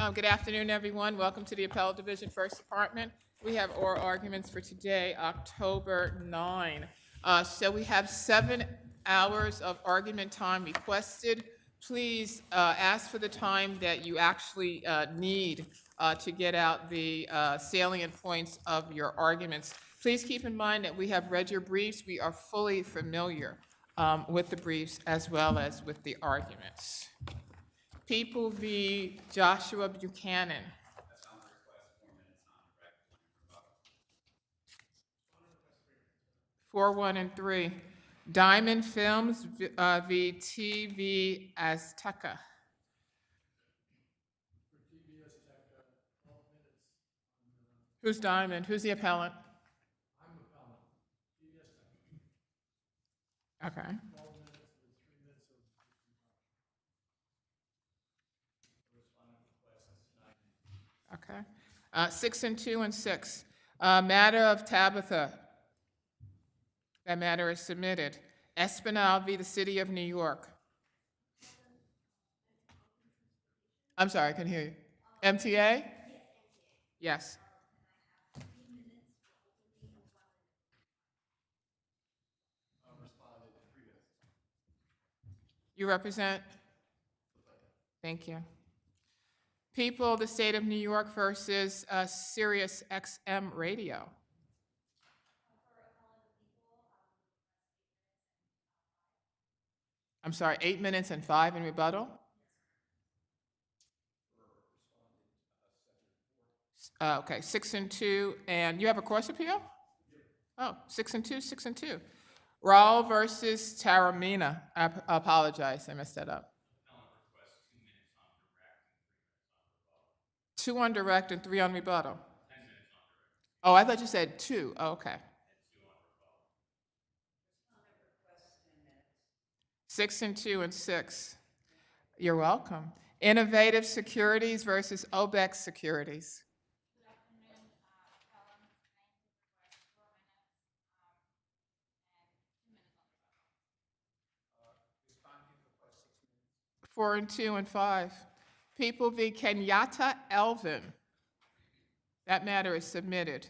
Good afternoon, everyone. Welcome to the Appellate Division First Department. We have oral arguments for today, October 9. So we have 7 hours of argument time requested. Please ask for the time that you actually need to get out the salient points of your arguments. Please keep in mind that we have read your briefs. We are fully familiar with the briefs as well as with the arguments. People v. Joshua Buchanan. 4, 1, and 3. Diamond Films v. TV Azteca. Who's Diamond? Who's the appellant? I'm appellant. TV Azteca. Okay. 12 minutes with 3 minutes of Okay. 6 and 2 and 6. Matter of Tabitha. That matter is submitted. Espinal v. the City of New York. I'm sorry, I can hear you. MTA? Yes. You represent? Thank you. People, the State of New York versus Sirius XM Radio. I'm sorry, 8 minutes and 5 in rebuttal? Okay, 6 and 2, and you have a cross appeal? Oh, 6 and 2, 6 and 2. Raul versus Taramina. I apologize, I messed that up. 2 on direct and 3 on rebuttal. 10 minutes on direct. Oh, I thought you said 2. Oh, okay. 2 on rebuttal. 6 and 2 and 6. You're welcome. Innovative Securities versus Obex Securities. Good afternoon, Helen. Thank you for 4 minutes and 2 minutes on the 4 and 2 and 5. People v. Kenyatta Elvin. That matter is submitted.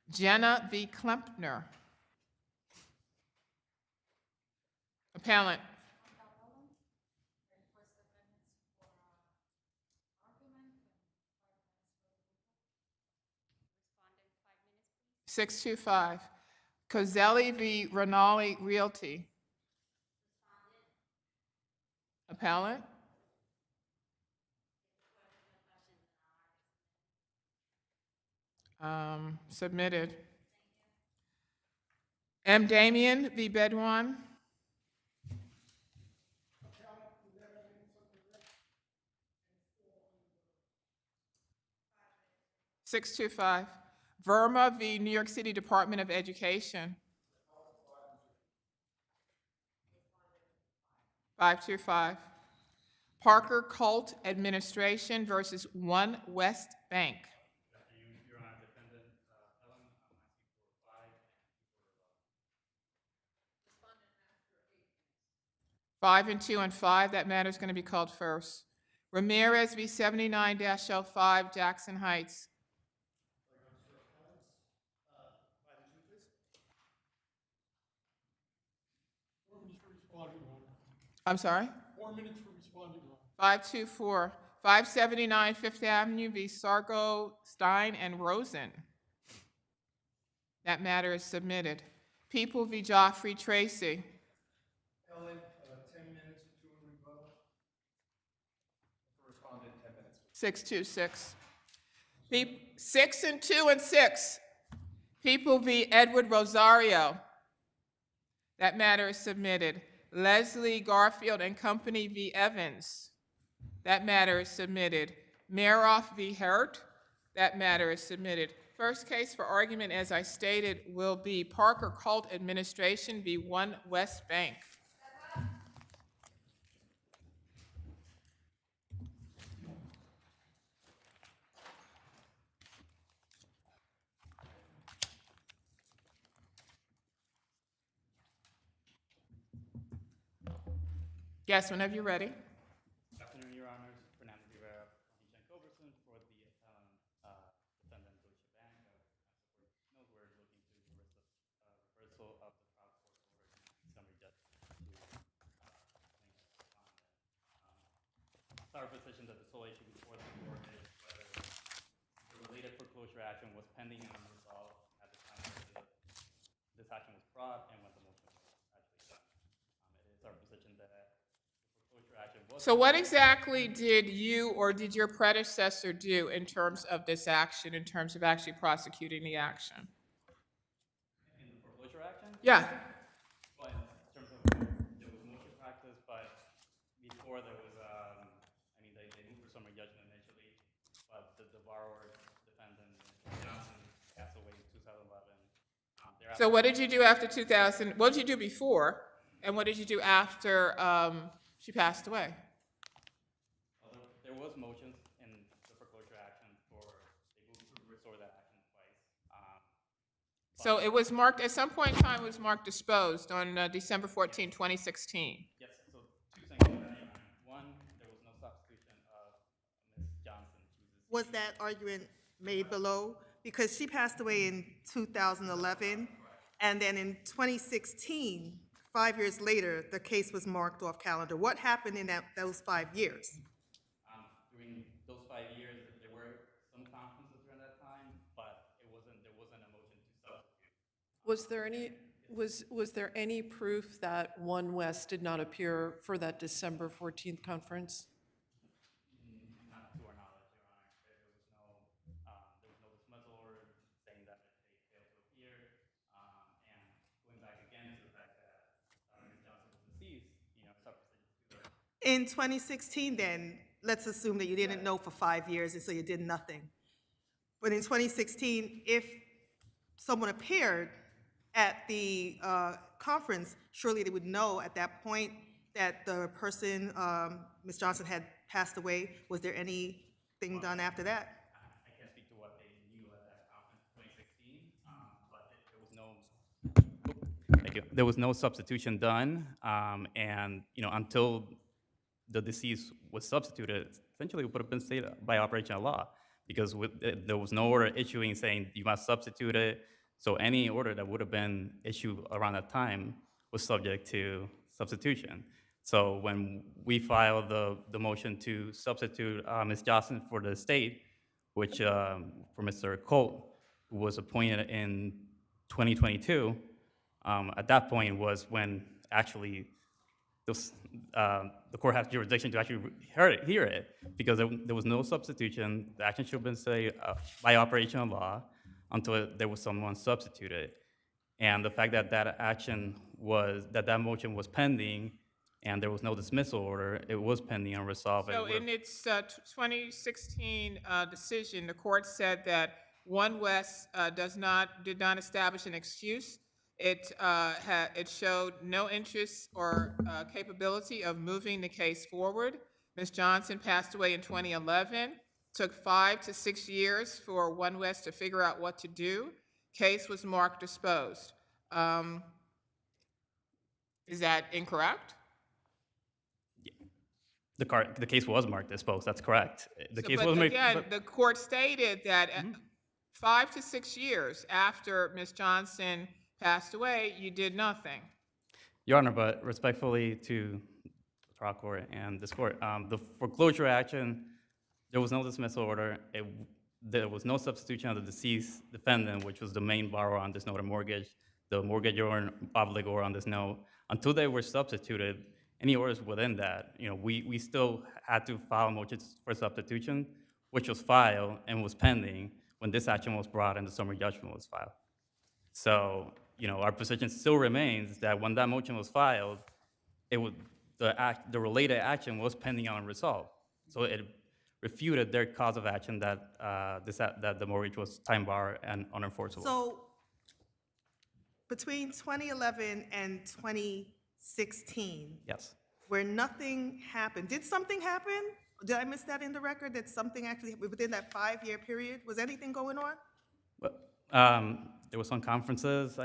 Jenna v. Klempner. Appellant. Request amendments for argument and 5 minutes for the respondent. 5 minutes, please. 625. Coselli v. Rinaldi Realty. Appellant. Submitted. M. Damien v. Bedouin. 625. Verma v. New York City Department of Education. 525. Parker Cult Administration versus One West Bank. Good afternoon, Your Honor. Defendant Helen, I'm asking for 5 and 2 for rebuttal. 5 and 2 and 5. That matter is going to be called first. Ramirez v. 79-05 Jackson Heights. 4 minutes for responding, Your Honor. I'm sorry? 4 minutes for responding, Your Honor. 524. 579 Fifth Avenue v. Sargo, Stein, and Rosen. That matter is submitted. People v. Joffrey Tracy. Ellen, 10 minutes and 2 in rebuttal. For respondent, 10 minutes. 626. 6 and 2 and 6. People v. Edward Rosario. That matter is submitted. Leslie Garfield and Company v. Evans. That matter is submitted. Maroff v. Hurt. That matter is submitted. First case for argument, as I stated, will be Parker Cult Administration v. One West Bank. Yes, whenever you're ready. Good afternoon, Your Honors. Fernando Rivera, Jan Culberson reversal of the trial court order and summary judgment to plaintiff respondent. It's our position that the sole issue before the court is whether the related foreclosure action was pending and unresolved at the time that this action was brought and when the motion was actually done. It is our position that the foreclosure action was. So what exactly did you or did your predecessor do in terms of this action, in terms of actually prosecuting the action? In the foreclosure action? Yeah. But in terms of, there was motion practice, but before there was, they moved for summary judgment initially, but the borrower, defendant, Johnson, passed away in 2011. So what did you do after 2000? What did you do before? And what did you do after she passed away? Well, there was motions in the foreclosure action for, they moved to restore that action twice. So it was marked, at some point in time, it was marked disposed on December 14, 2016. Yes, so two things on that, Your Honor. One, there was no substitution of Ms. Johnson. She was Was that argument made below? Because she passed away in 2011, and then in 2016, 5 years later, the case was marked off calendar. What happened in those 5 years? during those 5 years, there were some conferences during that time, but there wasn't a motion to substitute. Was there any proof that One West did not appear for that December 14th conference? Not to our knowledge, Your Honor. There was no dismissal order saying that they failed to appear. And going back again to the fact that Ms. Johnson was deceased, it's our position to In 2016, then, let's assume that you didn't know for 5 years, and so you did nothing. But in 2016, if someone appeared at the conference, surely they would know at that point that the person, Ms. Johnson, had passed away. Was there anything done after that? I can't speak to what they knew at that conference in 2016, but there was no. Thank you. There was no substitution done, and until the deceased was substituted, essentially it would have been stated by operation of law, because there was no order issuing saying you must substitute it. So any order that would have been issued around that time was subject to substitution. So when we filed the motion to substitute Ms. Johnson for the estate, which for Mr. Colt, who was appointed in 2022, at that point was when actually the court has jurisdiction to actually hear it, because there was no substitution. The action should have been say by operation of law until there was someone substituted. And the fact that that motion was pending and there was no dismissal order, it was pending and resolved. So in its 2016 decision, the court said that One West did not establish an excuse. It showed no interest or capability of moving the case forward. Ms. Johnson passed away in 2011. Took 5 to 6 years for One West to figure out what to do. Case was marked disposed. Is that incorrect? The case was marked disposed. That's correct. The case But was marked. again, the court stated that 5 to 6 years after Ms. Johnson passed away, you did nothing. Your Honor, but respectfully to the trial court and this court, the foreclosure action, there was no dismissal order. There was no substitution of the deceased defendant, which was the main borrower on this note of mortgage, the mortgagor and obligor on this note. Until they were substituted, any orders within that, we still had to file motions for substitution, which was filed and was pending when this action was brought and the summary judgment was filed. So, our position still remains that when that motion was filed, the related action was pending and unresolved. So it refuted their cause of action that the mortgage was time bar and unenforceable. So between 2011 and 2016, Yes. where nothing happened, did something happen? Did I miss that in the record, that something actually, within that 5-year period, was anything going on? But, there were some conferences,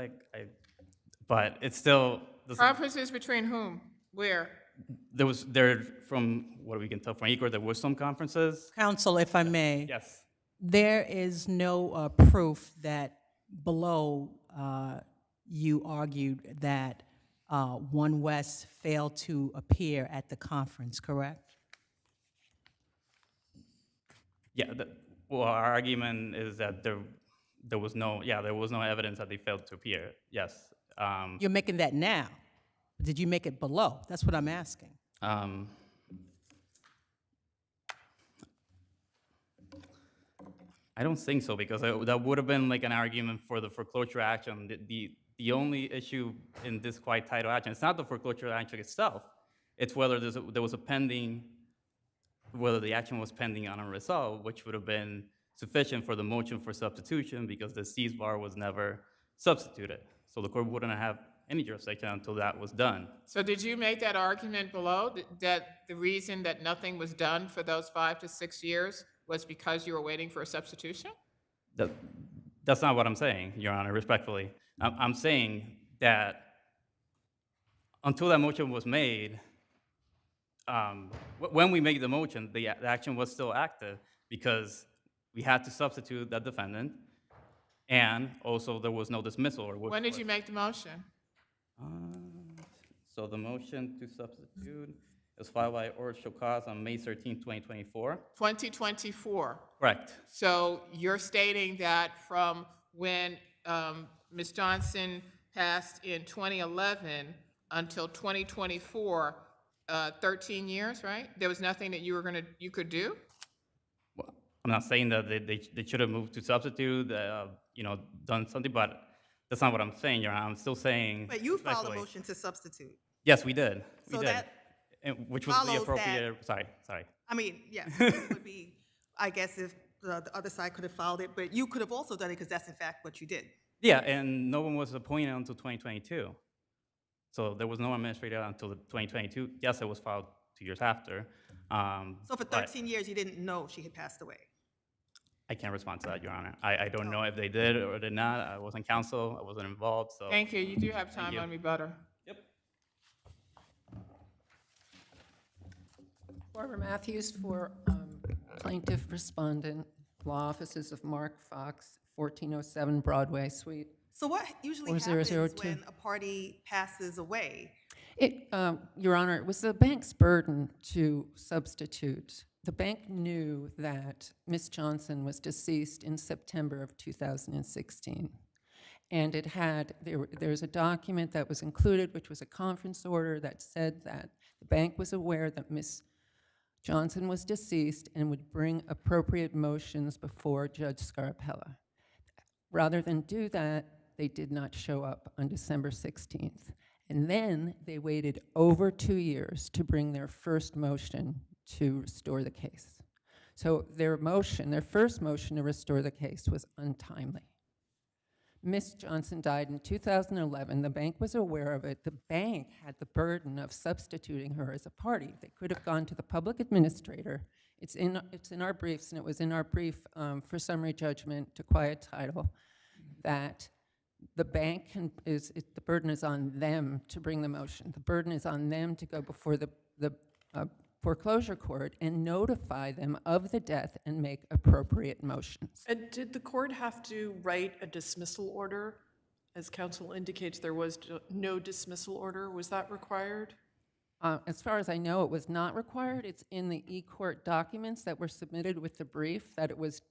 but it still doesn't. Conferences between whom? Where? From what we can tell from ECOR, there were some conferences. Counsel, if I may. Yes. There is no proof that below you argued that One West failed to appear at the conference, correct? Yeah, well, our argument is that there was no evidence that they failed to appear. Yes. You're making that now. Did you make it below? That's what I'm asking. I don't think so, because that would have been like an argument for the foreclosure action. The only issue in this quiet title action, it's not the foreclosure action itself. It's whether whether the action was pending on unresolved, which would have been sufficient for the motion for substitution, because the cease bar was never substituted. So the court wouldn't have any jurisdiction until that was done. So did you make that argument below, that the reason that nothing was done for those 5 to 6 years was because you were waiting for a substitution? That's not what I'm saying, Your Honor, respectfully. I'm saying that until that motion was made, when we made the motion, the action was still active, because we had to substitute that defendant, and also there was no dismissal. When did you make the motion? So the motion to substitute was filed by Orange Chocas on May 13, 2024. 2024. Correct. So you're stating that from when Ms. Johnson passed in 2011 until 2024, 13 years, right? There was nothing that you could do? Well, I'm not saying that they should have moved to substitute, done something, but that's not what I'm saying, Your Honor. I'm still saying. But you filed a respectfully. motion to substitute. Yes, we did. So We did. that Which was the follows appropriate. Sorry. I mean, yes, it would be, I guess, if the other side could have filed it, but you could have also done it because that's in fact what you did. Yeah, and no one was appointed until 2022. So there was no administrator until 2022. Yes, it was filed 2 years after. So for but 13 years, you didn't know she had passed away. I can't respond to that, Your Honor. I don't know if they did or did not. I wasn't counsel. I wasn't involved. So Thank you. You do have time you. on rebuttal. Yep. Barbara Matthews for plaintiff respondent, law offices of Mark Fox, 1407 Broadway Suite. So what usually 4002. happens when a party passes away? Your Honor, it was the bank's burden to substitute. The bank knew that Ms. Johnson was deceased in September of 2016. And there's a document that was included, which was a conference order that said that the bank was aware that Ms. Johnson was deceased and would bring appropriate motions before Judge Scarapella. Rather than do that, they did not show up on December 16th. And then they waited over 2 years to bring their first motion to restore the case. So their first motion to restore the case was untimely. Ms. Johnson died in 2011. The bank was aware of it. The bank had the burden of substituting her as a party. They could have gone to the public administrator. It's in our briefs, and it was in our brief for summary judgment to quiet title, that the bank the burden is on them to bring the motion. The burden is on them to go before the foreclosure court and notify them of the death and make appropriate motions. And did the court have to write a dismissal order? As counsel indicates, there was no dismissal order. Was that required? As far as I know, it was not required. It's in the e-court documents that were submitted with the brief that it was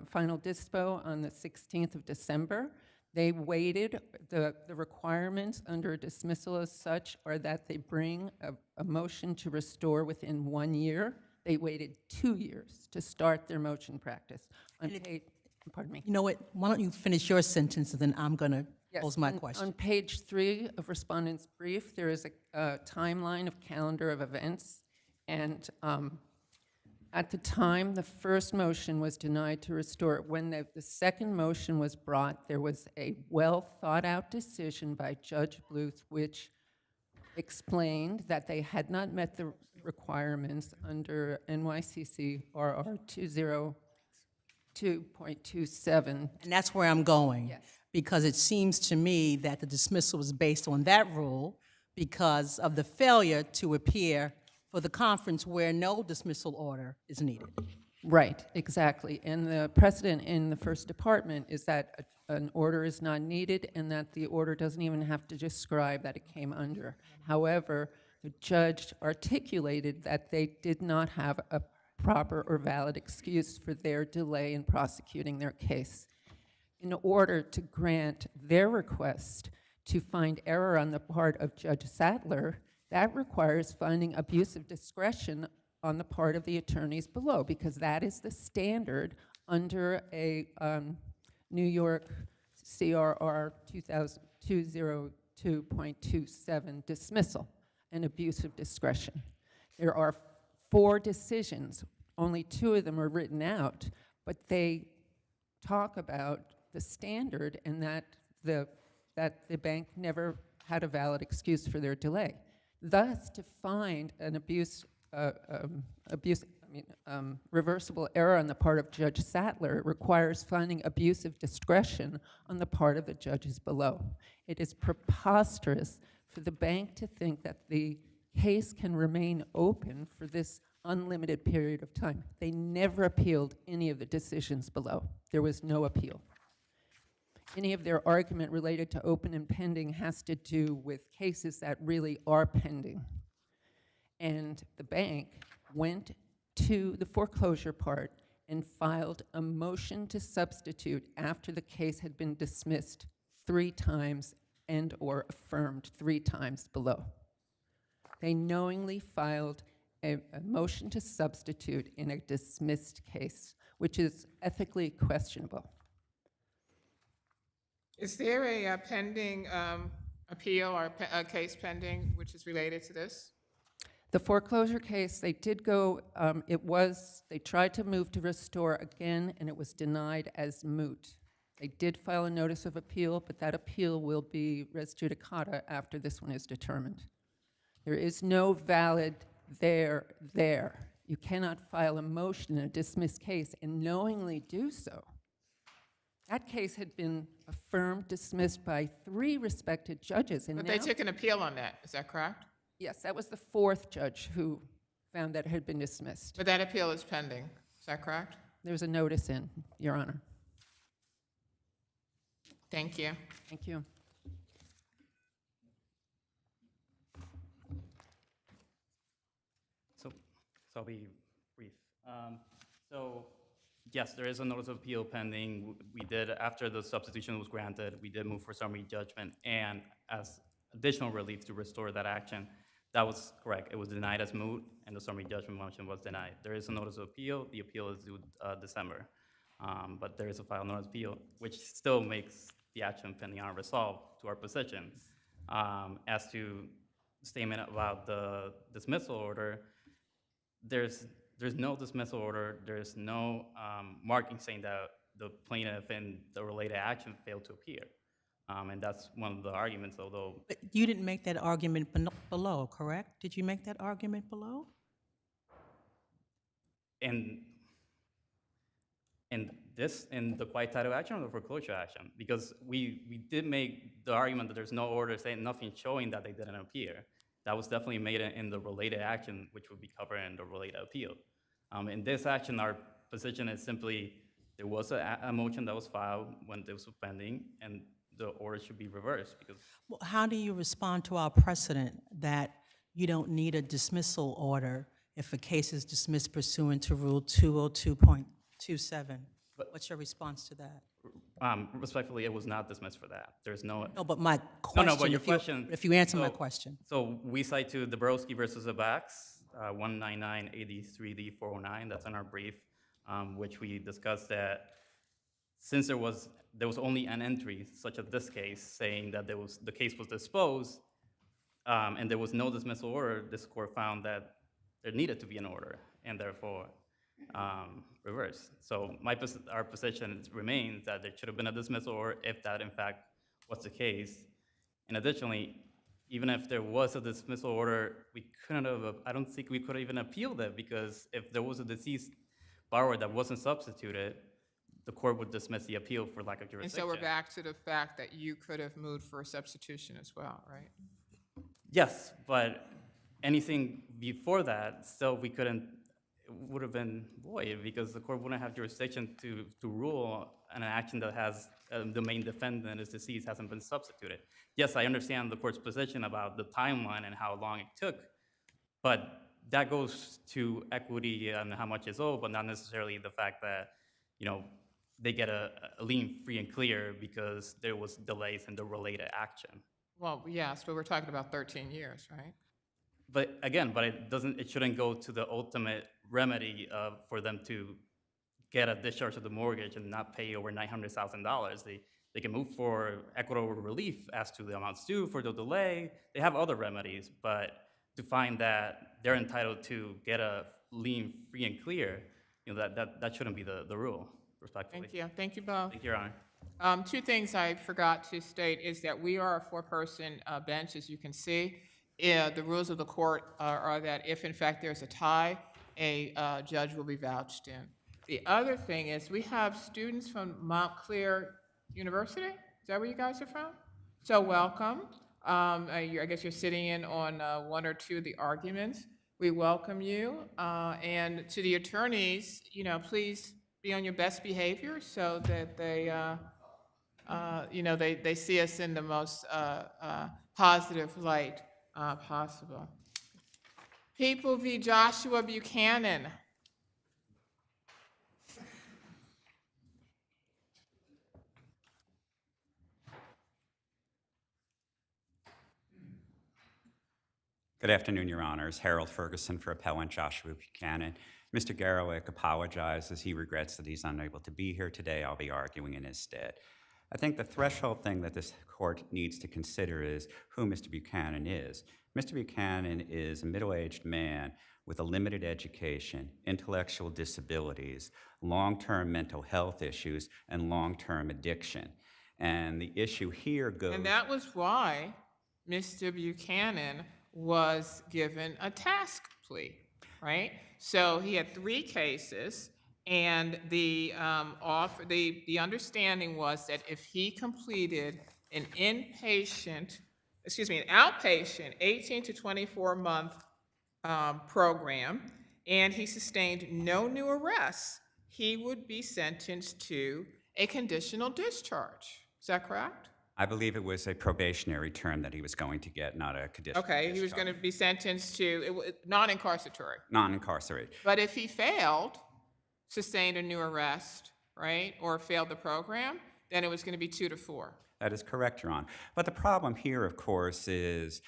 final dispo on the 16th of December. They waited. The requirements under dismissal as such are that they bring a motion to restore within 1 year. They waited 2 years to start their motion practice. Pardon me. You know what? Why don't you finish your sentence, and then I'm going to pose my question. On page 3 of respondent's brief, there is a timeline of calendar of events. And at the time, the first motion was denied to restore. When the second motion was brought, there was a well-thought-out decision by Judge Bluth, which explained that they had not met the requirements under NYCC RR 202.27. And that's where I'm going. Yes. Because it seems to me that the dismissal was based on that rule because of the failure to appear for the conference where no dismissal order is needed. Right, exactly. And the precedent in the first department is that an order is not needed and that the order doesn't even have to describe that it came under. However, the judge articulated that they did not have a proper or valid excuse for their delay in prosecuting their case. In order to grant their request to find error on the part of Judge Sattler, that requires finding abuse of discretion on the part of the attorneys below, because that is the standard under a New York CRR 202.27 dismissal, an abuse of discretion. There are 4 decisions, only 2 of them are written out, but they talk about the standard and that the bank never had a valid excuse for their delay. Thus, to find an reversible error on the part of Judge Sattler requires finding abuse of discretion on the part of the judges below. It is preposterous for the bank to think that the case can remain open for this unlimited period of time. They never appealed any of the decisions below. There was no appeal. Any of their argument related to open and pending has to do with cases that really are pending. And the bank went to the foreclosure part and filed a motion to substitute after the case had been dismissed 3 times and or affirmed 3 times below. They knowingly filed a motion to substitute in a dismissed case, which is ethically questionable. Is there a pending appeal or a case pending which is related to this? The foreclosure case, they did go, they tried to move to restore again, and it was denied as moot. They did file a notice of appeal, but that appeal will be res judicata after this one is determined. There is no valid there. You cannot file a motion in a dismissed case and knowingly do so. That case had been affirmed, dismissed by 3 respected judges, and But now, they took an appeal on that, is that correct? yes, that was the 4th judge who found that it had been dismissed. But that appeal is pending, is that correct? There's a notice in, Your Honor. Thank you. Thank you. So I'll be brief. So yes, there is a notice of appeal pending. We did, after the substitution was granted, we did move for summary judgment, and as additional relief to restore that action. That was correct. It was denied as moot, and the summary judgment motion was denied. There is a notice of appeal. The appeal is due December. But there is a final notice of appeal, which still makes the action pending unresolved to our position. As to the statement about the dismissal order, there's no dismissal order. There's no marking saying that the plaintiff and the related action failed to appear. And that's one of the arguments, although. But you didn't make that argument below, correct? Did you make that argument below? In the quiet title action or the foreclosure action? Because we did make the argument that there's no order saying nothing showing that they didn't appear. That was definitely made in the related action, which would be covered in the related appeal. In this action, our position is simply there was a motion that was filed when this was pending, and the order should be reversed because. Well, how do you respond to our precedent that you don't need a dismissal order if a case is dismissed pursuant to Rule 202.27? What's your response to that? Respectfully, it was not dismissed for that. There's no. No, but my question. No, but your question. If you answer my question. So we cite to Dabrowski versus Abax, 199 AD3D 409. That's in our brief, which we discussed that since there was only an entry, such as this case, saying that the case was disposed, and there was no dismissal order, this court found that there needed to be an order, and therefore reversed. So our position remains that there should have been a dismissal order if that, in fact, was the case. And additionally, even if there was a dismissal order, we couldn't have, I don't think we could have even appealed it, because if there was a deceased borrower that wasn't substituted, the court would dismiss the appeal for lack of And jurisdiction. so we're back to the fact that you could have moved for a substitution as well, right? Yes, but anything before that, still we couldn't, would have been void because the court wouldn't have jurisdiction to rule on an action that has the main defendant is deceased, hasn't been substituted. Yes, I understand the court's position about the timeline and how long it took, but that goes to equity and how much is owed, but not necessarily the fact that, you know, they get a lien free and clear because there was delays in the related action. Well, yes, but we're talking about 13 years, right? But again, it shouldn't go to the ultimate remedy for them to get a discharge of the mortgage and not pay over $900,000. They can move for equitable relief as to the amounts due for the delay. They have other remedies, but to find that they're entitled to get a lien free and clear, you know, that shouldn't be the rule, respectfully. Thank you. Thank you both. Thank you, Your Honor. Two things I forgot to state is that we are a four-person bench, as you can see. The rules of the court are that if, in fact, there's a tie, a judge will be vouched in. The other thing is we have students from Montclair University. Is that where you guys are from? So welcome. I guess you're sitting in on one or two of the arguments. We welcome you. And to the attorneys, you know, please be on your best behavior so that they, you know, they see us in the most positive light possible. People v. Joshua Buchanan. Good afternoon, Your Honors. Harold Ferguson for Appellant Joshua Buchanan. Mr. Garrowick apologizes. He regrets that he's unable to be here today. I'll be arguing in his stead. I think the threshold thing that this court needs to consider is who Mr. Buchanan is. Mr. Buchanan is a middle-aged man with a limited education, intellectual disabilities, long-term mental health issues, and long-term addiction. And the issue here goes— And that was why Mr. Buchanan was given a task plea, right? So he had 3 cases, and the understanding was that if he completed an outpatient 18 to 24 month program, and he sustained no new arrests, he would be sentenced to a conditional discharge. Is that correct? I believe it was a probationary term that he was going to get, not a conditional Okay, he was going to be sentenced to non-incarceratory. non-incarcerated. But if he failed, sustained a new arrest, right, or failed the program, then it was going to be 2 to 4. That is correct, Your Honor. But the problem here, of course, is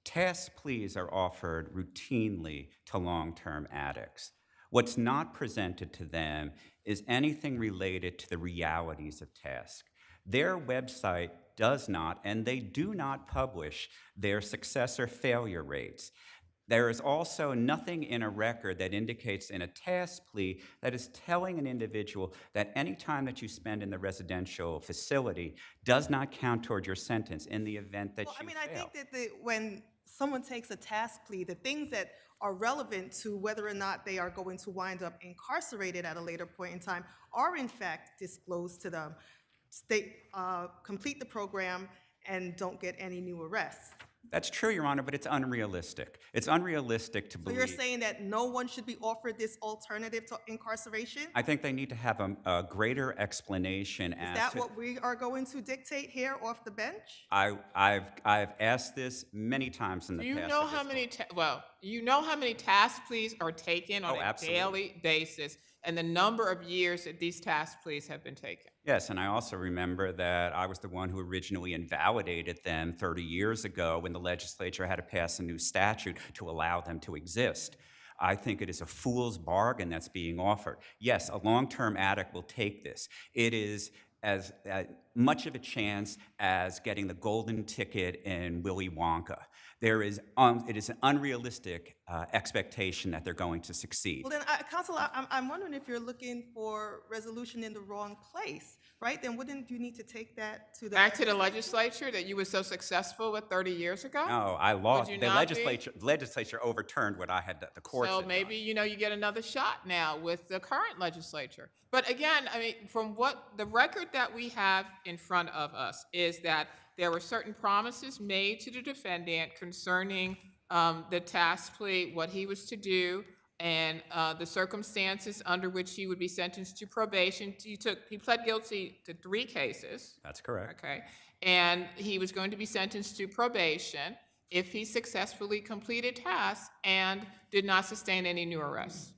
task pleas are offered routinely to long-term addicts. What's not presented to them is anything related to the realities of task. Their website does not, and they do not publish their success or failure rates. There is also nothing in a record that indicates in a task plea that is telling an individual that any time that you spend in the residential facility does not count toward your sentence in the event that you fail. I think that when someone takes a task plea, the things that are relevant to whether or not they are going to wind up incarcerated at a later point in time are in fact disclosed to them. They complete the program and don't get any new arrests. That's true, Your Honor, but it's unrealistic. It's unrealistic to So believe— you're saying that no one should be offered this alternative to incarceration? I think they need to have a greater explanation as Is that to— what we are going to dictate here off the bench? I've asked this many times in the Do you past. know of this how many, court. you know how many task pleas are taken on Oh, a absolutely. daily basis and the number of years that these task pleas have been taken? Yes, and I also remember that I was the one who originally invalidated them 30 years ago when the legislature had to pass a new statute to allow them to exist. I think it is a fool's bargain that's being offered. Yes, a long-term addict will take this. It is as much of a chance as getting the golden ticket in Willy Wonka. It is an unrealistic expectation that they're going to succeed. Well, then, Counsel, I'm wondering if you're looking for resolution in the wrong place, right? Then wouldn't you need to take that to the— Back to the legislature that you were so successful with 30 years ago? No, I lost. you The not be? legislature overturned what I had, the courts So had done. maybe, you know, you get another shot now with the current legislature. But again, I mean, from what the record that we have in front of us is that there were certain promises made to the defendant concerning the task plea, what he was to do, and the circumstances under which he would be sentenced to probation. He pled guilty to 3 cases. That's correct. Okay, and he was going to be sentenced to probation if he successfully completed tasks and did not sustain any new arrests.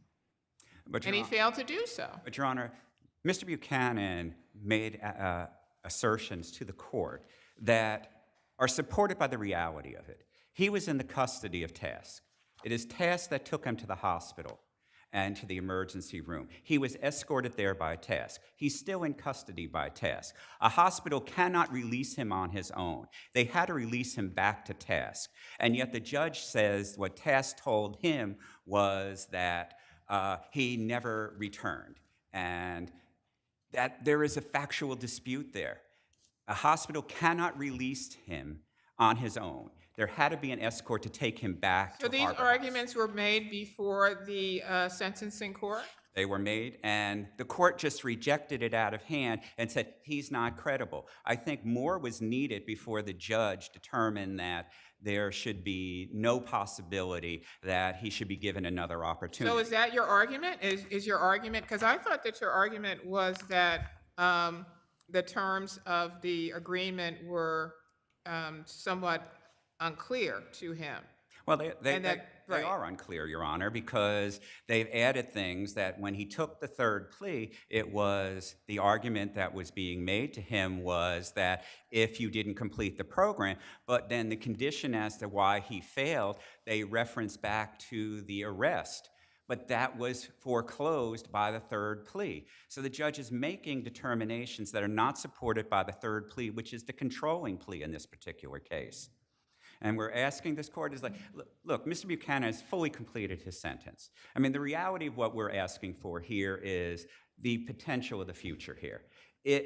But And he failed to do so. But Your Honor, Mr. Buchanan made assertions to the court that are supported by the reality of it. He was in the custody of Task. It is Task that took him to the hospital and to the emergency room. He was escorted there by Task. He's still in custody by Task. A hospital cannot release him on his own. They had to release him back to Task. And yet the judge says what Task told him was that he never returned, and that there is a factual dispute there. A hospital cannot release him on his own. There had to be an escort to take him back So to these Harbor House. arguments were made before the sentencing court? They were made, and the court just rejected it out of hand and said, he's not credible. I think more was needed before the judge determined that there should be no possibility that he should be given another opportunity. So is that your argument? Is your argument, because I thought that your argument was that the terms of the agreement were somewhat unclear to him. Well, they right. are unclear, Your Honor, because they've added things that when he took the third plea, it was the argument that was being made to him was that if you didn't complete the program, but then the condition as to why he failed, they reference back to the arrest. But that was foreclosed by the third plea. So the judge is making determinations that are not supported by the third plea, which is the controlling plea in this particular case. And we're asking this court is like, look, Mr. Buchanan has fully completed his sentence. I mean, the reality of what we're asking for here is the potential of the future here.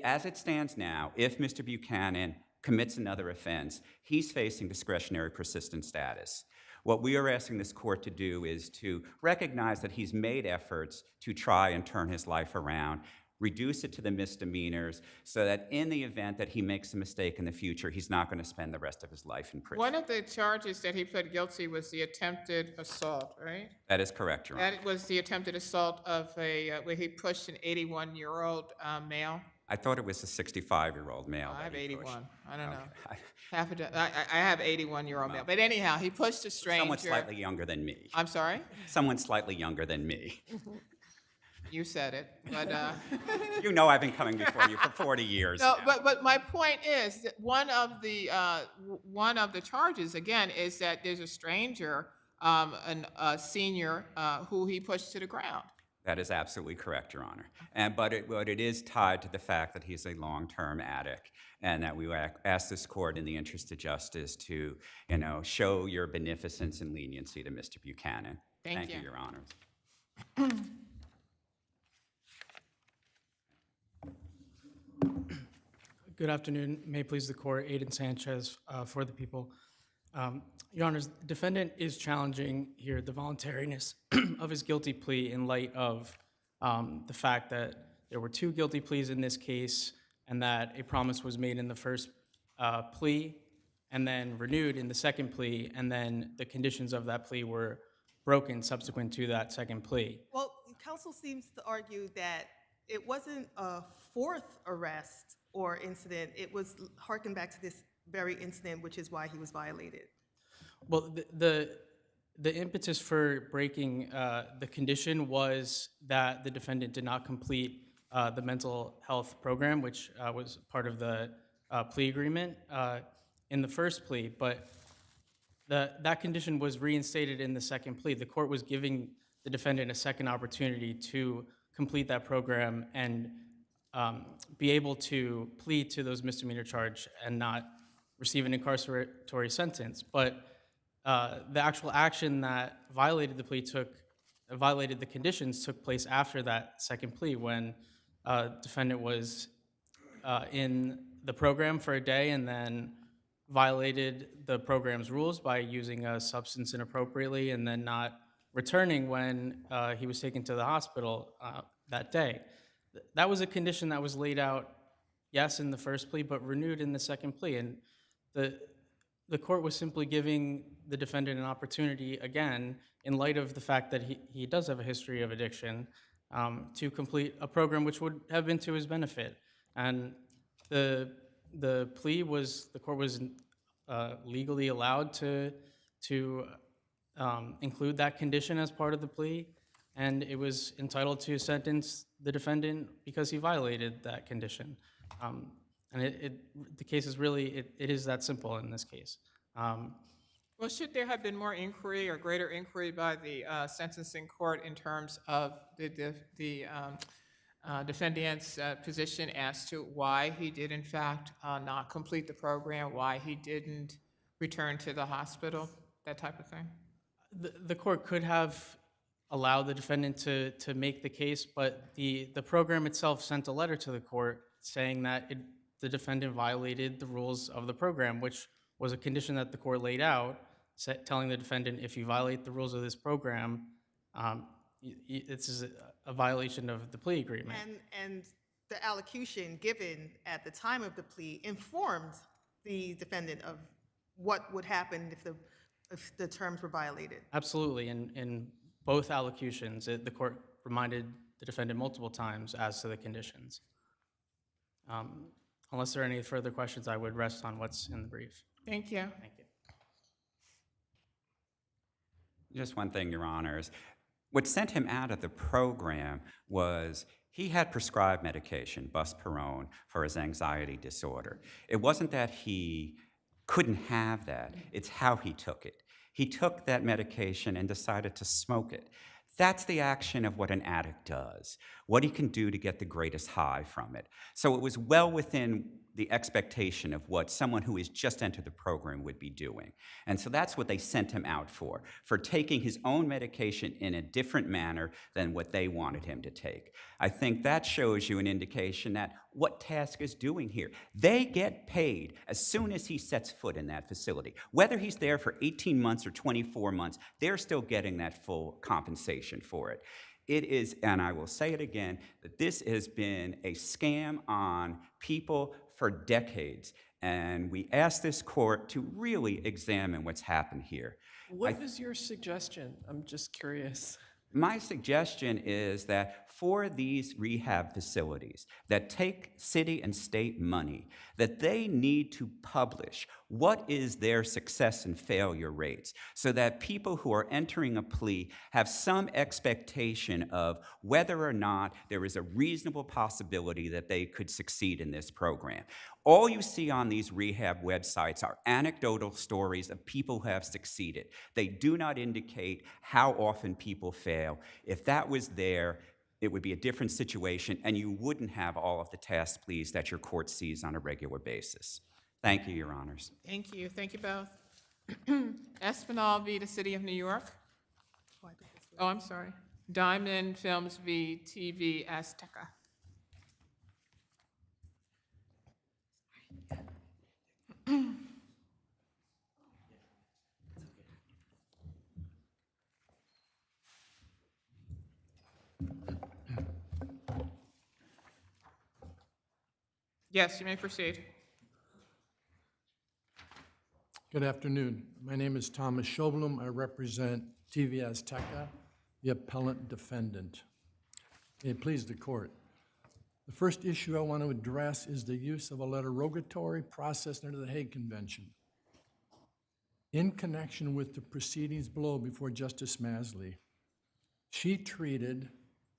As it stands now, if Mr. Buchanan commits another offense, he's facing discretionary persistent status. What we are asking this court to do is to recognize that he's made efforts to try and turn his life around, reduce it to the misdemeanors, so that in the event that he makes a mistake in the future, he's not going to spend the rest of his life in prison. One of the charges that he pled guilty was the attempted assault, right? That is correct, Your Honor. That was the attempted assault of where he pushed an 81-year-old male. I thought it was a 65-year-old male. I have that he pushed. 81. I don't know. Okay. I have 81-year-old male. But anyhow, he pushed a stranger. Someone slightly younger than me. I'm sorry? Someone slightly younger than me. You said it, but You know I've been coming before you for 40 years no. now. But my point is that one of the charges again is that there's a stranger, a senior, who he pushed to the ground. That is absolutely correct, Your Honor. But it is tied to the fact that he's a long-term addict, and that we ask this court, in the interest of justice, to show your beneficence and leniency to Mr. Buchanan. Thank you, you. Your Honor. Good afternoon. May it please the court, Aiden Sanchez for the people. Your Honors, the defendant is challenging here the voluntariness of his guilty plea in light of the fact that there were 2 guilty pleas in this case, and that a promise was made in the first plea and then renewed in the second plea, and then the conditions of that plea were broken subsequent to that second plea. Well, counsel seems to argue that it wasn't a 4th arrest or incident. It was harkened back to this very incident, which is why he was violated. Well, the impetus for breaking the condition was that the defendant did not complete the mental health program, which was part of the plea agreement in the first plea, but that condition was reinstated in the second plea. The court was giving the defendant a second opportunity to complete that program and be able to plead to those misdemeanor charge and not receive an incarceratory sentence. But the actual action that violated the conditions took place after that second plea, when defendant was in the program for a day and then violated the program's rules by using a substance inappropriately and then not returning when he was taken to the hospital that day. That was a condition that was laid out, yes, in the first plea, but renewed in the second plea. And the court was simply giving the defendant an opportunity, again, in light of the fact that he does have a history of addiction, to complete a program which would have been to his benefit. And the plea was, the court was legally allowed to include that condition as part of the plea, and it was entitled to sentence the defendant because he violated that condition. And the case is really, it is that simple in this case. Well, should there have been more inquiry or greater inquiry by the sentencing court in terms of the defendant's position as to why he did in fact not complete the program, why he didn't return to the hospital, that type of thing? The court could have allowed the defendant to make the case, but the program itself sent a letter to the court saying that the defendant violated the rules of the program, which was a condition that the court laid out, telling the defendant, if you violate the rules of this program, it's a violation of the plea agreement. And the allocution given at the time of the plea informed the defendant of what would happen if the terms were violated. Absolutely. In both allocutions, the court reminded the defendant multiple times as to the conditions. Unless there are any further questions, I would rest on what's in the brief. Thank you. Thank you. Just one thing, Your Honors. What sent him out of the program was he had prescribed medication, buspirone, for his anxiety disorder. It wasn't that he couldn't have that, it's how he took it. He took that medication and decided to smoke it. That's the action of what an addict does, what he can do to get the greatest high from it. So it was well within the expectation of what someone who has just entered the program would be doing. And so that's what they sent him out for taking his own medication in a different manner than what they wanted him to take. I think that shows you an indication that what task is doing here. They get paid as soon as he sets foot in that facility. Whether he's there for 18 months or 24 months, they're still getting that full compensation for it. It is, and I will say it again, that this has been a scam on people for decades. And we ask this court to really examine what's happened here. What is your suggestion? I'm just curious. My suggestion is that for these rehab facilities that take city and state money, that they need to publish what is their success and failure rates so that people who are entering a plea have some expectation of whether or not there is a reasonable possibility that they could succeed in this program. All you see on these rehab websites are anecdotal stories of people who have succeeded. They do not indicate how often people fail. If that was there, it would be a different situation, and you wouldn't have all of the task pleas that your court sees on a regular basis. Thank you, Your Honors. Thank you. Thank you both. Espinal v. the City of New York. Oh, I'm sorry. Diamond Films v. TV Azteca. Yes, you may proceed. Good afternoon. My name is Thomas Schoblum. I represent TV Azteca, the appellant defendant. May it please the court. The first issue I want to address is the use of a letter rogatory process under the Hague Convention. In connection with the proceedings below before Justice Masley, she treated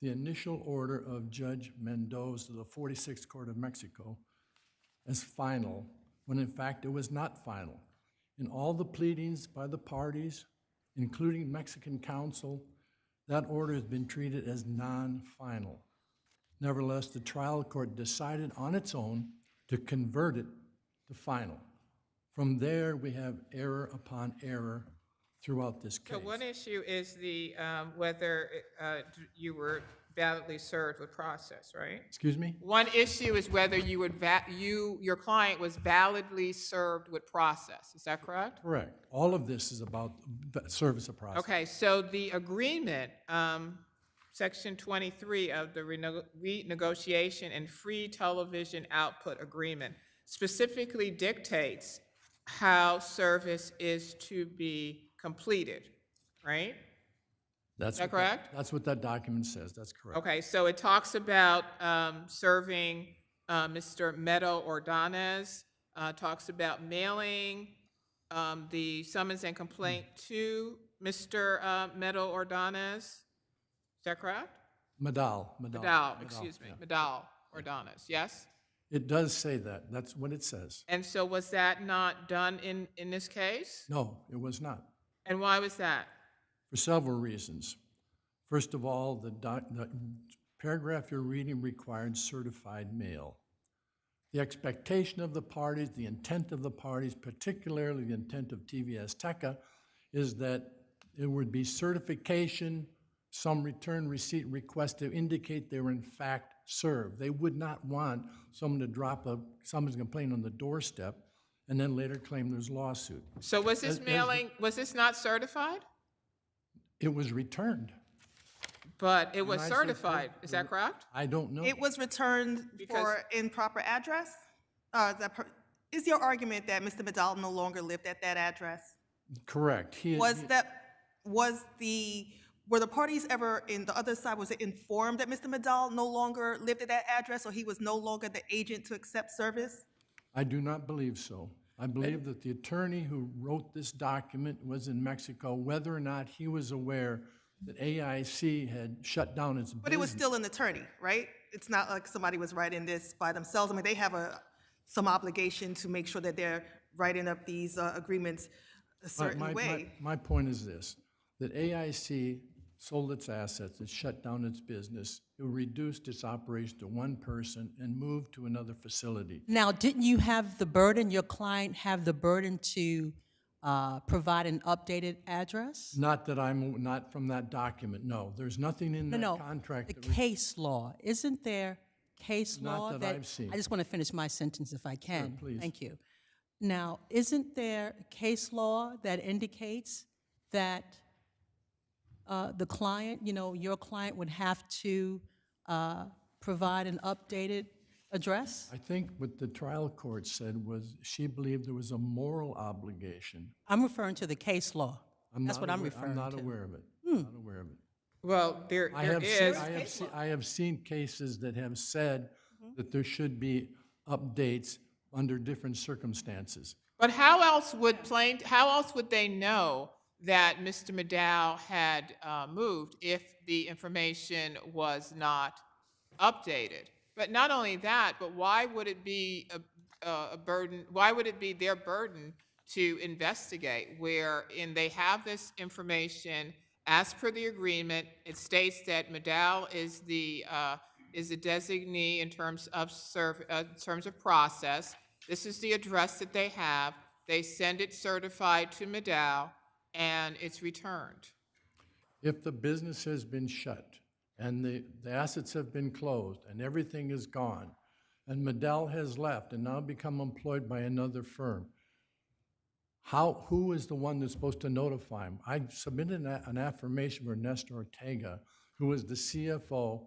the initial order of Judge Mendoza of the 46th Court of Mexico as final, when in fact it was not final. In all the pleadings by the parties, including Mexican counsel, that order has been treated as non-final. Nevertheless, the trial court decided on its own to convert it to final. From there, we have error upon error throughout this case. So one issue is the whether you were validly served with process, right? Excuse me? One issue is whether you would your client was validly served with process. Is that correct? Correct. All of this is about the service of process. Okay, so the agreement, Section 23 of the renegotiation and free television output agreement specifically dictates how service is to be completed, right? That's Is that what correct? That's what that document says, that's correct. Okay, so it talks about serving Mr. Meadow Ordonez, talks about mailing the summons and complaint to Mr. Meadow Ordonez. Is that correct? Medal. Medal, excuse me, yeah. Medal Ordonez, yes? It does say that, that's what it says. And so was that not done in this case? No, it was not, And why was that? for several reasons. First of all, the paragraph you're reading required certified mail. The expectation of the parties, the intent of the parties, particularly the intent of TVS TECA, is that it would be certification, some return receipt request to indicate they were in fact served. They would not want someone to drop someone's complaint on the doorstep and then later claim there's lawsuit. So was this mailing, was this not certified? It was returned. But it was When I say certified, is that correct? I don't know. It was returned for improper address? Is your argument that Mr. Medal no longer lived at that address? Correct. Were the parties ever in the other side, was it informed that Mr. Medal no longer lived at that address, or he was no longer the agent to accept service? I do not believe so. I believe that the attorney who wrote this document was in Mexico, whether or not he was aware that AIC had shut down its business. But it was still an attorney, right? It's not like somebody was writing this by themselves. I mean, they have some obligation to make sure that they're writing up these agreements a certain way. My point is this, that AIC sold its assets, it shut down its business, it reduced its operation to one person and moved to another facility. Now, didn't you have the burden, your client have the burden to provide an updated address? Not from that document, no. There's nothing in that contract. The case law, isn't there case Not law that I've seen. I just want to finish my sentence if I can. please. Thank you. Now, isn't there case law that indicates that the client, your client would have to provide an updated address? I think what the trial court said was she believed there was a moral obligation. I'm referring to the case law. That's what I'm referring I'm not to. aware of it. Not aware of it. Well, there is. I have seen cases that have said that there should be updates under different circumstances. But how else would they know that Mr. Medal had moved if the information was not updated? But not only that, but why would it be a burden? Why would it be their burden to investigate wherein they have this information as per the agreement? It states that Medal is the designee in terms of process. This is the address that they have. They send it certified to Medal, and it's returned. If the business has been shut and the assets have been closed and everything is gone and Medal has left and now become employed by another firm, who is the one that's supposed to notify him? I submitted an affirmation for Nestor Ortega, who was the CFO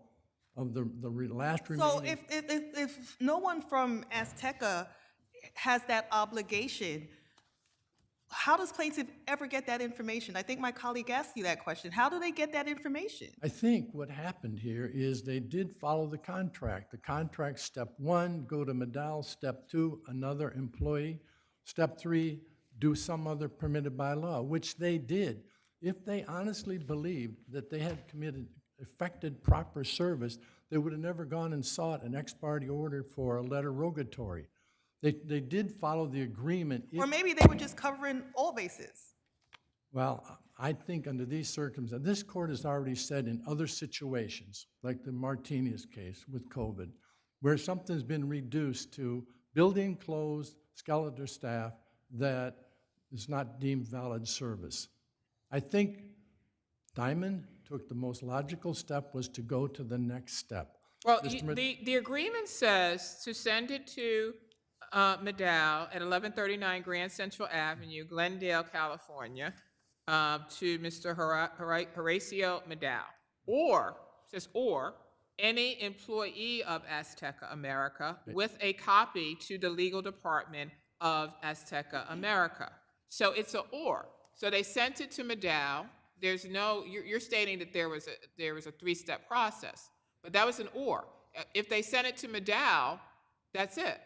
of the last remaining. So if no one from Azteca has that obligation, how does plaintiff ever get that information? I think my colleague asked you that question. How do they get that information? I think what happened here is they did follow the contract. The contract, step 1, go to Medal. Step 2, another employee. Step 3, do some other permitted by law, which they did. If they honestly believed that they had effected proper service, they would have never gone and sought an ex parte order for a letter rogatory. They did follow the agreement. Or maybe they were just covering all bases. Well, I think under these circumstances, this court has already said in other situations, like the Martinez case with COVID, where something's been reduced to building closed, skeleton staff, that is not deemed valid service. I think Diamond took the most logical step was to go to the next step. Well, the agreement says to send it to Medal at 1139 Grand Central Avenue, Glendale, California, to Mr. Horacio Medal, or any employee of Azteca America with a copy to the legal department of Azteca America. So it's a or. So they sent it to Medal. There's no, you're stating that there was a three-step process, but that was an or. If they sent it to Medal, that's it.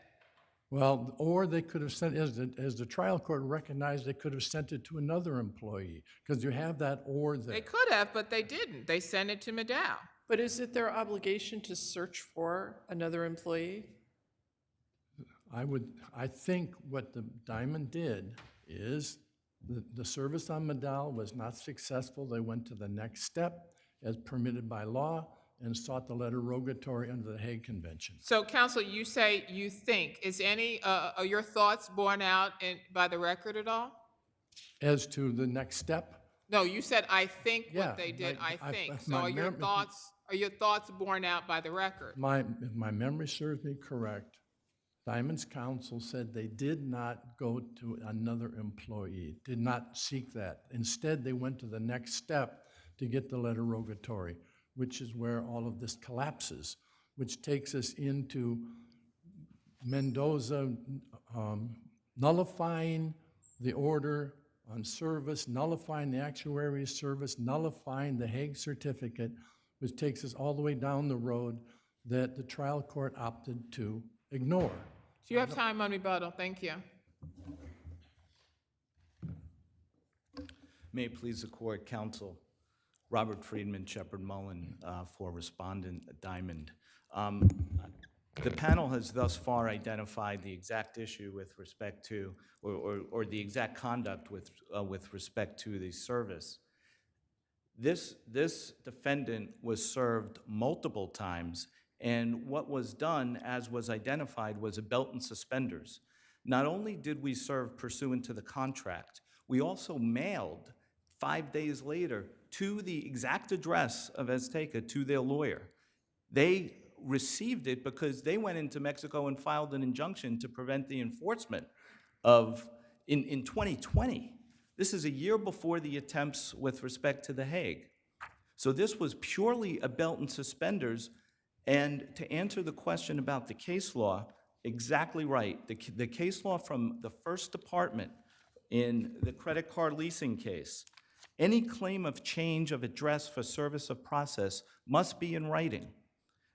Well, or they could have sent, as the trial court recognized, they could have sent it to another employee, because you have that or there. They could have, but they didn't. They sent it to Medal. But is it their obligation to search for another employee? I think what the Diamond did is, the service on Medal was not successful. They went to the next step, as permitted by law, and sought the letter rogatory under the Hague Convention. So, counsel, you say you think. Is any, are your thoughts borne out by the record at all? As to the next step, No, you said, I think Yeah, what they did, I think. So my are your mem- thoughts borne out by the record? if my memory serves me correct, Diamond's counsel said they did not go to another employee, did not seek that. Instead, they went to the next step to get the letter rogatory, which is where all of this collapses, which takes us into Mendoza nullifying the order on service, nullifying the actuary's service, nullifying the Hague certificate, which takes us all the way down the road that the trial court opted to ignore. Do you have time on rebuttal? Thank you. May it please the court, counsel. Robert Friedman, Shepard Mullen, for Respondent Diamond. The panel has thus far identified the exact issue with respect to, or the exact conduct with respect to the service. This defendant was served multiple times, and what was done, as was identified, was a belt and suspenders. Not only did we serve pursuant to the contract, we also mailed 5 days later to the exact address of Azteca to their lawyer. They received it because they went into Mexico and filed an injunction to prevent the enforcement of, in 2020. This is a year before the attempts with respect to The Hague. So this was purely a belt and suspenders. And to answer the question about the case law, exactly right. The case law from the first department in the credit card leasing case, any claim of change of address for service of process must be in writing,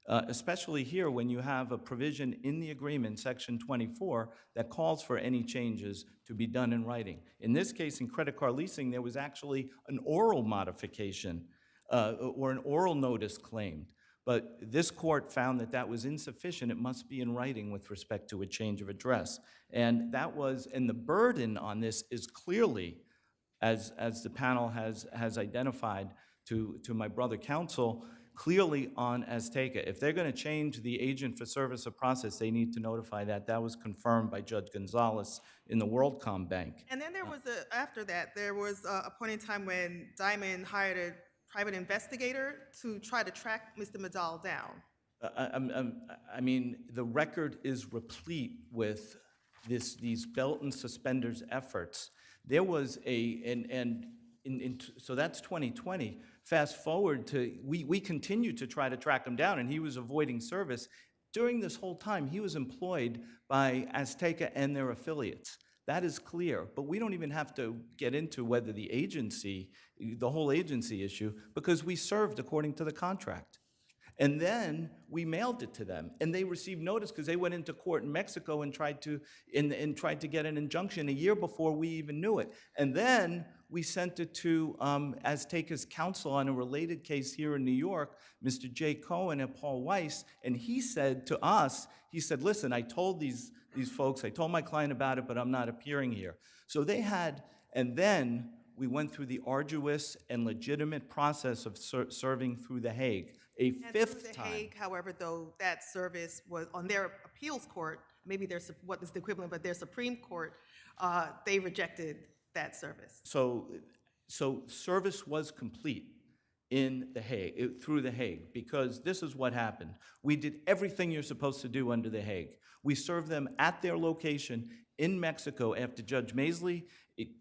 especially here when you have a provision in the agreement, Section 24, that calls for any changes to be done in writing. In this case, in credit card leasing, there was actually an oral modification or an oral notice claimed. But this court found that that was insufficient. It must be in writing with respect to a change of address. And that was, and the burden on this is clearly, as the panel has identified to my brother counsel, clearly on Azteca. If they're going to change the agent for service of process, they need to notify that. That was confirmed by Judge Gonzalez in the WorldCom Bank. And then there was after that, there was a point in time when Diamond hired a private investigator to try to track Mr. Medal down. I mean, the record is replete with these belt and suspenders efforts. There was so that's 2020. Fast forward to, we continued to try to track him down, and he was avoiding service. During this whole time, he was employed by Azteca and their affiliates. That is clear, but we don't even have to get into whether the agency, the whole agency issue, because we served according to the contract. And then we mailed it to them, and they received notice because they went into court in Mexico and tried to get an injunction a year before we even knew it. And then we sent it to Azteca's counsel on a related case here in New York, Mr. Jay Cohen and Paul Weiss, and he said to us, he said, listen, I told these folks, I told my client about it, but I'm not appearing here. So they had, and then we went through the arduous and legitimate process of serving through The Hague. A fifth time. The Hague, however, though, that service was on their appeals court, maybe there's what is the equivalent, but their Supreme Court, they rejected that service. So service was complete in The Hague, through The Hague, because this is what happened. We did everything you're supposed to do under The Hague. We served them at their location in Mexico after Judge Maisley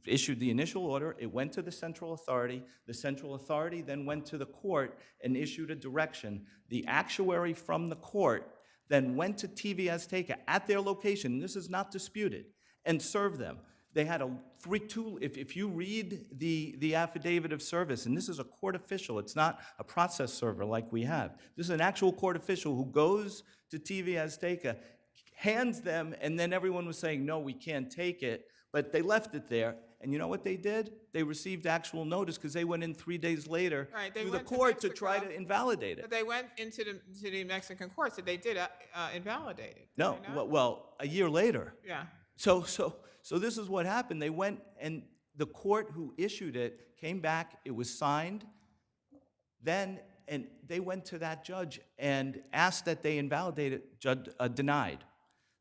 issued the initial order. It went to the Central Authority. The Central Authority then went to the court and issued a direction. The actuary from the court then went to TV Azteca at their location. This is not disputed. and serve them. They had if you read the affidavit of service, and this is a court official, it's not a process server like we have. This is an actual court official who goes to TV Azteca, hands them, and then everyone was saying, no, we can't take it, but they left it there. And you know what they did? They received actual notice because they went in 3 days later Right, they to the went to court to try Mexico. to invalidate it. But they went into the Mexican courts, and they did invalidate it. No, did they not? well, a year later. Yeah. So this is what happened. They went, and the court who issued it came back, it was signed, then, and they went to that judge and asked that they invalidate it, judge denied.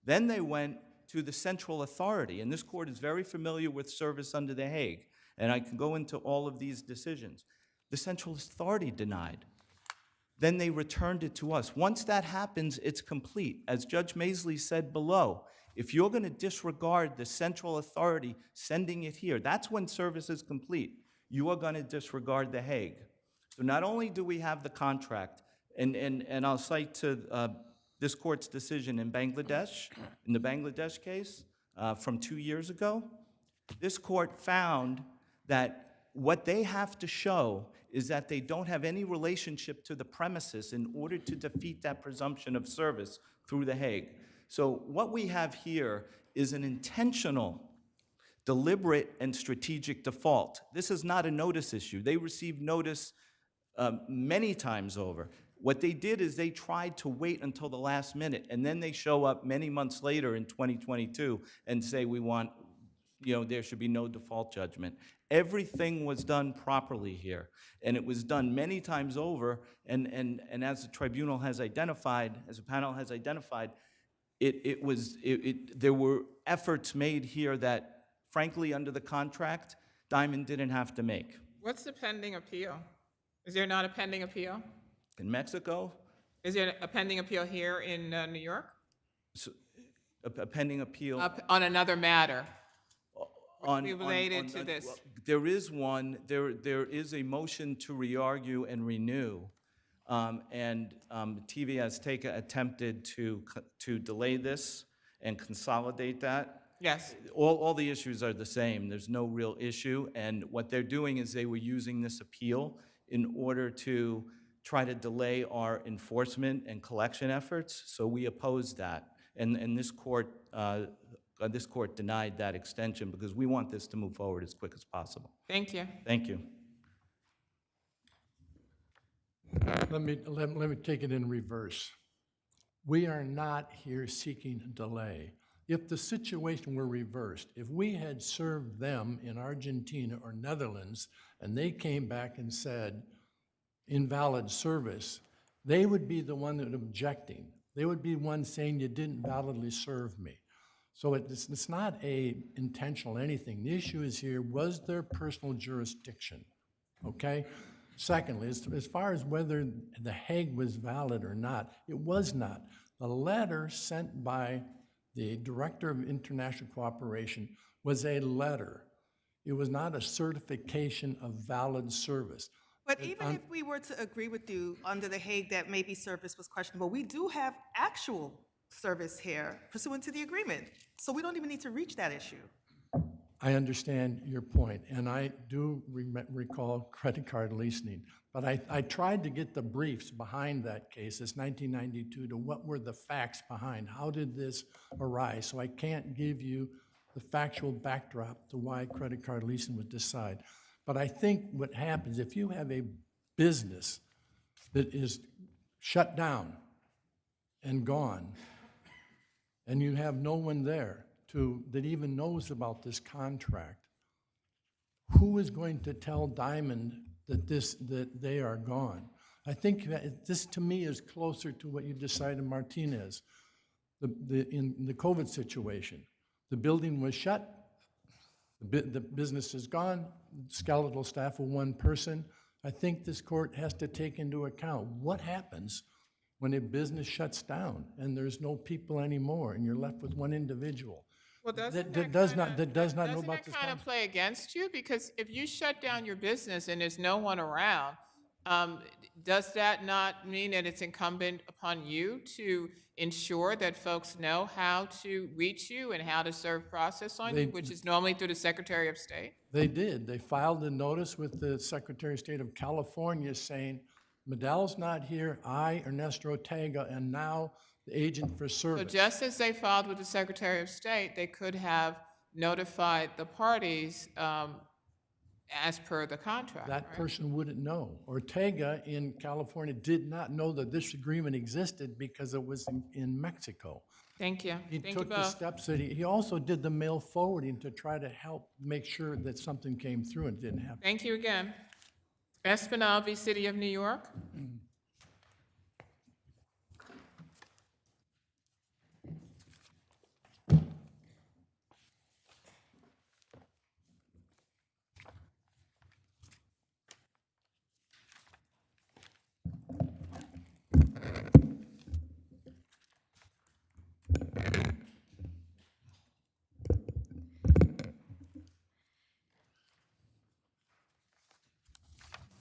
Then they went to the central authority, and this court is very familiar with service under The Hague, and I can go into all of these decisions. The central authority denied. Then they returned it to us. Once that happens, it's complete. As Judge Maisley said below, if you're going to disregard the central authority sending it here, that's when service is complete. You are going to disregard The Hague. So not only do we have the contract, and I'll cite to this court's decision in Bangladesh, in the Bangladesh case from 2 years ago, this court found that what they have to show is that they don't have any relationship to the premises in order to defeat that presumption of service through The Hague. So what we have here is an intentional, deliberate, and strategic default. This is not a notice issue. They received notice many times over. What they did is they tried to wait until the last minute, and then they show up many months later in 2022 and say, we want, there should be no default judgment. Everything was done properly here, and it was done many times over, and as the tribunal has identified, as the panel has identified, there were efforts made here that, frankly, under the contract, Diamond didn't have to make. What's the pending appeal? Is there not a pending appeal? In Mexico, Is there a pending appeal here in New York? a pending appeal. On another matter? on- related to this. well, there is one, there is a motion to re-argue and renew, and TV Azteca attempted to delay this and consolidate that. Yes. All the issues are the same. There's no real issue, and what they're doing is they were using this appeal in order to try to delay our enforcement and collection efforts, so we opposed that. And this court denied that extension because we want this to move forward as quick as possible. Thank you. Thank you. Let me take it in reverse. We are not here seeking a delay. If the situation were reversed, if we had served them in Argentina or Netherlands and they came back and said invalid service, they would be the one that objecting. They would be one saying you didn't validly serve me. So it's not a intentional anything. The issue is here, was there personal jurisdiction? Okay? Secondly, as far as whether The Hague was valid or not, it was not. The letter sent by the Director of International Cooperation was a letter. It was not a certification of valid service. But even if we were to agree with you under The Hague that maybe service was questionable, we do have actual service here pursuant to the agreement. So we don't even need to reach that issue. I understand your point, and I do recall credit card leasing. But I tried to get the briefs behind that case, this 1992, to what were the facts behind? How did this arise? So I can't give you the factual backdrop to why credit card leasing was decided. But I think what happens, if you have a business that is shut down and gone, and you have no one there that even knows about this contract, who is going to tell Diamond that they are gone? I think that this, to me, is closer to what you decided in Martinez. In the COVID situation, the building was shut, the business is gone, skeletal staff of one person. I think this court has to take into account what happens when a business shuts down and there's no people anymore and you're left with one individual. Well, That does not know about this Doesn't that kind of play against you? Because if you shut down your business and there's no one around, Does that not mean that it's incumbent upon you to ensure that folks know how to reach you and how to serve process on you, which is normally through the Secretary of State? They did. They filed a notice with the Secretary of State of California saying, Medell's not here, I, Ernesto Ortega, and now the agent for So service. just as they filed with the Secretary of State, they could have notified the parties as per the contract, That right? person wouldn't know. Ortega in California did not know that this agreement existed because it was in Mexico. Thank you. He Thank you took the both. steps that he also did the mail forwarding to try to help make sure that something came through and it didn't happen. Thank you again. Espinal v. City of New York.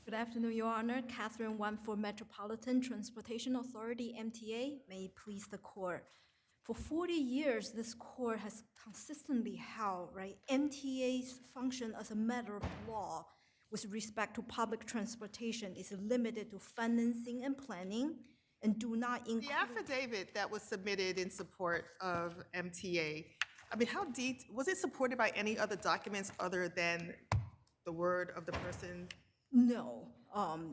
Good afternoon, Your Honor. Catherine Wan for Metropolitan Transportation Authority, MTA. May it please the court. For 40 years, this court has consistently held, right, MTA's function as a matter of law with respect to public transportation is limited to financing and planning and do not The include. affidavit that was submitted in support of MTA, I mean, how deep, was it supported by any other documents other than the word of the person? No,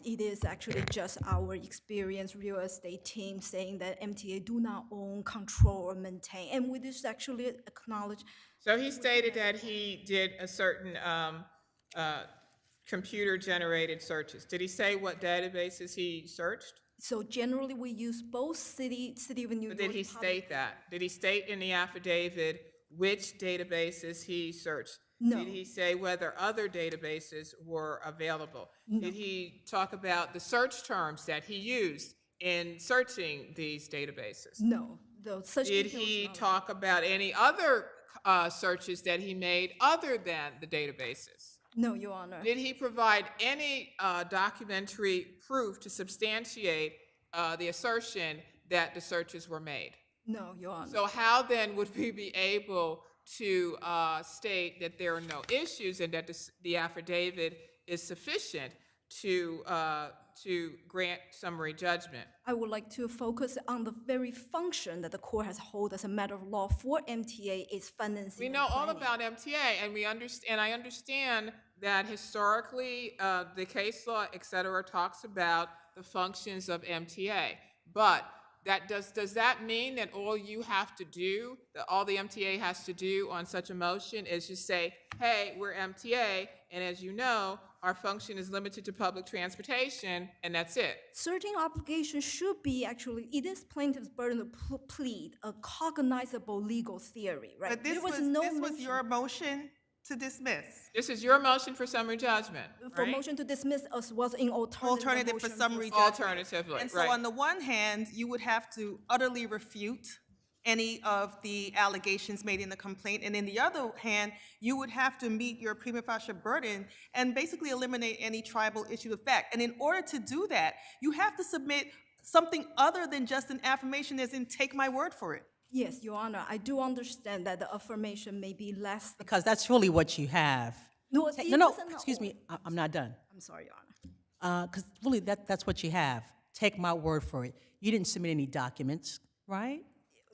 it is actually just our experience, real estate team saying that MTA do not own, control, or maintain, and we just actually acknowledge. So he stated that he did a certain computer-generated searches. Did he say what databases he searched? So generally, we use both city of New York. But did he public- state that? Did he state in the affidavit which databases he searched? No. Did he say whether other databases were available? Did he talk about the search terms that he used in searching these databases? No, such Did details he not- talk about any other searches that he made other than the databases? No, Your Honor. Did he provide any documentary proof to substantiate the assertion that the searches were made? No, Your Honor. So how then would we be able to state that there are no issues and that the affidavit is sufficient to grant summary judgment? I would like to focus on the very function that the court has held as a matter of law for MTA is financing. We and know all planning. about MTA, and I understand that historically, the case law, et cetera, talks about the functions of MTA. But does that mean that all you have to do, that all the MTA has to do on such a motion is just say, hey, we're MTA, and as you know, our function is limited to public transportation, and that's it? Certain obligations should be actually, it is plaintiff's burden to plead a cognizable legal theory, right? But this There was no this was mention- your motion to dismiss. This is your motion for summary judgment, For right? motion to dismiss as was in Alternative for motion summary judgment. Alternatively, And so right. on the one hand, you would have to utterly refute any of the allegations made in the complaint, and in the other hand, you would have to meet your prima facie burden and basically eliminate any tribal issue of fact. And in order to do that, you have to submit something other than just an affirmation, as in, take my word for it. Yes, Your Honor, I do understand that the affirmation may be less. Because that's really what you have. No, it No, wasn't excuse all. me, I'm not done. I'm sorry, Your Honor. Because really, that's what you have. Take my word for it. You didn't submit any documents, right?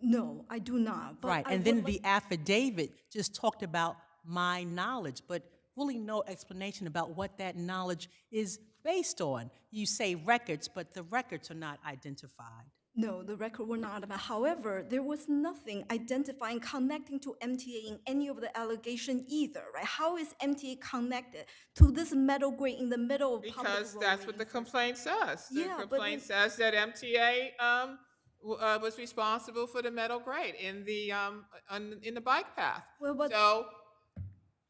No, I do not. But Right, I and would then like- the affidavit just talked about my knowledge, but really no explanation about what that knowledge is based on. You say records, but the records are not identified. No, the record were not about. However, there was nothing identifying, connecting to MTA in any of the allegation either, right? How is MTA connected to this metal grate in the middle of public Because that's what the roadways? complaint says. The Yeah, but complaint says that MTA was responsible for the metal grate in the bike path. Well, but- So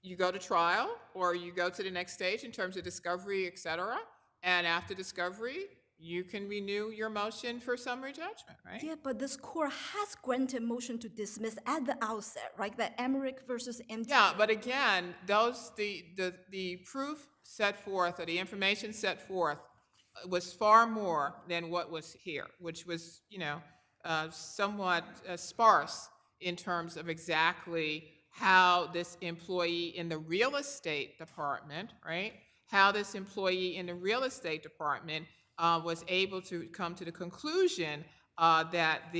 you go to trial, or you go to the next stage in terms of discovery, et cetera, and after discovery, you can renew your motion for summary judgment, right? Yeah, but this court has granted motion to dismiss at the outset, right? That Emmerich versus MTA. Yeah, but again, the proof set forth, or the information set forth was far more than what was here, which was, somewhat sparse in terms of exactly how this employee in the real estate department, right? How this employee in the real estate department was able to come to the conclusion that that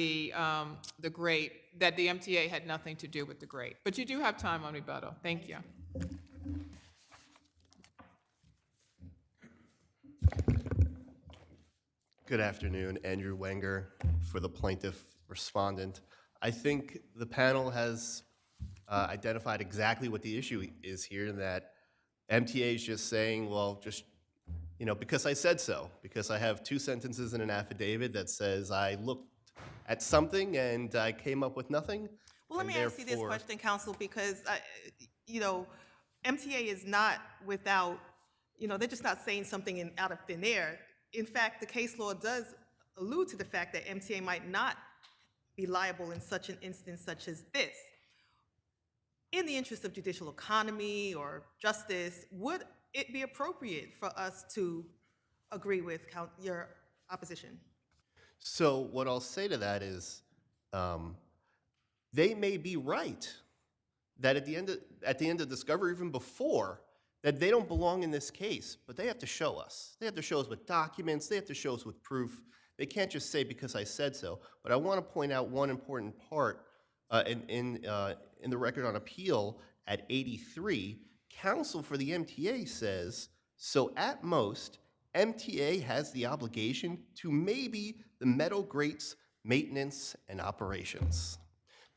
the MTA had nothing to do with the grade. But you do have time on rebuttal. Thank you. Good afternoon, Andrew Wenger for the plaintiff respondent. I think the panel has identified exactly what the issue is here, that MTA is just saying, well, just, because I said so, because I have 2 sentences in an affidavit that says I looked at something and I came up with nothing. Well, let and me ask you this therefore- question, counsel, because, MTA is not without, they're just not saying something out of thin air. In fact, the case law does allude to the fact that MTA might not be liable in such an instance such as this. In the interest of judicial economy or justice, would it be appropriate for us to agree with your opposition? So what I'll say to that is, they may be right that at the end of discovery, even before, that they don't belong in this case, but they have to show us. They have to show us with documents. They have to show us with proof. They can't just say because I said so. But I want to point out one important part in the record on appeal at 83. Counsel for the MTA says, so at most, MTA has the obligation to maybe the metal grates maintenance and operations.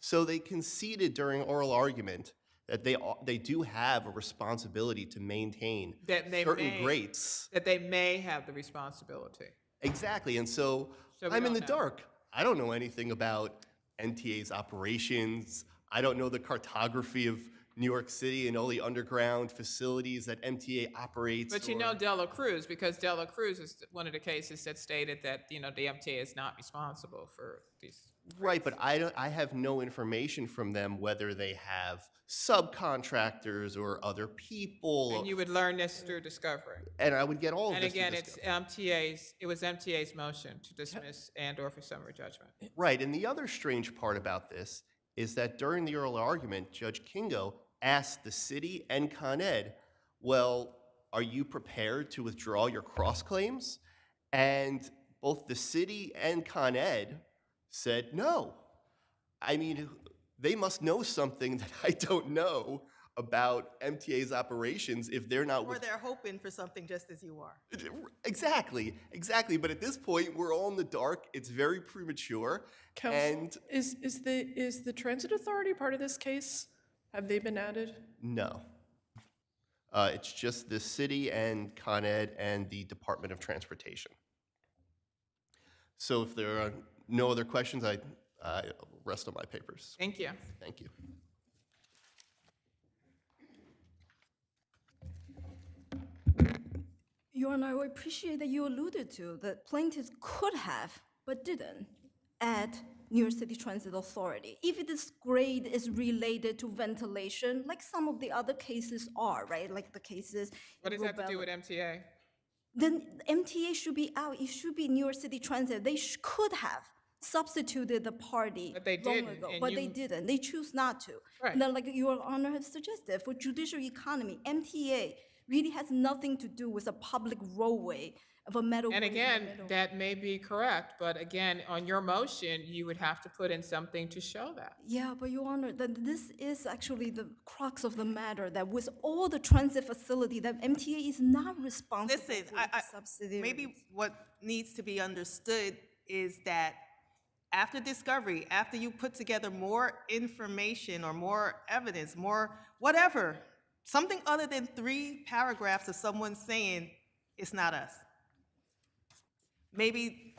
So they conceded during oral argument that they do have a responsibility to maintain certain grates. That they may have the responsibility. Exactly, and so So we I'm in don't the know. dark. I don't know anything about MTA's operations. I don't know the cartography of New York City and all the underground facilities that MTA operates. But you know Dela Cruz, because Dela Cruz is one of the cases that stated that, the MTA is not responsible for these. Right, but I have no information from them whether they have subcontractors or other people. And you would learn this through discovery. And I would get all of And this. again, through discovery. it was MTA's motion to dismiss and/or for summary judgment. Right, and the other strange part about this is that during the oral argument, Judge Kingo asked the city and Con Ed, well, are you prepared to withdraw your cross claims? And both the city and Con Ed said no. I mean, they must know something that I don't know about MTA's operations if they're not. Or they're hoping for something just as you are. Exactly. But at this point, we're all in the dark. It's very premature. Counsel, And is the transit authority part of this case? Have they been added? no. It's just the city and Con Ed and the Department of Transportation. So if there are no other questions, I rest on my papers. Thank you. Thank you. Your Honor, I appreciate that you alluded to that plaintiffs could have, but didn't, add New York City Transit Authority. If this grade is related to ventilation, like some of the other cases are, right? Like the cases. What does that have to do with Rubella. MTA? Then MTA should be out. It should be New York City Transit. They could have substituted the party But they long didn't, ago, and but they you- didn't. They choose not to. Right. And then, like Your Honor has suggested, for judicial economy, MTA really has nothing to do with a public roadway of a metal. And grate in the again, middle. that may be correct, but again, on your motion, you would have to put in something to show that. Yeah, but Your Honor, that this is actually the crux of the matter, that with all the transit facility, that MTA is not responsible Listen, for its subsidiaries. maybe what needs to be understood is that after discovery, after you put together more information or more evidence, more whatever, something other than 3 paragraphs of someone saying, it's not us. Maybe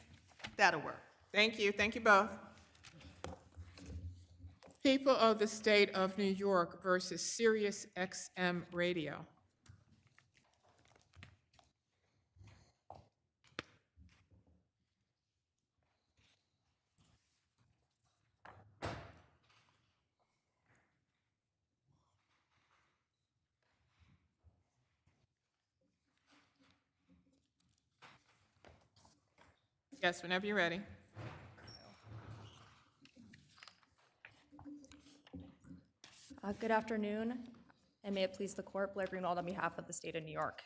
that'll work. Thank you both. People of the State of New York versus Sirius XM Radio. Yes, whenever you're ready. Good afternoon, and may it please the court, Blair Greenwald on behalf of the state of New York.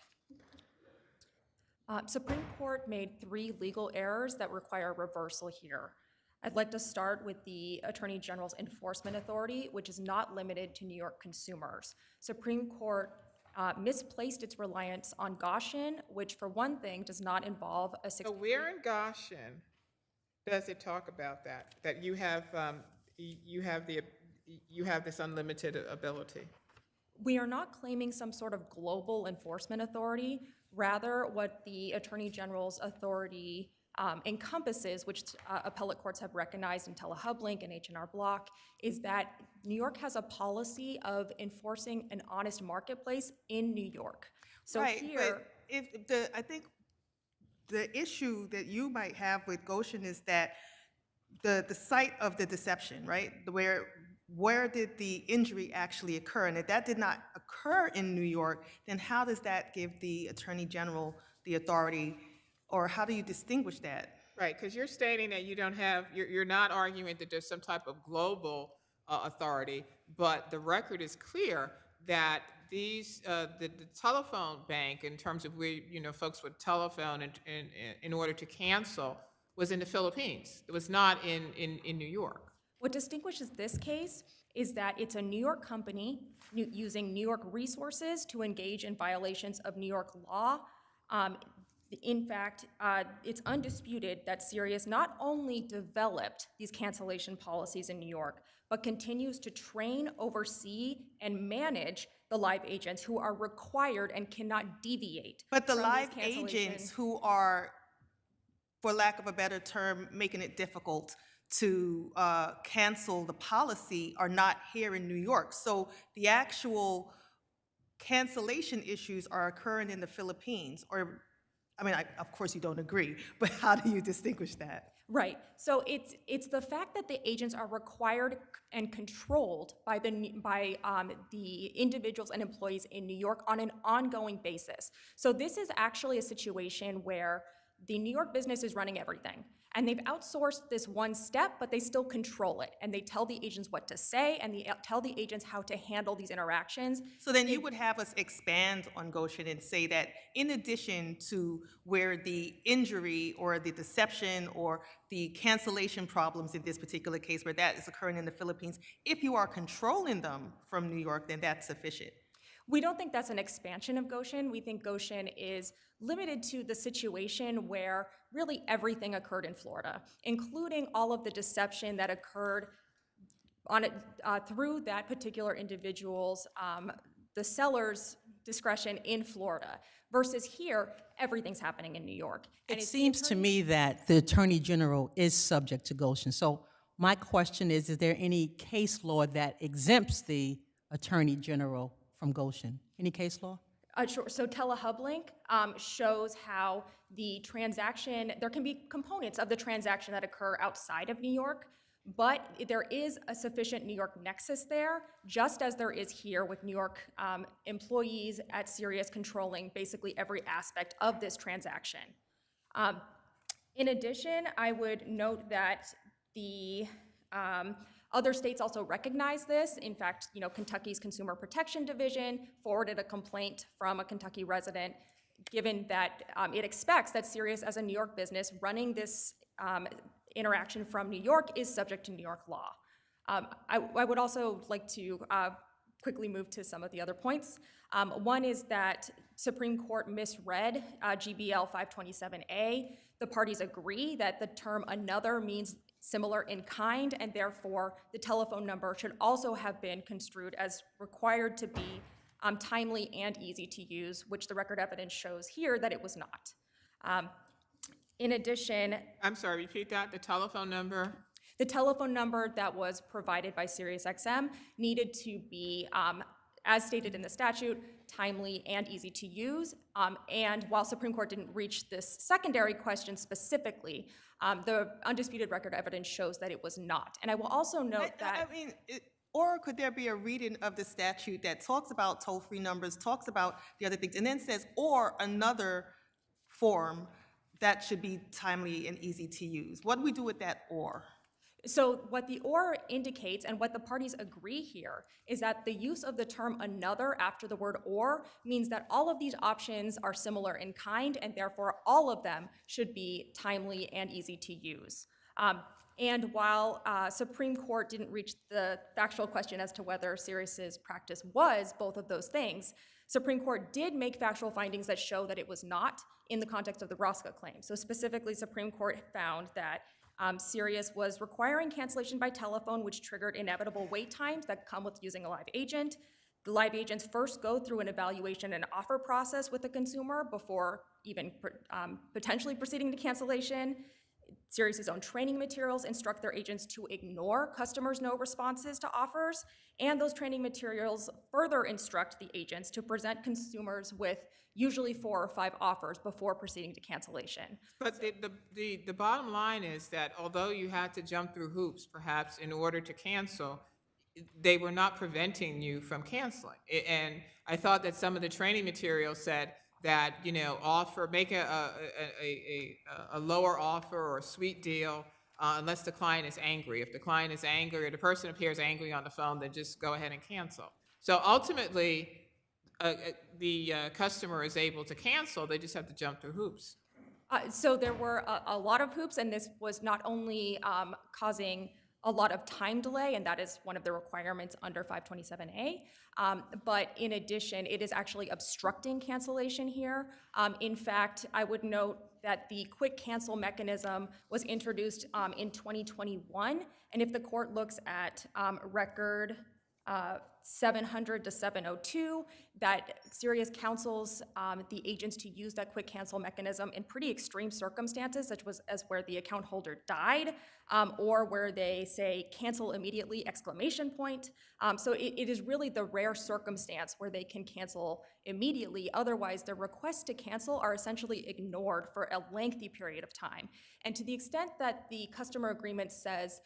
Supreme Court made 3 legal errors that require reversal here. I'd like to start with the Attorney General's enforcement authority, which is not limited to New York consumers. Supreme Court misplaced its reliance on Goshen, which for one thing does not involve a So where in Goshen does it talk about that? That you have this unlimited ability? We are not claiming some sort of global enforcement authority. Rather, what the Attorney General's authority encompasses, which appellate courts have recognized in TeleHublink and H&R Block, is that New York has a policy of enforcing an honest marketplace in New York. So Right, here, but I think the issue that you might have with Goshen is that the site of the deception, right? Where did the injury actually occur? And if that did not occur in New York, then how does that give the Attorney General the authority, or how do you distinguish that? Right, because you're stating that you don't have, you're not arguing that there's some type of global authority, but the record is clear that these, the telephone bank, in terms of where, folks would telephone in order to cancel, was in the Philippines. It was not in New York. what distinguishes this case is that it's a New York company using New York resources to engage in violations of New York law. In fact, it's undisputed that Sirius not only developed these cancellation policies in New York, but continues to train, oversee, and manage the live agents who are required and cannot deviate. But the from these live cancellation- agents who are, for lack of a better term, making it difficult to cancel the policy are not here in New York. So the actual cancellation issues are occurring in the Philippines, or, I mean, of course you don't agree, but how do you distinguish that? Right. So it's the fact that the agents are required and controlled by the individuals and employees in New York on an ongoing basis. So this is actually a situation where the New York business is running everything. And they've outsourced this one step, but they still control it. And they tell the agents what to say, and they tell the agents how to handle these interactions. So then you would have us expand on Goshen and say that in addition to where the injury or the deception or the cancellation problems in this particular case, where that is occurring in the Philippines, if you are controlling them from New York, then that's sufficient. We don't think that's an expansion of Goshen. We think Goshen is limited to the situation where really everything occurred in Florida, including all of the deception that occurred on through that particular individual's, the seller's discretion in Florida, versus here, everything's happening in New York. And It it's the seems to attorney- me that the Attorney General is subject to Goshen. So my question is there any case law that exempts the Attorney General from Goshen? Any case law? Sure. So TeleHublink shows how the transaction, there can be components of the transaction that occur outside of New York, but there is a sufficient New York nexus there, just as there is here with New York employees at Sirius controlling basically every aspect of this transaction. In addition, I would note that the other states also recognize this. In fact, Kentucky's Consumer Protection Division forwarded a complaint from a Kentucky resident, given that it expects that Sirius, as a New York business running this interaction from New York, is subject to New York law. I would also like to quickly move to some of the other points. One is that Supreme Court misread GBL 527A. The parties agree that the term another means similar in kind, and therefore the telephone number should also have been construed as required to be timely and easy to use, which the record evidence shows here that it was not. In addition, I'm sorry, repeat that, the telephone number? the telephone number that was provided by SiriusXM needed to be, as stated in the statute, timely and easy to use. And while Supreme Court didn't reach this secondary question specifically, the undisputed record evidence shows that it was not. And I will also note that— I mean, or could there be a reading of the statute that talks about toll-free numbers, talks about the other things, and then says, or another form that should be timely and easy to use. What do we do with that or? So what the or indicates and what the parties agree here is that the use of the term another after the word or means that all of these options are similar in kind and therefore all of them should be timely and easy to use. And while Supreme Court didn't reach the factual question as to whether Sirius's practice was both of those things, Supreme Court did make factual findings that show that it was not in the context of the Rosca claim. So specifically, Supreme Court found that Sirius was requiring cancellation by telephone, which triggered inevitable wait times that come with using a live agent. The live agents first go through an evaluation and offer process with the consumer before even potentially proceeding to cancellation. Sirius's own training materials instruct their agents to ignore customers' no responses to offers, and those training materials further instruct the agents to present consumers with usually 4 or 5 offers before proceeding to cancellation. But the bottom line is that although you had to jump through hoops, perhaps, in order to cancel, they were not preventing you from canceling. And I thought that some of the training materials said that, you know, make a lower offer or a sweet deal unless the client is angry. If the client is angry or the person appears angry on the phone, then just go ahead and cancel. So ultimately, the customer is able to cancel, they just have to jump through hoops. So there were a lot of hoops, and this was not only causing a lot of time delay, and that is one of the requirements under 527A, but in addition, it is actually obstructing cancellation here. In fact, I would note that the quick cancel mechanism was introduced in 2021, and if the court looks at record 700 to 702, that Sirius counsels the agents to use that quick cancel mechanism in pretty extreme circumstances, such as where the account holder died, or where they say cancel immediately, exclamation point. So it is really the rare circumstance where they can cancel immediately. Otherwise, their requests to cancel are essentially ignored for a lengthy period of time. And to the extent that the customer agreement says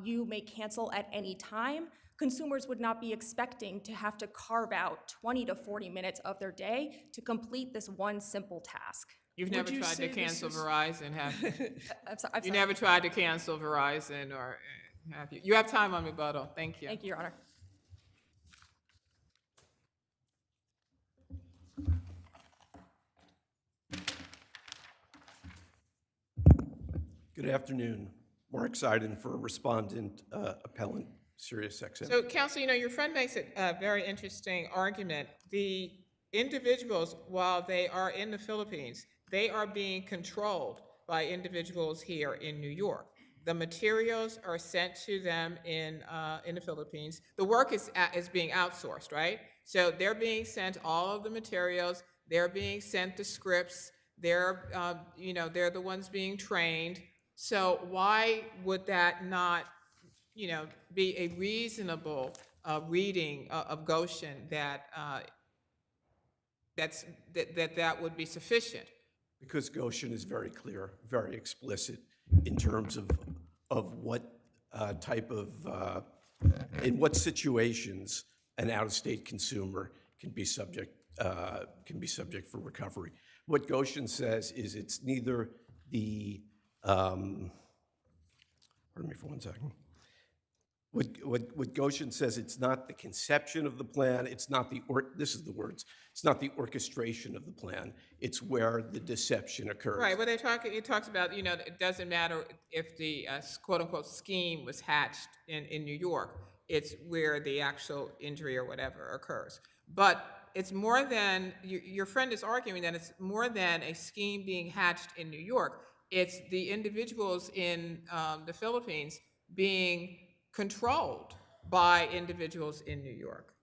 you may cancel at any time, consumers would not be expecting to have to carve out 20 to 40 minutes of their day to complete this one simple task. You've never tried to cancel Verizon, have you? I'm You sorry. never tried to cancel Verizon, or have you? You have time on rebuttal. Thank you. Thank you, Your Honor. Good afternoon. Mark Seiden for Respondent Appellant SiriusXM. So, counsel, you know, your friend makes a very interesting argument. The individuals, while they are in the Philippines, they are being controlled by individuals here in New York. The materials are sent to them in the Philippines. The work is being outsourced, right? So they're being sent all of the materials. They're being sent the scripts. They're they're the ones being trained. So why would that not, you know, be a reasonable reading of Goshen that that would be sufficient? Because Goshen is very clear, very explicit in terms of what type of, in what situations an out-of-state consumer can be subject for recovery. What Goshen says is it's neither the, pardon me for one second. What Goshen says, it's not the conception of the plan, it's not the, this is the words, it's not the orchestration of the plan, it's where the deception occurs. Right, well, it talks about, you know, it doesn't matter if the quote-unquote scheme was hatched in New York, it's where the actual injury or whatever occurs. But it's more than, your friend is arguing that it's more than a scheme being hatched in New York, it's the individuals in the Philippines being controlled by individuals in New York.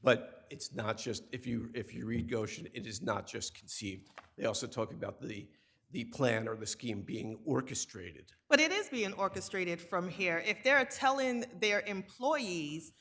But it's not just, if you read Goshen, it is not just conceived. They also talk about the plan or the scheme being orchestrated. But it is being orchestrated from here. If they're telling their employees,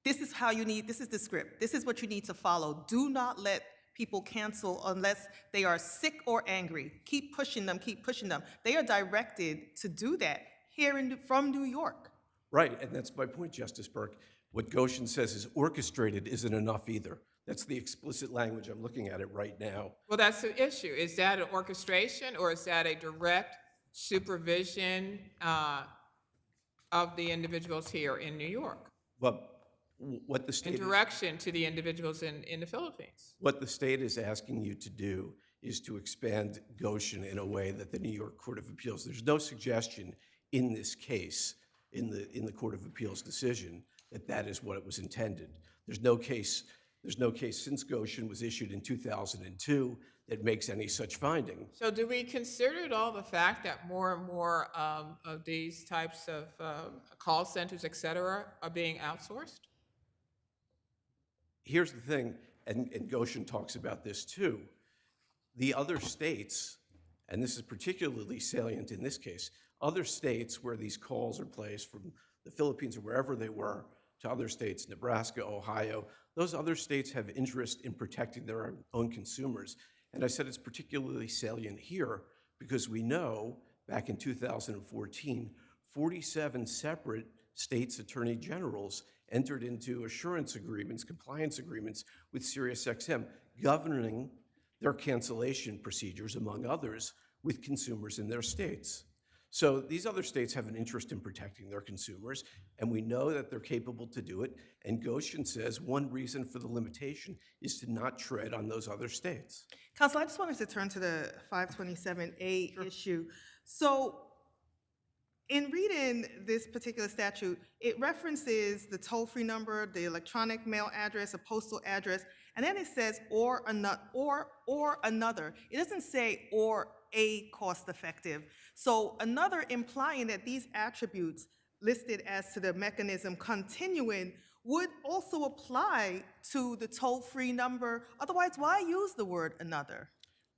this is how you need, this is the script, this is what you need to follow. Do not let people cancel unless they are sick or angry. Keep pushing them, keep pushing them. They are directed to do that here from New York. Right, and that's my point, Justice Burke. What Goshen says is orchestrated isn't enough either. That's the explicit language. I'm looking at it right now. Well, that's the issue. Is that an orchestration or is that a direct supervision of the individuals here in New York But what the and state is, direction to the individuals in the Philippines? what the state is asking you to do is to expand Goshen in a way that the New York Court of Appeals, there's no suggestion in this case, in the Court of Appeals decision, that that is what it was intended. There's no case since Goshen was issued in 2002 that makes any such finding. So do we consider at all the fact that more and more of these types of call centers, et cetera, are being outsourced? Here's the thing, and Goshen talks about this too. The other states, and this is particularly salient in this case, other states where these calls are placed from the Philippines or wherever they were to other states, Nebraska, Ohio, those other states have interest in protecting their own consumers. And I said it's particularly salient here because we know back in 2014, 47 separate states' attorney generals entered into assurance agreements, compliance agreements with SiriusXM, governing their cancellation procedures, among others, with consumers in their states. So these other states have an interest in protecting their consumers, and we know that they're capable to do it. And Goshen says one reason for the limitation is to not tread on those other states. Counsel, I just wanted to turn to the 527A issue. So in reading this particular statute, it references the toll-free number, the electronic mail address, a postal address, and then it says or another. It doesn't say or a cost-effective. So another implying that these attributes listed as to the mechanism continuing would also apply to the toll-free number. Otherwise, why use the word another?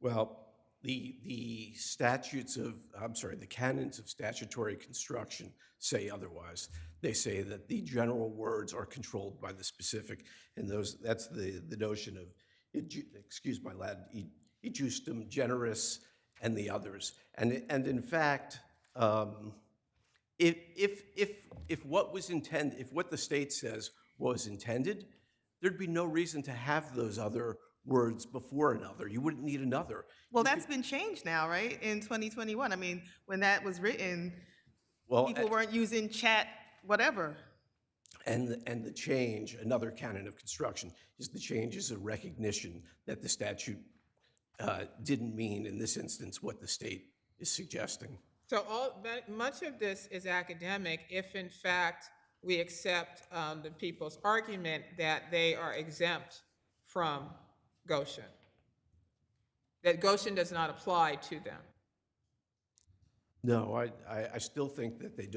Well, the statutes of, the canons of statutory construction say otherwise. They say that the general words are controlled by the specific, and that's the notion of, excuse my Latin, justum generis, and the others. And in fact, if what was intended, if what the state says was intended, there'd be no reason to have those other words before another. You wouldn't need another. Well, that's been changed now, right? In 2021. I mean, when that was written, people weren't using chat, whatever. And the change, another canon of construction, is the change is a recognition that the statute didn't mean, in this instance, what the state is suggesting. So much of this is academic if, in fact, we accept the people's argument that they are exempt from Goshen, that Goshen does not apply to them. No, I still think that they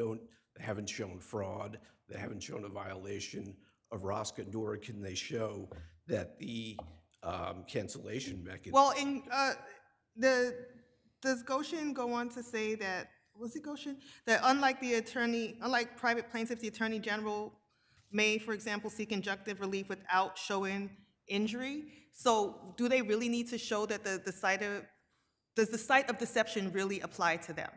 haven't shown fraud, they haven't shown a violation of ROSCA, nor can they show that the cancellation mechanism. Well, does Goshen go on to say that, was it Goshen? That unlike private plaintiffs, the attorney general may, for example, seek injunctive relief without showing injury. So do they really need to show that does the site of deception really apply to them?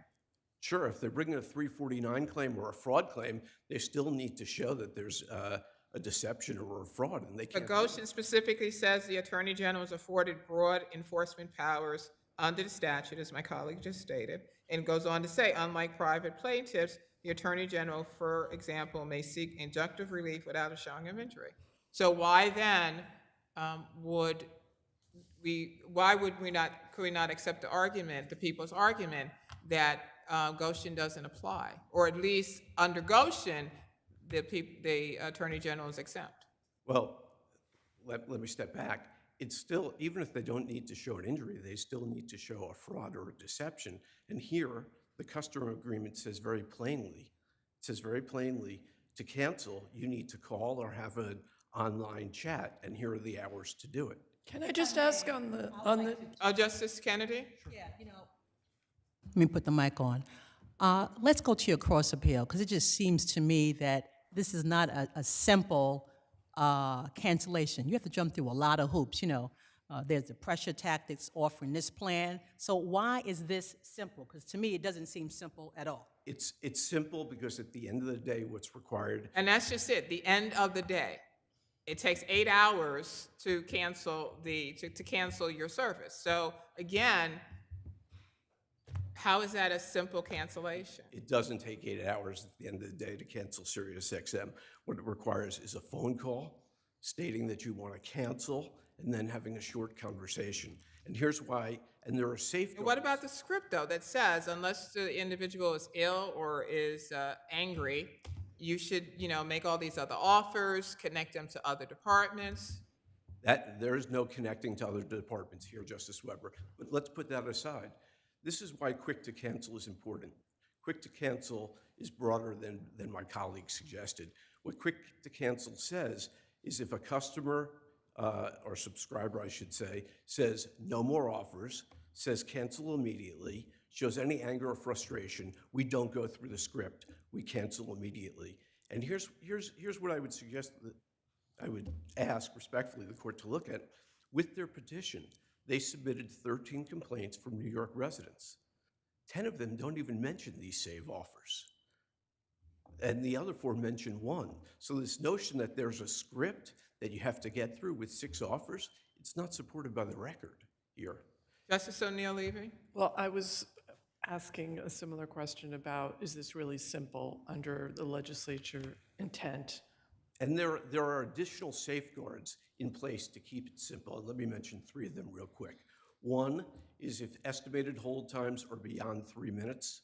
Sure, if they're bringing a 349 claim or a fraud claim, they still need to show that there's a deception or a fraud, and they can't. But Goshen specifically says the Attorney General is afforded broad enforcement powers under the statute, as my colleague just stated, and goes on to say, unlike private plaintiffs, the Attorney General, for example, may seek injunctive relief without a showing of injury. So why then could we not accept the argument, the people's argument, that Goshen doesn't apply, or at least under Goshen, the Attorney General is exempt? Well, let me step back. It's still, even if they don't need to show an injury, they still need to show a fraud or a deception. And here, the customer agreement says very plainly, to cancel, you need to call or have an online chat, and here are the hours to do it. Can I just ask on the Justice Kennedy? Yeah, let me put the mic on. Let's go to your cross appeal, because it just seems to me that this is not a simple cancellation. You have to jump through a lot of hoops. There's the pressure tactics offering this plan. So why is this simple? Because to me, it doesn't seem simple at all. It's simple because at the end of the day, what's required. And that's just it, the end of the day. it takes 8 hours to cancel to cancel your service. So again, how is that a simple cancellation? It doesn't take 8 hours at the end of the day to cancel SiriusXM. What it requires is a phone call stating that you want to cancel and then having a short conversation. And here's why, and there are safeguards. And what about the script, though, that says unless the individual is ill or is angry, you should, make all these other offers, connect them to other departments? There is no connecting to other departments here, Justice Weber. But let's put that aside. This is why quick to cancel is important. Quick to cancel is broader than my colleague suggested. What quick to cancel says is if a customer or subscriber, I should say, says no more offers, says cancel immediately, shows any anger or frustration, we don't go through the script. We cancel immediately. And here's what I would suggest that I would ask respectfully the court to look at. With their petition, they submitted 13 complaints from New York residents. 10 of them don't even mention these save offers. And the other 4 mention one. So this notion that there's a script that you have to get through with 6 offers, it's not supported by the record here. Justice O'Neill Levy? Well, I was asking a similar question about, is this really simple under the legislature intent? And there are additional safeguards in place to keep it simple. And let me mention 3 of them real quick. One is if estimated hold times are beyond 3 minutes,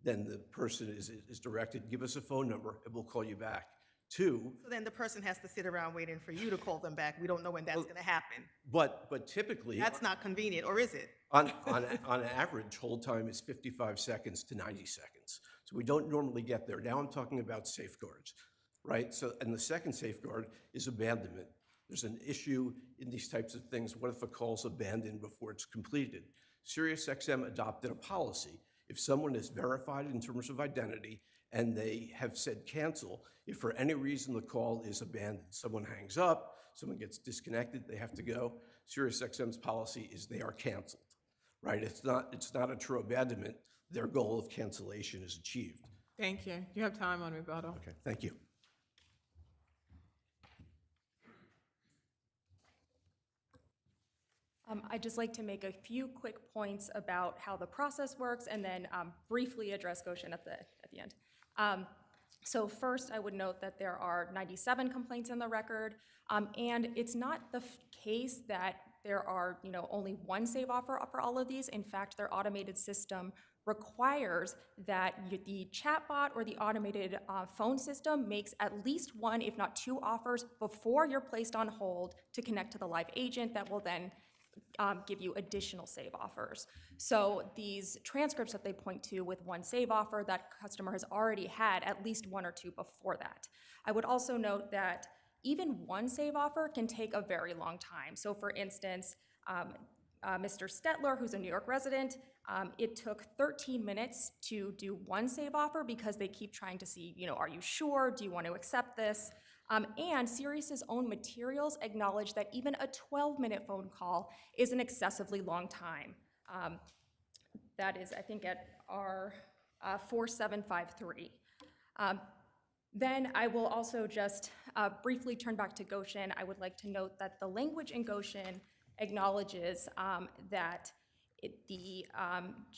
then the person is directed, give us a phone number and we'll call you back. 2. So then the person has to sit around waiting for you to call them back. We don't know when that's going to happen. But typically, That's not convenient, or is it? on average, hold time is 55 seconds to 90 seconds. So we don't normally get there. Now I'm talking about safeguards, right? So, and the second safeguard is abandonment. There's an issue in these types of things. What if a call's abandoned before it's completed? SiriusXM adopted a policy. If someone is verified in terms of identity and they have said cancel, if for any reason the call is abandoned, someone hangs up, someone gets disconnected, they have to go, SiriusXM's policy is they are canceled, right? It's not a true abandonment. Their goal of cancellation is achieved. Thank you. You have time on rebuttal. Okay, thank you. I'd just like to make a few quick points about how the process works and then briefly address Goshen at the end. So first, I would note that there are 97 complaints in the record, and it's not the case that there are only one save offer for all of these. In fact, their automated system requires that the chatbot or the automated phone system makes at least 1, if not 2 offers before you're placed on hold to connect to the live agent that will then give you additional save offers. So these transcripts that they point to with 1 save offer, that customer has already had at least 1 or 2 before that. I would also note that even 1 save offer can take a very long time. So for instance, Mr. Stetler, who's a New York resident, it took 13 minutes to do 1 save offer because they keep trying to see, are you sure? Do you want to accept this? And Sirius's own materials acknowledge that even a 12-minute phone call is an excessively long time. That is, I think, at our 4753. Then I will also just briefly turn back to Goshen. I would like to note that the language in Goshen acknowledges that the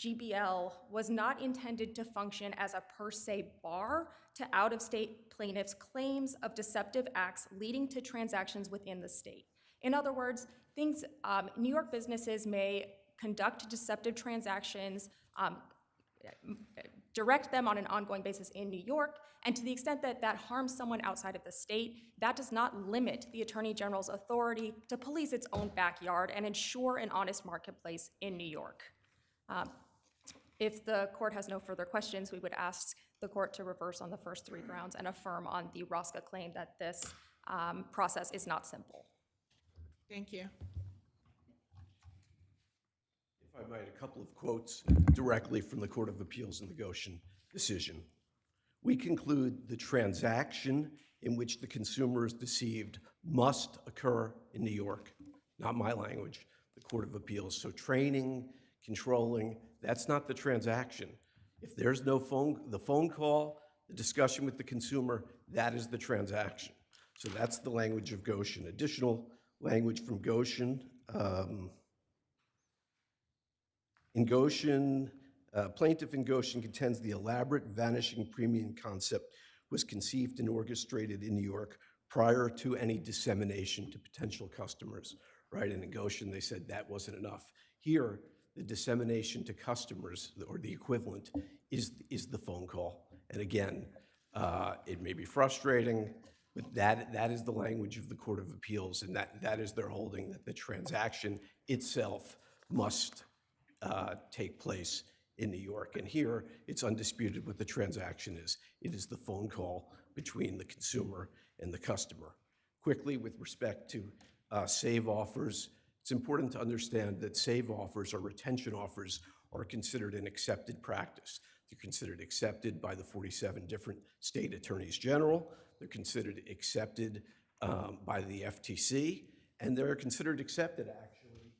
GBL was not intended to function as a per se bar to out-of-state plaintiffs' claims of deceptive acts leading to transactions within the state. In other words, New York businesses may conduct deceptive transactions, direct them on an ongoing basis in New York, and to the extent that that harms someone outside of the state, that does not limit the Attorney General's authority to police its own backyard and ensure an honest marketplace in New York. If the court has no further questions, we would ask the court to reverse on the first 3 grounds and affirm on the Rosca claim that this process is not simple. Thank you. If I might, a couple of quotes directly from the Court of Appeals in the Goshen decision. We conclude the transaction in which the consumer is deceived must occur in New York. Not my language, the Court of Appeals. So training, controlling, that's not the transaction. If there's no phone call, the discussion with the consumer, that is the transaction. So that's the language of Goshen. Additional language from Goshen. In Goshen, plaintiff in Goshen contends the elaborate vanishing premium concept was conceived and orchestrated in New York prior to any dissemination to potential customers, right? And in Goshen, they said that wasn't enough. Here, the dissemination to customers, or the equivalent, is the phone call. And again, it may be frustrating, but that is the language of the Court of Appeals, and that is their holding, that the transaction itself must take place in New York. And here, it's undisputed what the transaction is. It is the phone call between the consumer and the customer. Quickly, with respect to save offers, it's important to understand that save offers or retention offers are considered an accepted practice. They're considered accepted by the 47 different state attorneys general. They're considered accepted by the FTC, and they're considered accepted, actually,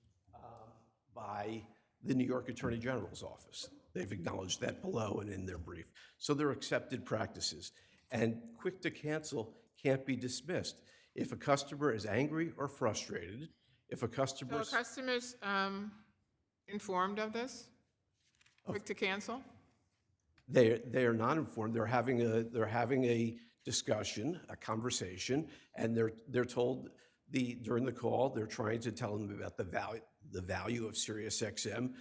by the New York Attorney General's office. They've acknowledged that below and in their brief. So they're accepted practices. And quick to cancel can't be dismissed. If a customer is angry or frustrated, if a customer... So are customers informed of this? Quick to cancel? They are not informed. They're having a discussion, a conversation, and they're told during the call, they're trying to tell them about the value of SiriusXM.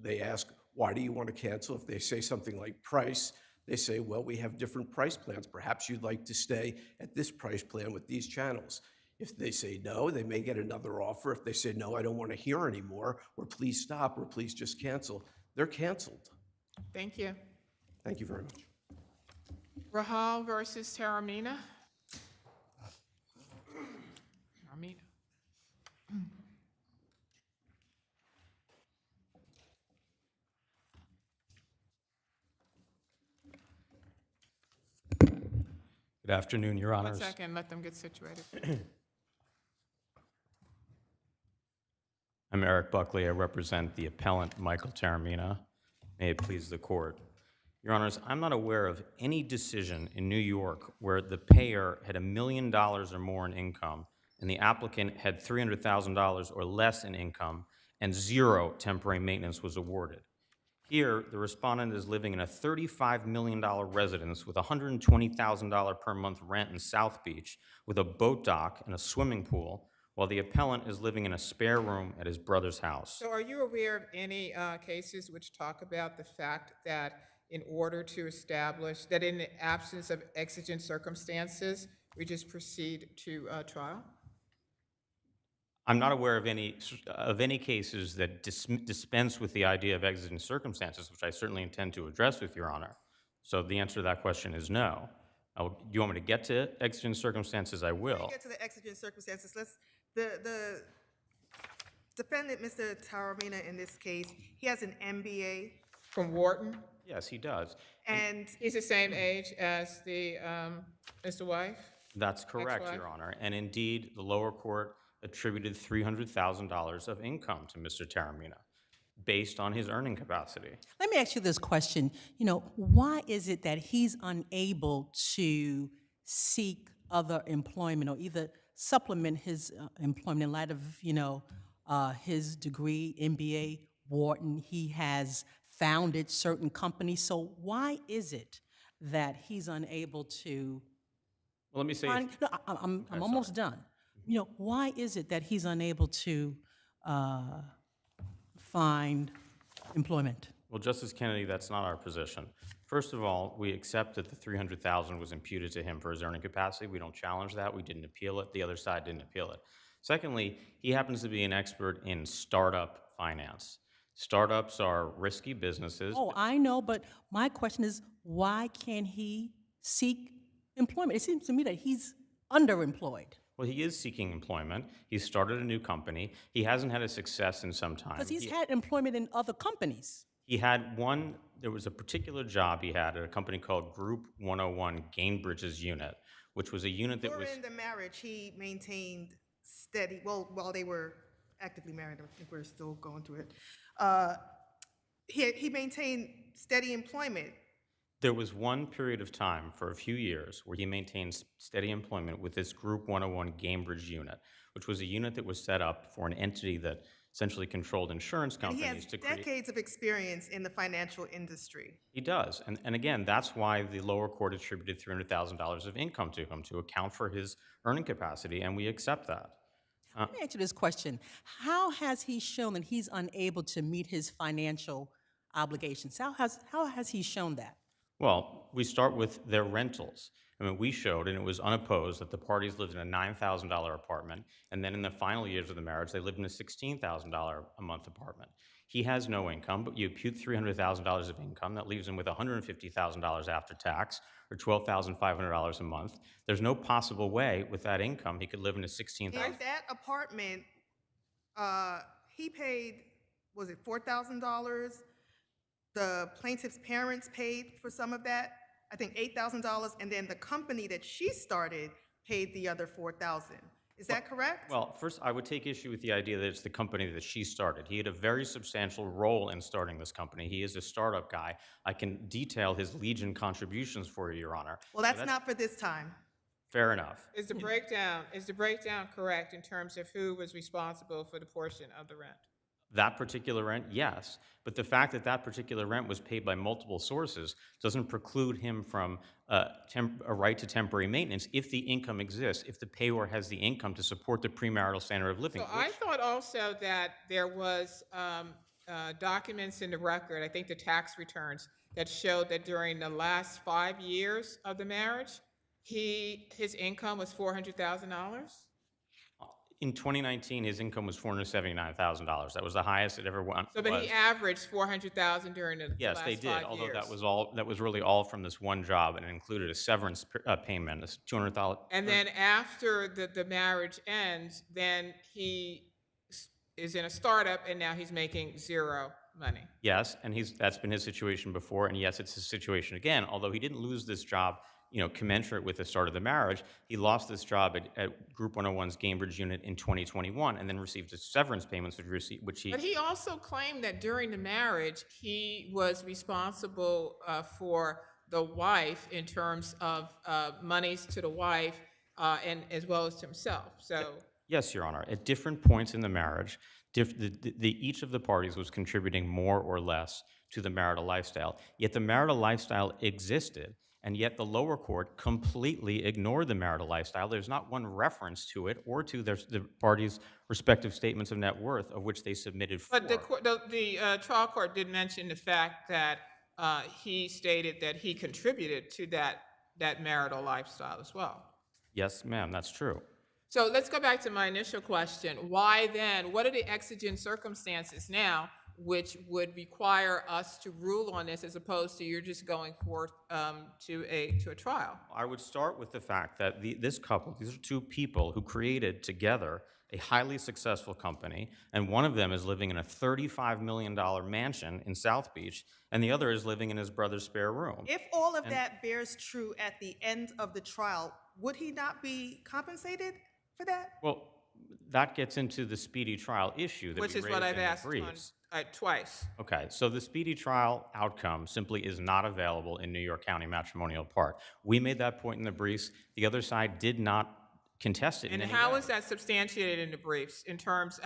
They ask, why do you want to cancel? If they say something like price, they say, well, we have different price plans. Perhaps you'd like to stay at this price plan with these channels. If they say no, they may get another offer. If they say, no, I don't want to hear anymore, or please stop, or please just cancel, they're canceled. Thank you. Thank you very much. Rahal versus Taramina. Taramina. Good afternoon, Your Honors. 1 second, let them get situated. I'm Eric Buckley. I represent the appellant, Michael Taramina. May it please the court. Your Honors, I'm not aware of any decision in New York where the payer had $1 million or more in income and the applicant had $300,000 or less in income and 0 temporary maintenance was awarded. Here, the respondent is living in a $35 million residence with $120,000 per month rent in South Beach with a boat dock and a swimming pool, while the appellant is living in a spare room at his brother's house. So are you aware of any cases which talk about the fact that in order to establish that in the absence of exigent circumstances, we just proceed to trial? I'm not aware of any cases that dispense with the idea of exigent circumstances, which I certainly intend to address with Your Honor. So the answer to that question is no. Do you want me to get to exigent circumstances? I will. Before we get to the exigent circumstances, the defendant, Mr. Taramina, in this case, he has an MBA. From Wharton? Yes, he does. And he's the same age as the Mr. Wife? That's correct, Ex-wife? Your Honor. And indeed, the lower court attributed $300,000 of income to Mr. Taramina based on his earning capacity. Let me ask you this question. Why is it that he's unable to seek other employment or either supplement his employment in light of, his degree, MBA, Wharton? He has founded certain companies. So why is it that he's unable to? Well, let me say. I'm almost done. Why is it that he's unable to find employment? Well, Justice Kennedy, that's not our position. First of all, we accept that the $300,000 was imputed to him for his earning capacity. We don't challenge that. We didn't appeal it. The other side didn't appeal it. Secondly, he happens to be an expert in startup finance. Startups are risky businesses. Oh, I know, but my question is, why can't he seek employment? It seems to me that he's underemployed. Well, he is seeking employment. He's started a new company. He hasn't had a success in some time. Because he's had employment in other companies. He had one, there was a particular job he had at a company called Group 101 Gainbridge's Unit, which was a unit that was... During the marriage, he maintained steady, well, while they were actively married, I think we're still going through it, he maintained steady employment There was one period of time for a few years where he maintained steady employment with this Group 101 Cambridge unit, which was a unit that was set up for an entity that essentially controlled insurance And he has companies to create. decades of experience in the financial industry. He does. And again, that's why the lower court attributed $300,000 of income to him to account for his earning capacity, and we accept that. Let me answer this question. How has he shown that he's unable to meet his financial obligations? How has he shown that? Well, we start with their rentals. I mean, we showed, and it was unopposed, that the parties lived in a $9,000 apartment, and then in the final years of the marriage, they lived in a $16,000 a month apartment. He has no income, but you impute $300,000 of income. That leaves him with $150,000 after tax, or $12,500 a month. There's no possible way with that income he could live in a $16,000. In that apartment, he paid, was it $4,000? The plaintiff's parents paid for some of that, I think $8,000, and then the company that she started paid the other $4,000. Is that correct? Well, first, I would take issue with the idea that it's the company that she started. He had a very substantial role in starting this company. He is a startup guy. I can detail his Legion contributions for you, Your Honor. Well, that's not for this time. Fair enough. Is the breakdown correct in terms of who was responsible for the portion of the rent? That particular rent, yes. But the fact that that particular rent was paid by multiple sources doesn't preclude him from a right to temporary maintenance if the income exists, if the payor has the income to support the premarital standard of living. So I thought also that there was documents in the record, I think the tax returns, that showed that during the last 5 years of the marriage, his income was $400,000. In 2019, his income was $479,000. That was the highest it ever went. So, but he averaged $400,000 during the Yes, last they did. 5 Although years. that was really all from this one job, and it included a severance payment, $200,000. And then after the marriage ends, then he is in a startup, and now he's making zero money. Yes, and that's been his situation before, and yes, it's his situation again. Although he didn't lose this job, commensurate with the start of the marriage, he lost this job at Group 101's Cambridge unit in 2021, and then received his severance payments, which he. But he also claimed that during the marriage, he was responsible for the wife in terms of monies to the wife, and as well as to himself. So. Yes, Your Honor. At different points in the marriage, each of the parties was contributing more or less to the marital lifestyle. Yet the marital lifestyle existed, and yet the lower court completely ignored the marital lifestyle. There's not one reference to it or to the parties' respective statements of net worth, of which they submitted 4. But the trial court did mention the fact that he stated that he contributed to that marital lifestyle as well. Yes, ma'am, that's true. So let's go back to my initial question. Why then, what are the exigent circumstances now which would require us to rule on this as opposed to you're just going forth to a trial? I would start with the fact that this couple, these are two people who created together a highly successful company, and one of them is living in a $35 million mansion in South Beach, and the other is living in his brother's spare room. If all of that bears true at the end of the trial, would he not be compensated for that? Well, that gets into the speedy trial issue that Which we is raised what I've in the asked briefs. Twice. Okay, so the speedy trial outcome simply is not available in New York County matrimonial part. We made that point in the briefs. The other side did not contest it in And any how way. is that substantiated in the briefs in terms,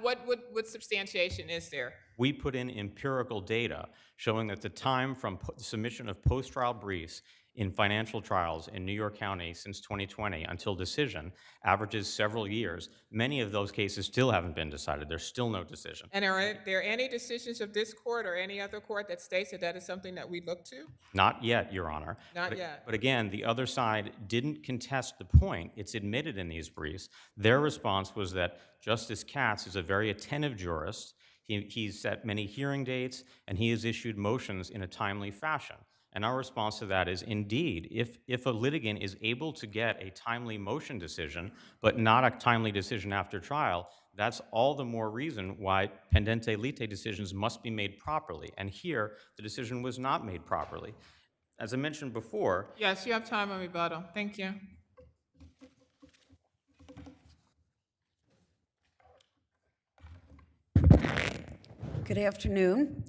what substantiation is there? We put in empirical data showing that the time from submission of post-trial briefs in financial trials in New York County since 2020 until decision averages several years. Many of those cases still haven't been decided. There's still no decision. And are there any decisions of this court or any other court that states that that is something that we look to? Not yet, Your Honor. Not yet. But again, the other side didn't contest the point. It's admitted in these briefs. Their response was that Justice Katz is a very attentive jurist. He's set many hearing dates, and he has issued motions in a timely fashion. And our response to that is, indeed, if a litigant is able to get a timely motion decision, but not a timely decision after trial, that's all the more reason why pendente lite decisions must be made properly. And here, the decision was not made properly. As I mentioned before— Yes, you have time on rebuttal. Thank you. Good afternoon.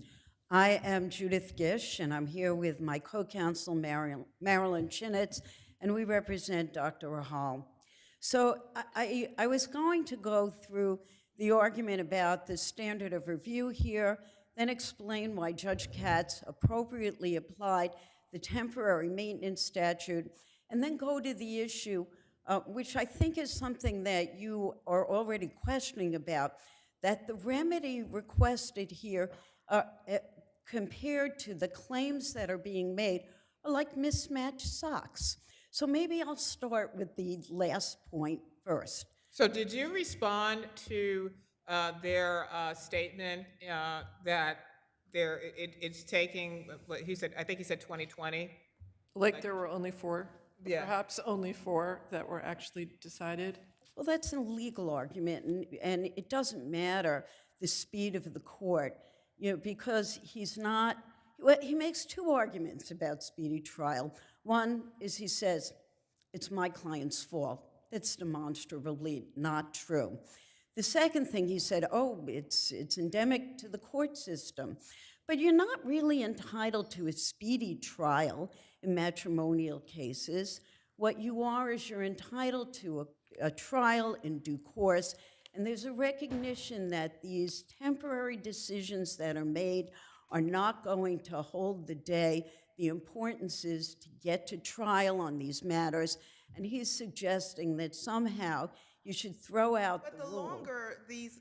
I am Judith Gish, and I'm here with my co-counsel, Marilyn Chinitz, and we represent Dr. Rahal. So I was going to go through the argument about the standard of review here, then explain why Judge Katz appropriately applied the temporary maintenance statute, and then go to the issue, which I think is something that you are already questioning about, that the remedy requested here compared to the claims that are being made are like mismatched socks. So maybe I'll start with the last point first. So did you respond to their statement that it's taking, what he said, I think he said 2020? Like there were only 4, Yeah. perhaps only 4 that were actually decided? Well, that's a legal argument, and it doesn't matter the speed of the court, because he's not, well, he makes 2 arguments about speedy trial. One is he says, it's my client's fault. That's demonstrably not true. The second thing he said, oh, it's endemic to the court system. But you're not really entitled to a speedy trial in matrimonial cases. What you are is you're entitled to a trial in due course, and there's a recognition that these temporary decisions that are made are not going to hold the day. The importance is to get to trial on these matters, and he's suggesting that somehow you should throw out But the the rule. longer this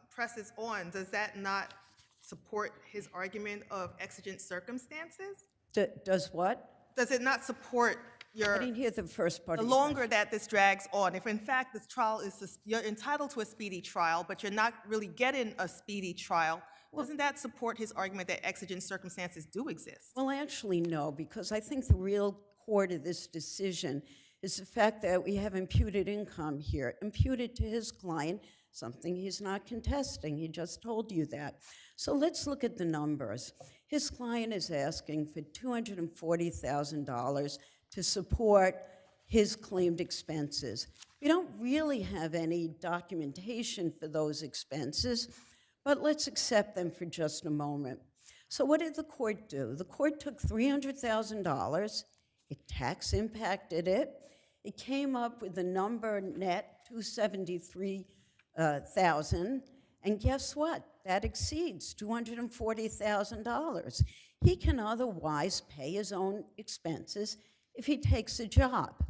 presses on, does that not support his argument of exigent circumstances? Does what? Does it not support your? I didn't hear the first part The of your longer that this drags on, if in fact this trial is, you're entitled to a speedy trial, but you're not really getting a speedy trial, doesn't that support his argument that exigent circumstances do exist? Well, actually, no, because I think the real core to this decision is the fact that we have imputed income here, imputed to his client, something he's not contesting. He just told you that. So let's look at the numbers. His client is asking for $240,000 to support his claimed expenses. We don't really have any documentation for those expenses, but let's accept them for just a moment. So what did the court do? The court took $300,000, it tax impacted it, it came up with the number net $273,000, and guess what? That exceeds $240,000. He can otherwise pay his own expenses if he takes a job.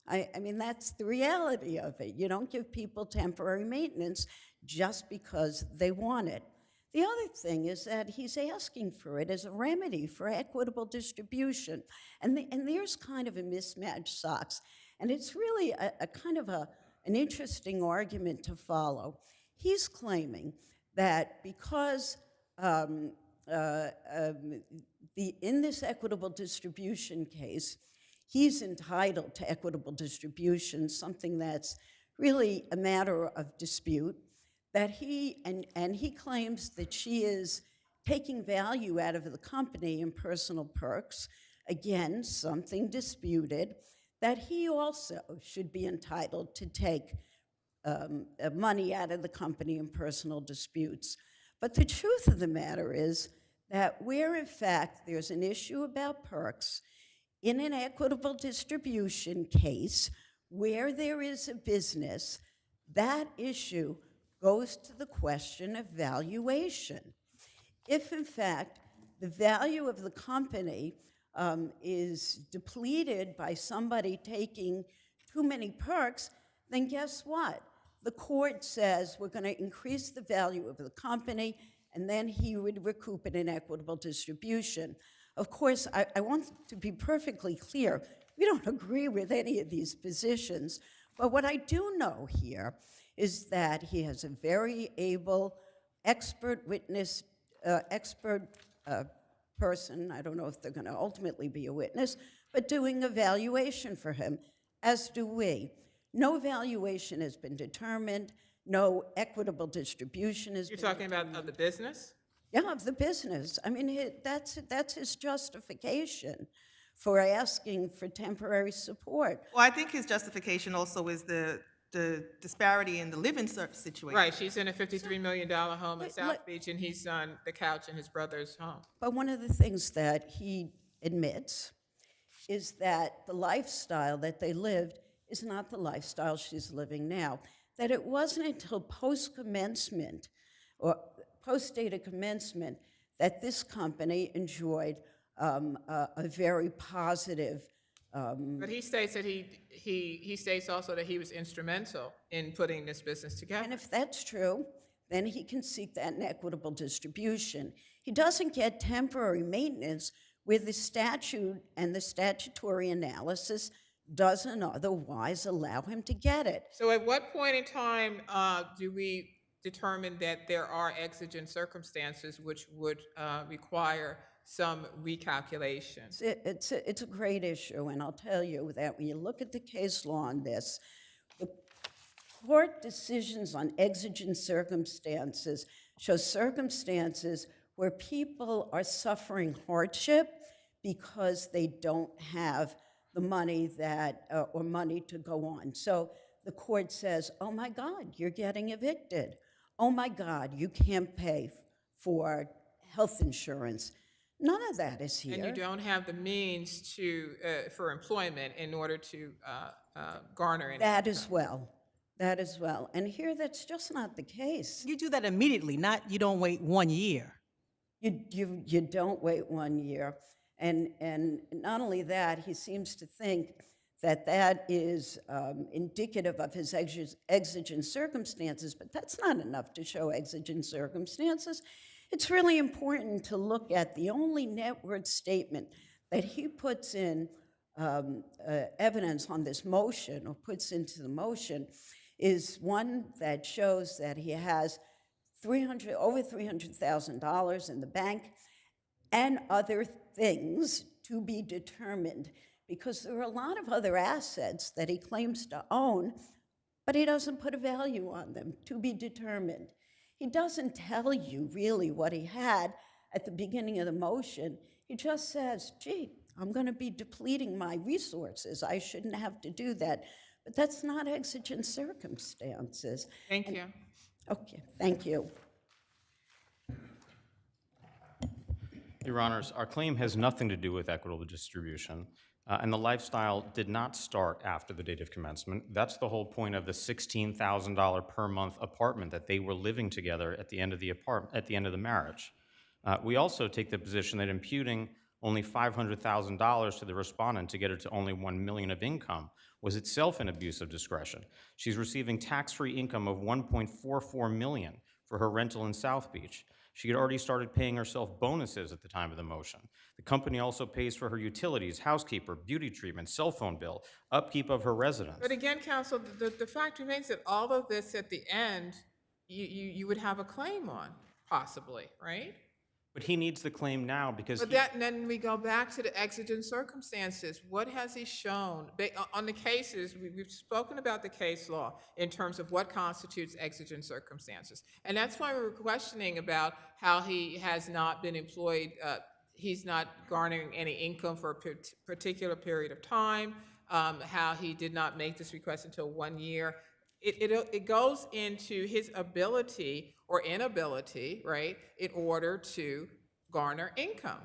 I mean, that's the reality of it. You don't give people temporary maintenance just because they want it. The other thing is that he's asking for it as a remedy for equitable distribution. And there's kind of a mismatched socks. And it's really a kind of an interesting argument to follow. He's claiming that because in this equitable distribution case, he's entitled to equitable distribution, something that's really a matter of dispute, that he claims that she is taking value out of the company in personal perks, again, something disputed, that he also should be entitled to take money out of the company in personal disputes. But the truth of the matter is that where, in fact, there's an issue about perks, in an equitable distribution case, where there is a business, that issue goes to the question of valuation. If, in fact, the value of the company is depleted by somebody taking too many perks, then guess what? The court says we're going to increase the value of the company, and then he would recoup it in equitable distribution. Of course, I want to be perfectly clear, we don't agree with any of these positions, but what I do know here is that he has a very able expert witness, person, I don't know if they're going to ultimately be a witness, but doing a valuation for him, as do we. No valuation has been determined, no equitable distribution has been You're talking about of the business? Yeah, of the business. I mean, that's his justification for asking for temporary support. Well, I think his justification also is the the disparity in the living situation. Right, she's in a $53 million home in Let- South let- Beach, and he's on the couch in his brother's home. But one of the things that he admits is that the lifestyle that they lived is not the lifestyle she's living now. That it wasn't until post-commencement or post-date of commencement that this company enjoyed a very positive. But he states that he states also that he was instrumental in putting this business together. And if that's true, then he can seek that in equitable distribution. He doesn't get temporary maintenance where the statute and the statutory analysis doesn't otherwise allow him to get it. So at what point in time do we determine that there are exigent circumstances which would require some recalculation? It's a great issue, and I'll tell you that when you look at the case law on this, the court decisions on exigent circumstances show circumstances where people are suffering hardship because they don't have the money that, or money to go on. So the court says, oh my God, you're getting evicted. Oh my God, you can't pay for health insurance. None of that is here. And you don't have the means to for employment in order to garner any That income. as well. That as well. And here, that's just not the case. You do that immediately, not you don't wait 1 year. You don't wait 1 year. And not only that, he seems to think that that is indicative of his exigent circumstances, but that's not enough to show exigent circumstances. It's really important to look at the only net worth statement that he puts in evidence on this motion, or puts into the motion, is one that shows that he has over $300,000 in the bank and other things to be determined, because there are a lot of other assets that he claims to own, but he doesn't put a value on them, to be determined. He doesn't tell you really what he had at the beginning of the motion. He just says, gee, I'm going to be depleting my resources. I shouldn't have to do that. But that's not exigent circumstances. Thank you. Okay, thank you. Your Honors, our claim has nothing to do with equitable distribution, and the lifestyle did not start after the date of commencement. That's the whole point of the $16,000 per month apartment that they were living together at the end of the marriage. We also take the position that imputing only $500,000 to the respondent to get her to only $1 million of income was itself an abuse of discretion. She's receiving tax-free income of $1.44 million for her rental in South Beach. She had already started paying herself bonuses at the time of the motion. The company also pays for her utilities, housekeeper, beauty treatment, cell phone bill, upkeep of her residence. But again, counsel, the fact remains that all of this at the end, you would have a claim on, possibly, right? But he needs the claim now because But that, and then we go back to the exigent circumstances. What has he shown? On the cases, we've spoken about the case law in terms of what constitutes exigent circumstances. And that's why we were questioning about how he has not been employed, he's not garnering any income for a particular period of time, how he did not make this request until 1 year. It goes into his ability or inability, right, in order to garner income.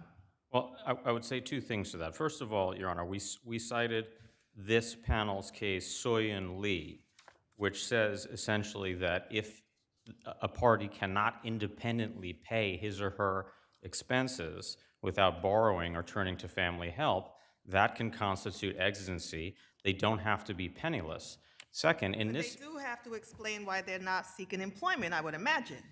Well, I would say two things to that. First of all, Your Honor, we cited this panel's case, Soyun Lee, which says essentially that if a party cannot independently pay his or her expenses without borrowing or turning to family help, that can constitute exigency. They don't have to be penniless. Second, in this... They do have to explain why they're not seeking employment, I would imagine.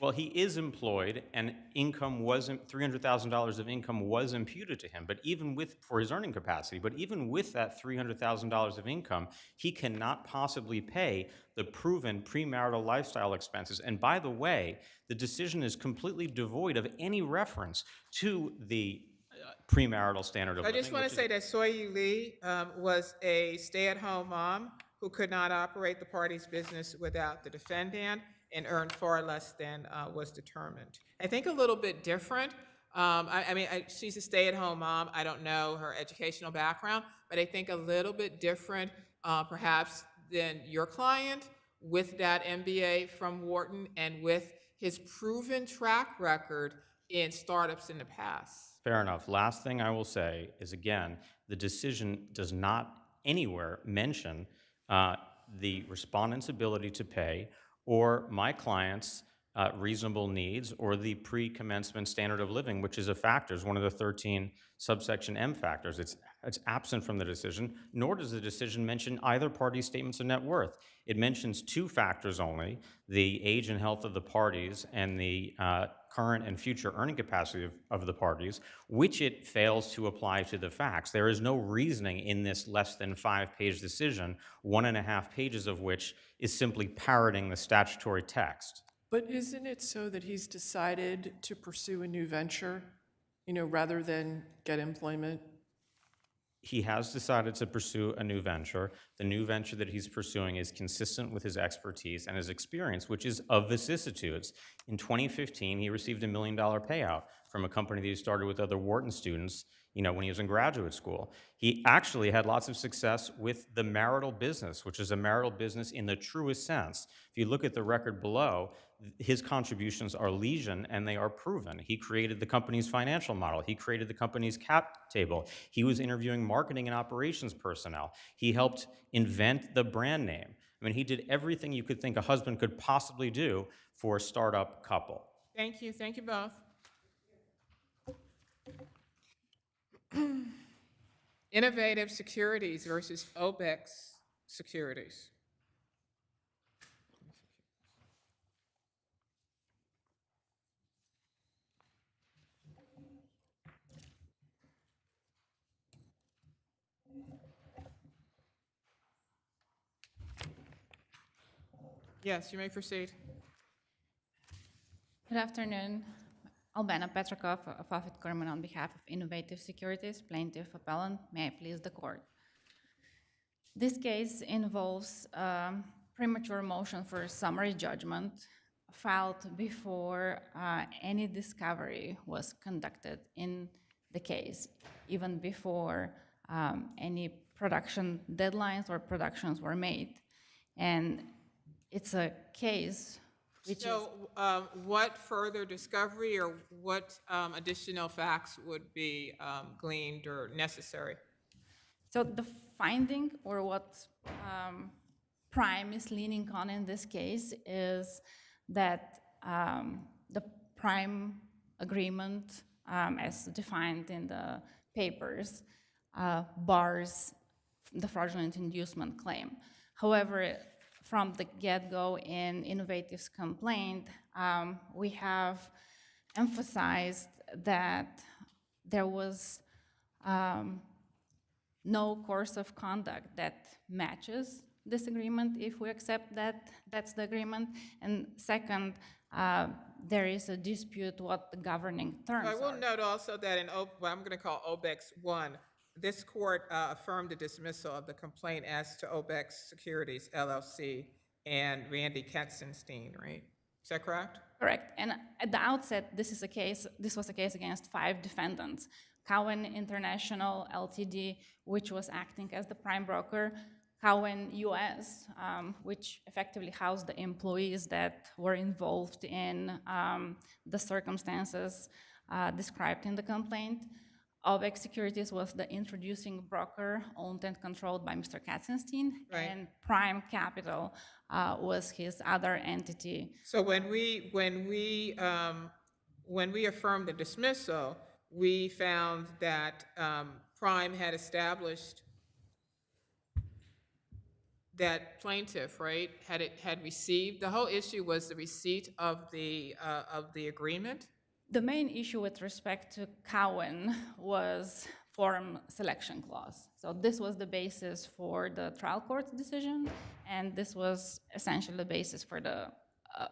Well, he is employed, and income wasn't, $300,000 of income was imputed to him, but even with, for his earning capacity, but even with that $300,000 of income, he cannot possibly pay the proven premarital lifestyle expenses. And by the way, the decision is completely devoid of any reference to the premarital standard of living. I just want to say that Soyun Lee was a stay-at-home mom who could not operate the party's business without the defendant and earned far less than was determined. I think a little bit different. She's a stay-at-home mom. I don't know her educational background, but I think a little bit different, perhaps, than your client with that MBA from Wharton and with his proven track record in startups in the past. Fair enough. Last thing I will say is, again, the decision does not anywhere mention the respondent's ability to pay or my client's reasonable needs or the pre-commencement standard of living, which is a factor, is one of the 13 subsection M factors. It's absent from the decision, nor does the decision mention either party's statements of net worth. It mentions two factors only, the age and health of the parties and the current and future earning capacity of the parties, which it fails to apply to the facts. There is no reasoning in this less than 5-page decision, 1.5 pages of which is simply parroting the statutory text. But isn't it so that he's decided to pursue a new venture, rather than get employment? He has decided to pursue a new venture. The new venture that he's pursuing is consistent with his expertise and his experience, which is of vicissitudes. In 2015, he received $1 million payout from a company that he started with other Wharton students, when he was in graduate school. He actually had lots of success with the marital business, which is a marital business in the truest sense. If you look at the record below, his contributions are legion and they are proven. He created the company's financial model. He created the company's cap table. He was interviewing marketing and operations personnel. He helped invent the brand name. I mean, he did everything you could think a husband could possibly do for a startup couple. Thank you. Thank you both. Innovative Securities versus Obex Securities. Yes, you may proceed. Good afternoon. Albana Petrakov, Fafit Corman, on behalf of Innovative Securities, plaintiff appellant. May I please the court? This case involves premature motion for summary judgment filed before any discovery was conducted in the case, even before any production deadlines or productions were made. And it's a case which what further discovery or what additional facts would be gleaned or necessary? So the finding, or what Prime is leaning on in this case, is that the Prime agreement, as defined in the papers, bars the fraudulent inducement claim. However, from the get-go in Innovative's complaint, we have emphasized that there was no course of conduct that matches this agreement, if we accept that that's the agreement. And second, there is a dispute what the governing terms are. I will note also that in what I'm going to call OBEX 1, this court affirmed the dismissal of the complaint as to OBEX Securities, LLC, and Randy Katzenstein, right? Is that correct? Correct. And at the outset, this was a case against 5 defendants. Cowen International Ltd, which was acting as the prime broker, Cowen US, which effectively housed the employees that were involved in the circumstances described in the complaint. OBEX Securities was the introducing broker owned and controlled by Mr. Katzenstein, right. And Prime Capital was his other entity. So when we affirmed the dismissal, we found that Prime had established that plaintiff, right, had received. The whole issue was the receipt of the agreement. The main issue with respect to Cowen was forum selection clause. So this was the basis for the trial court's decision, and this was essentially the basis for the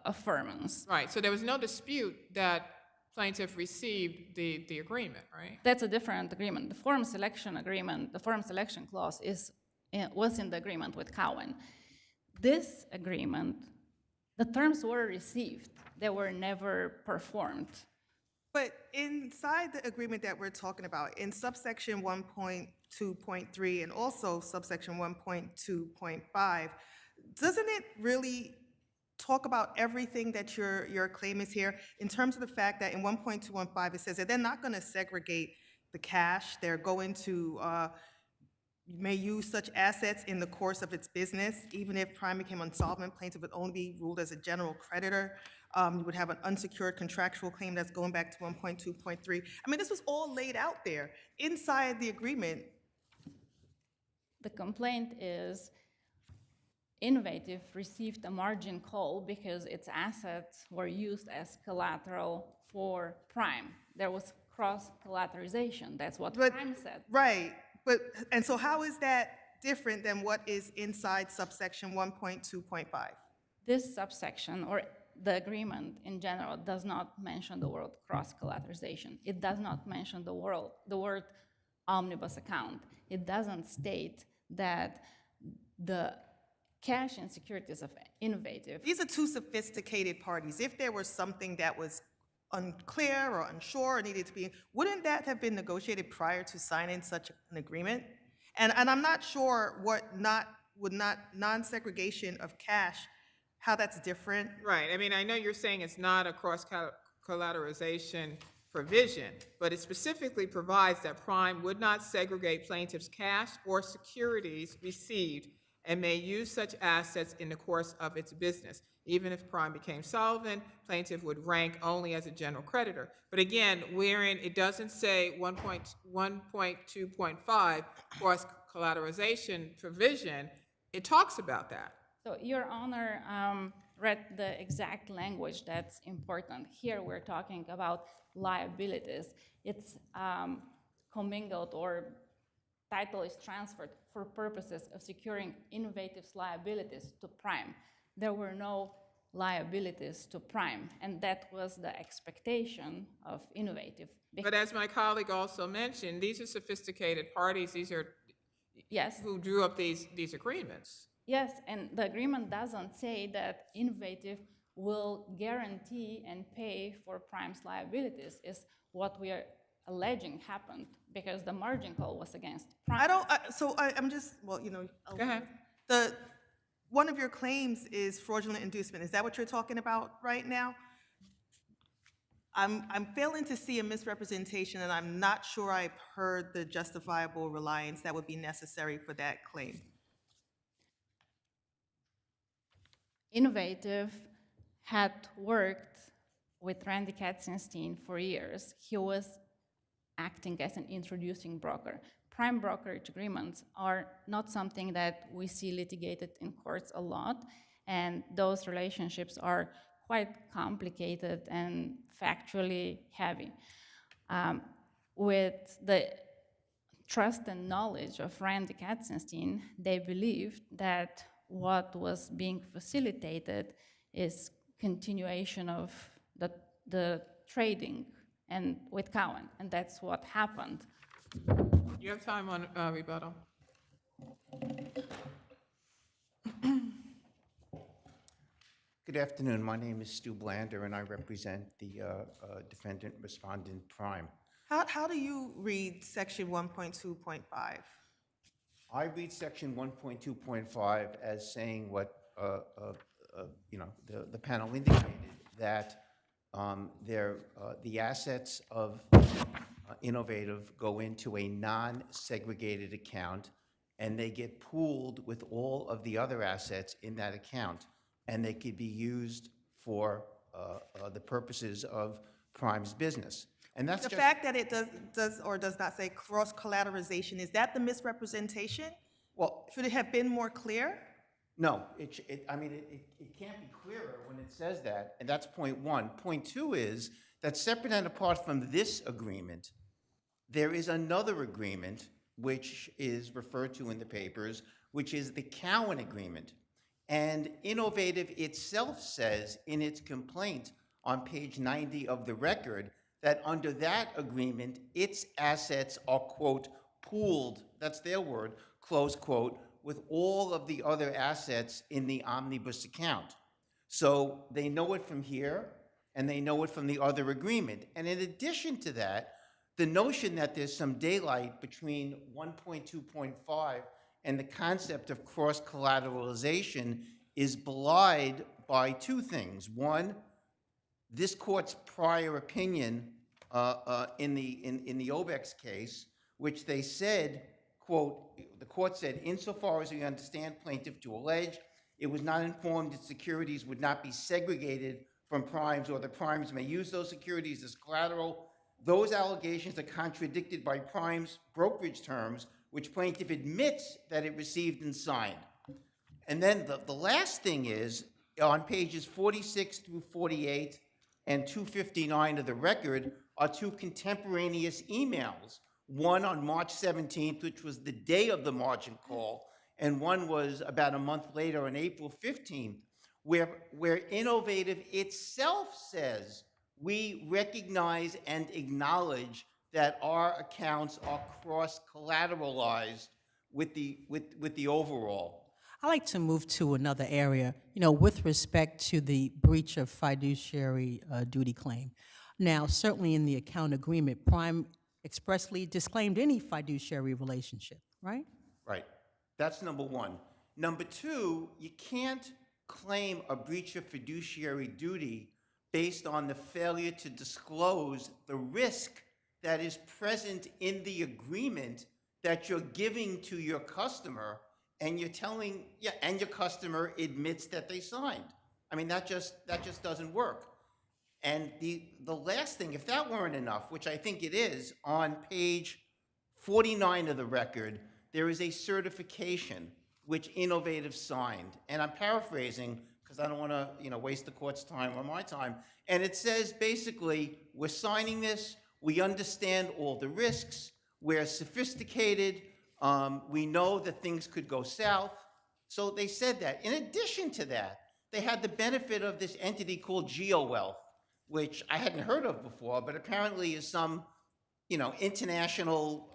affirmance. Right, so there was no dispute that plaintiff received the agreement, right? That's a different agreement. The forum selection agreement, the forum selection clause was in the agreement with Cowen. This agreement, the terms were received. They were never performed. But inside the agreement that we're talking about, in subsection 1.2, 1.2.3 and also subsection 1.2.5, doesn't it really talk about everything that your claim is here in terms of the fact that in 1.215 it says that they're not going to segregate the cash, they're going to may use such assets in the course of its business. Even if Prime became insolvent, plaintiff would only be ruled as a general creditor. You would have an unsecured contractual claim that's going back to 1.2.3. I mean, this was all laid out there inside the agreement. The complaint is Innovative received a margin call because its assets were used as collateral for Prime. There was cross-collateralization. That's what Prime said. Right. But, and so how is that different than what is inside subsection 1.2.5? This subsection, or the agreement in general, does not mention the word cross-collateralization. It does not mention the word omnibus account. It doesn't state that the cash and securities of Innovative. These are two sophisticated parties. If there was something that was unclear or unsure or needed to be, wouldn't that have been negotiated prior to signing such an agreement? And I'm not sure what non-segregation of cash, how that's different. Right. I mean, I know you're saying it's not a cross-collateralization provision, but it specifically provides that Prime would not segregate plaintiff's cash or securities received and may use such assets in the course of its business. Even if Prime became solvent, plaintiff would rank only as a general creditor. But again, wherein it doesn't say 1.2.5 cross-collateralization provision, it talks about that. So Your Honor read the exact language that's important. Here we're talking about liabilities. It's commingled, or title is transferred for purposes of securing Innovative's liabilities to Prime. There were no liabilities to Prime, and that was the expectation of Innovative. But as my colleague also mentioned, these are sophisticated parties. These are who drew up these agreements. Yes, and the agreement doesn't say that Innovative will guarantee and pay for Prime's liabilities. Is what we are alleging happened, because the margin call was against Prime. I'm just, well, you know. Go ahead. One of your claims is fraudulent inducement. Is that what you're talking about right now? I'm failing to see a misrepresentation, and I'm not sure I've heard the justifiable reliance that would be necessary for that claim. Innovative had worked with Randy Katzenstein for years. He was acting as an introducing broker. Prime brokerage agreements are not something that we see litigated in courts a lot, and those relationships are quite complicated and factually heavy. With the trust and knowledge of Randy Katzenstein, they believed that what was being facilitated is continuation of the trading and with Cowen, and that's what happened. You have time on rebuttal. Good afternoon. My name is Stu Blander, and I represent the defendant respondent Prime. How do you read section 1.2.5? I read section 1.2.5 as saying what the panel indicated, that the assets of Innovative go into a non-segregated account, and they get pooled with all of the other assets in that account, and they could be used for the purposes of Prime's business. And that's the fact that it does or does not say cross-collateralization, is that the misrepresentation? Well, should it have been more clear? No, it can't be clearer when it says that, and that's point one. Point two is that separate and apart from this agreement, there is another agreement which is referred to in the papers, which is the Cowen agreement. And Innovative itself says in its complaint on page 90 of the record that under that agreement, its assets are, quote, pooled, that's their word, close quote, with all of the other assets in the omnibus account. So they know it from here, and they know it from the other agreement. And in addition to that, the notion that there's some daylight between 1.2.5 and the concept of cross-collateralization is belied by two things. One, this court's prior opinion in the Obex case, which they said, quote, the court said, insofar as we understand plaintiff to allege, it was not informed that securities would not be segregated from primes or the primes may use those securities as collateral. Those allegations are contradicted by primes brokerage terms, which plaintiff admits that it received and signed. And then the last thing is, on pages 46 through 48 and 259 of the record are two contemporaneous emails. One on March 17th, which was the day of the margin call, and one was about a month later on April 15th, where Innovative itself says, we recognize and acknowledge that our accounts are cross-collateralized with the overall. I'd like to move to another area, with respect to the breach of fiduciary duty claim. Now, certainly in the account agreement, Prime expressly disclaimed any fiduciary relationship, right? Right. That's number one. Number two, you can't claim a breach of fiduciary duty based on the failure to disclose the risk that is present in the agreement that you're giving to your customer, and you're telling, and your customer admits that they signed. I mean, that just doesn't work. And the last thing, if that weren't enough, which I think it is, on page 49 of the record, there is a certification which Innovative signed. And I'm paraphrasing because I don't want to waste the court's time or my time. And it says basically, we're signing this, we understand all the risks, we're sophisticated, we know that things could go south. So they said that. In addition to that, they had the benefit of this entity called GeoWealth, which I hadn't heard of before, but apparently is some international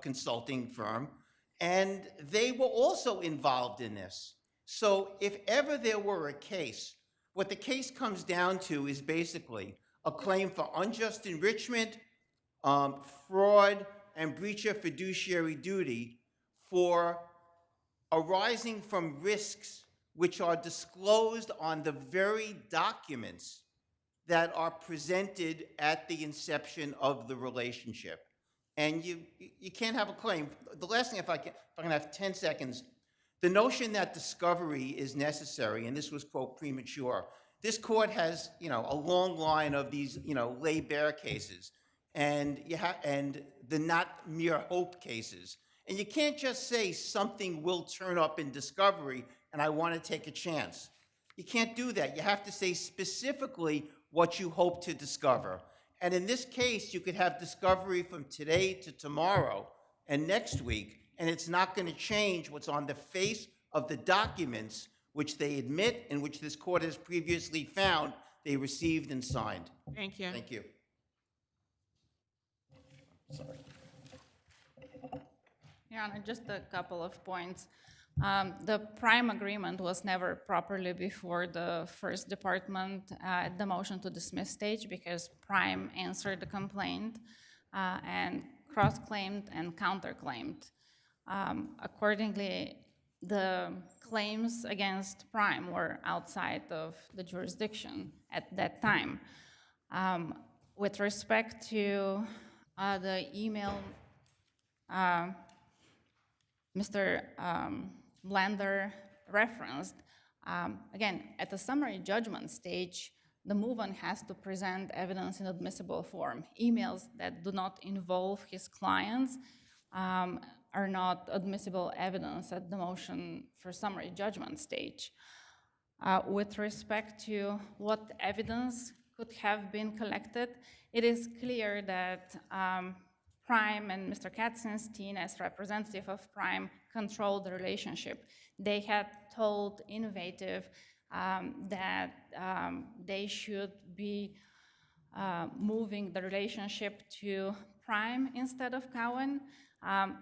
consulting firm. And they were also involved in this. So if ever there were a case, what the case comes down to is basically a claim for unjust enrichment, fraud, and breach of fiduciary duty for arising from risks which are disclosed on the very documents that are presented at the inception of the relationship. And you can't have a claim. The last thing, if I can have 10 seconds, the notion that discovery is necessary, and this was, quote, premature. This court has, a long line of these, lay bare cases, and the not mere hope cases. And you can't just say something will turn up in discovery and I want to take a chance. You can't do that. You have to say specifically what you hope to discover. And in this case, you could have discovery from today to tomorrow and next week, and it's not going to change what's on the face of the documents which they admit and which this court has previously found they received and signed. Thank you. Thank you. Sorry. Your Honor, just a couple of points. The Prime agreement was never properly before the first department at the motion to dismiss stage because Prime answered the complaint and cross-claimed and counter-claimed. Accordingly, the claims against Prime were outside of the jurisdiction at that time. With respect to the email Mr. Blender referenced, again, at the summary judgment stage, the move-on has to present evidence in admissible form. Emails that do not involve his clients are not admissible evidence at the motion for summary judgment stage. With respect to what evidence could have been collected, it is clear that Prime and Mr. Katzenstein, as representative of Prime, controlled the relationship. They had told Innovative that they should be moving the relationship to Prime instead of Cowen,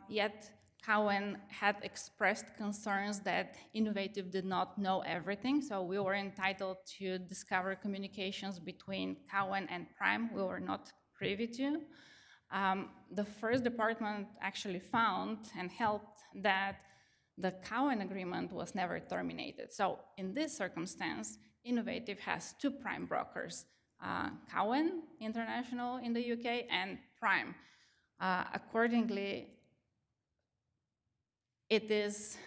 yet Cowen had expressed concerns that Innovative did not know everything, so we were entitled to discover communications between Cowen and Prime we were not privy to. The first department actually found and held that the Cowen agreement was never terminated. So in this circumstance, Innovative has two prime brokers, Cowen International in the UK and Prime. Accordingly, it is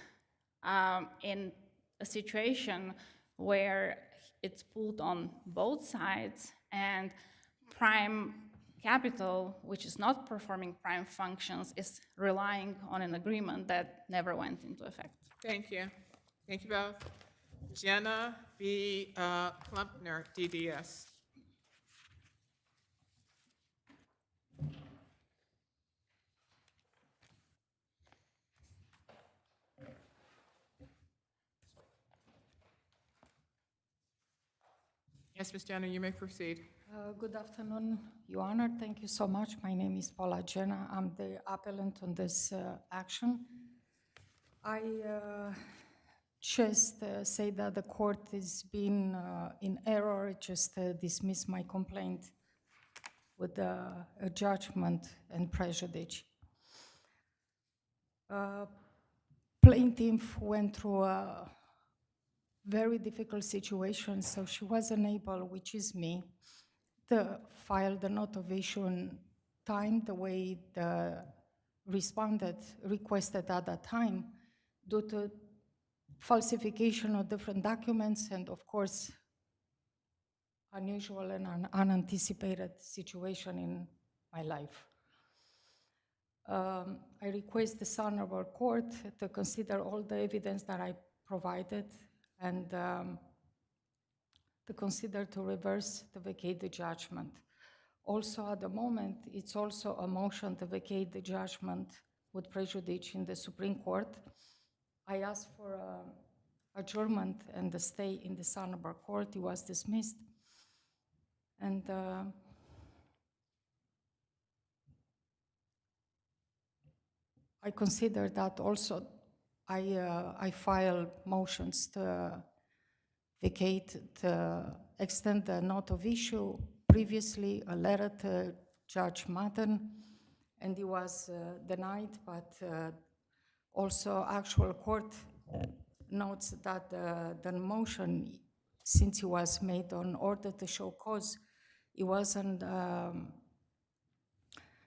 in a situation where it's pulled on both sides, and Prime Capital, which is not performing prime functions, is relying on an agreement that never went into effect. Thank you. Thank you both. Jenna B. Klumpner, DDS. Yes, Ms. Jenna, you may proceed. Good afternoon, Your Honor. Thank you so much. My name is Paula Jenna. I'm the appellant on this action. I just say that the court is being in error, just dismiss my complaint with a judgment and prejudice. Plaintiff went through a very difficult situation, so she wasn't able, which is me, to file the note of issue in time the way the respondent requested at that time, due to falsification of different documents and, of course, unusual and unanticipated situation in my life. I request the Honorable Court to consider all the evidence that I provided and to consider to reverse, to vacate the judgment. Also, at the moment, it's also a motion to vacate the judgment with prejudice in the Supreme Court. I asked for adjournment and the stay in the Honorable Court. It was dismissed. And I consider that also I filed motions to vacate, to extend the note of issue, previously a letter to Judge Madden, and it was denied, but also actual court notes that the motion, since it was made on order to show cause, it wasn't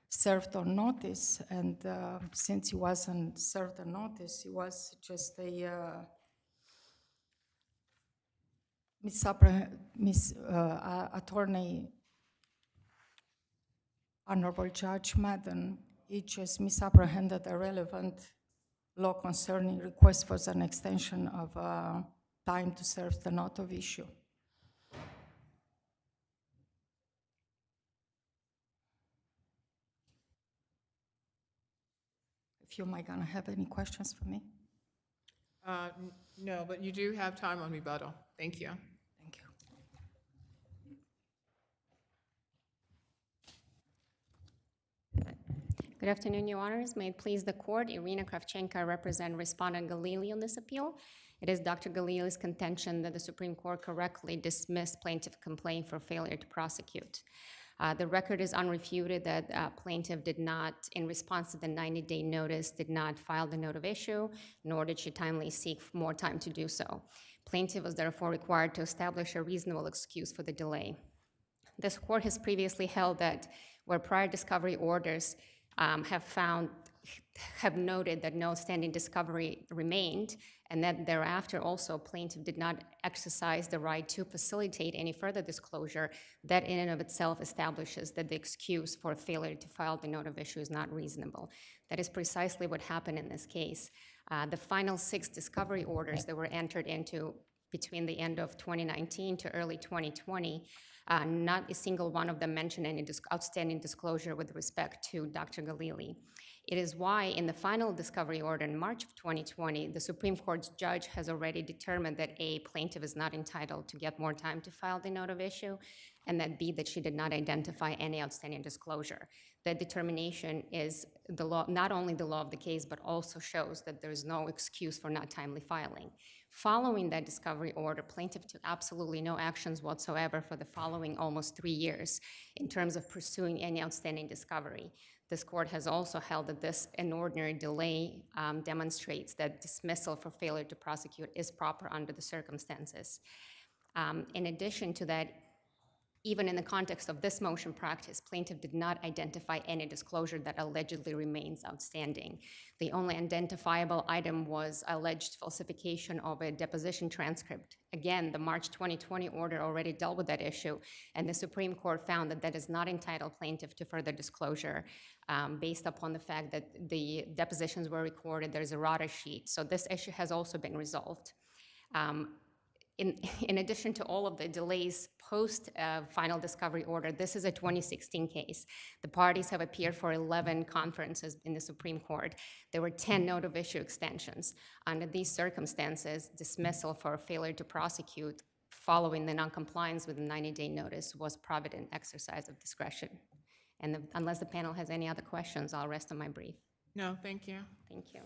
served on notice, and since it wasn't served on notice, it was just a attorney, Honorable Judge Madden, it just misapprehended a relevant law concerning request for an extension of time to serve the note of issue. If you might gonna have any questions for me? No, but you do have time on rebuttal. Thank you. Thank you. Good afternoon, Your Honors. May it please the Court, Irina Kravchenko, I represent Respondent Galili on this appeal. It is Dr. Galili's contention that the Supreme Court correctly dismissed plaintiff complaint for failure to prosecute. The record is unrefuted that plaintiff did not, in response to the 90-day notice, did not file the note of issue, nor did she timely seek more time to do so. Plaintiff was therefore required to establish a reasonable excuse for the delay. This court has previously held that where prior discovery orders have noted that no standing discovery remained, and that thereafter also plaintiff did not exercise the right to facilitate any further disclosure, that in and of itself establishes that the excuse for failure to file the note of issue is not reasonable. That is precisely what happened in this case. The final 6 discovery orders that were entered into between the end of 2019 to early 2020, not a single one of them mentioned any outstanding disclosure with respect to Dr. Galili. It is why in the final discovery order in March of 2020, the Supreme Court's judge has already determined that A, plaintiff is not entitled to get more time to file the note of issue, and that B, that she did not identify any outstanding disclosure. That determination is the law, not only the law of the case, but also shows that there is no excuse for not timely filing. Following that discovery order, plaintiff took absolutely no actions whatsoever for the following almost 3 years in terms of pursuing any outstanding discovery. This court has also held that this inordinary delay demonstrates that dismissal for failure to prosecute is proper under the circumstances. In addition to that, even in the context of this motion practice, plaintiff did not identify any disclosure that allegedly remains outstanding. The only identifiable item was alleged falsification of a deposition transcript. Again, the March 2020 order already dealt with that issue, and the Supreme Court found that that is not entitled plaintiff to further disclosure based upon the fact that the depositions were recorded, there's a RADA sheet. So this issue has also been resolved. In addition to all of the delays post final discovery order, this is a 2016 case. The parties have appeared for 11 conferences in the Supreme Court. There were 10 note of issue extensions. Under these circumstances, dismissal for failure to prosecute following the noncompliance with the 90-day notice was provident exercise of discretion. And unless the panel has any other questions, I'll rest on my brief. No, thank you. Thank you.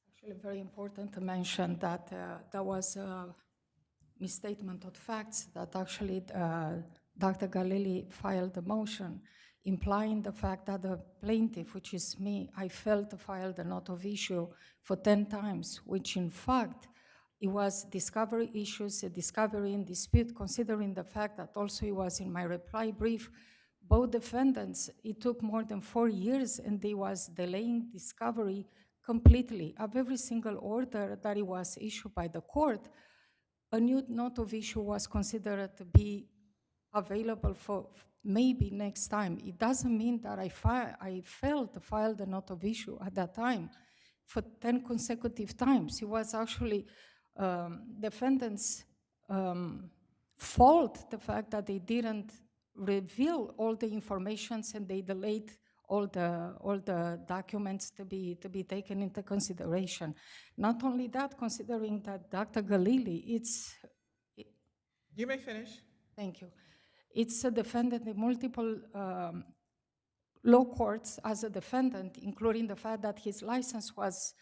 Actually, very important to mention that there was a misstatement of facts that actually Dr. Galili filed a motion implying the fact that the plaintiff, which is me, I failed to file the note of issue for 10 times, which in fact, it was discovery issues, a discovery in dispute, considering the fact that also it was in my reply brief, both defendants, it took more than 4 years and they was delaying discovery completely of every single order that it was issued by the court. A new note of issue was considered to be available for maybe next time. It doesn't mean that I failed to file the note of issue at that time for 10 consecutive times. It was actually defendants' fault, the fact that they didn't reveal all the informations and they delayed all the documents to be taken into consideration. Not only that, considering that Dr. Galili, You may finish. Thank you. It's a defendant in multiple law courts as a defendant, including the fact that his license was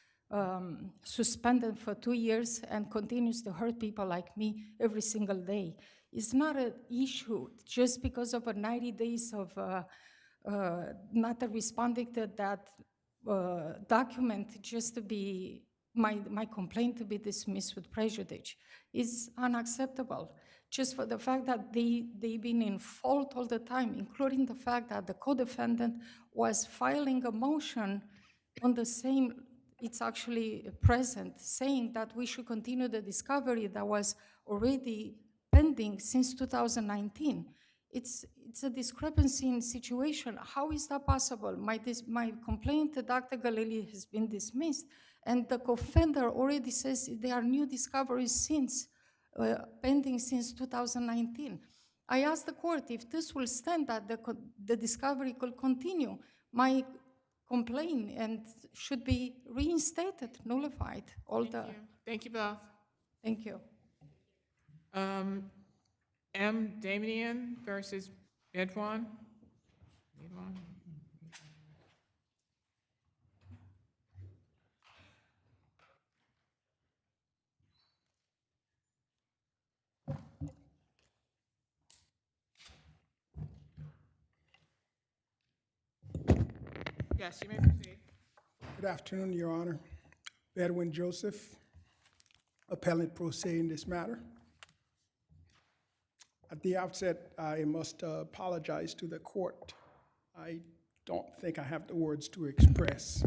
suspended for 2 years and continues to hurt people like me every single day. It's not an issue just because of a 90 days of not responding to that document just to be, my complaint to be dismissed with prejudice. It's unacceptable. Just for the fact that they've been in fault all the time, including the fact that the co-defendant was filing a motion on the same, it's actually present, saying that we should continue the discovery that was already pending since 2019. It's a discrepancy in situation. How is that possible? My complaint to Dr. Galili has been dismissed, and the co-offender already says there are new discoveries since, pending since 2019. I asked the court if this will stand, that the discovery could continue. My complaint and should be reinstated, nullified. Thank you both. Thank you. M. Damien versus Edwan. Yes, you may proceed. Good afternoon, Your Honor. Bedouin Joseph, appellant pro se in this matter. At the outset, I must apologize to the court. I don't think I have the words to express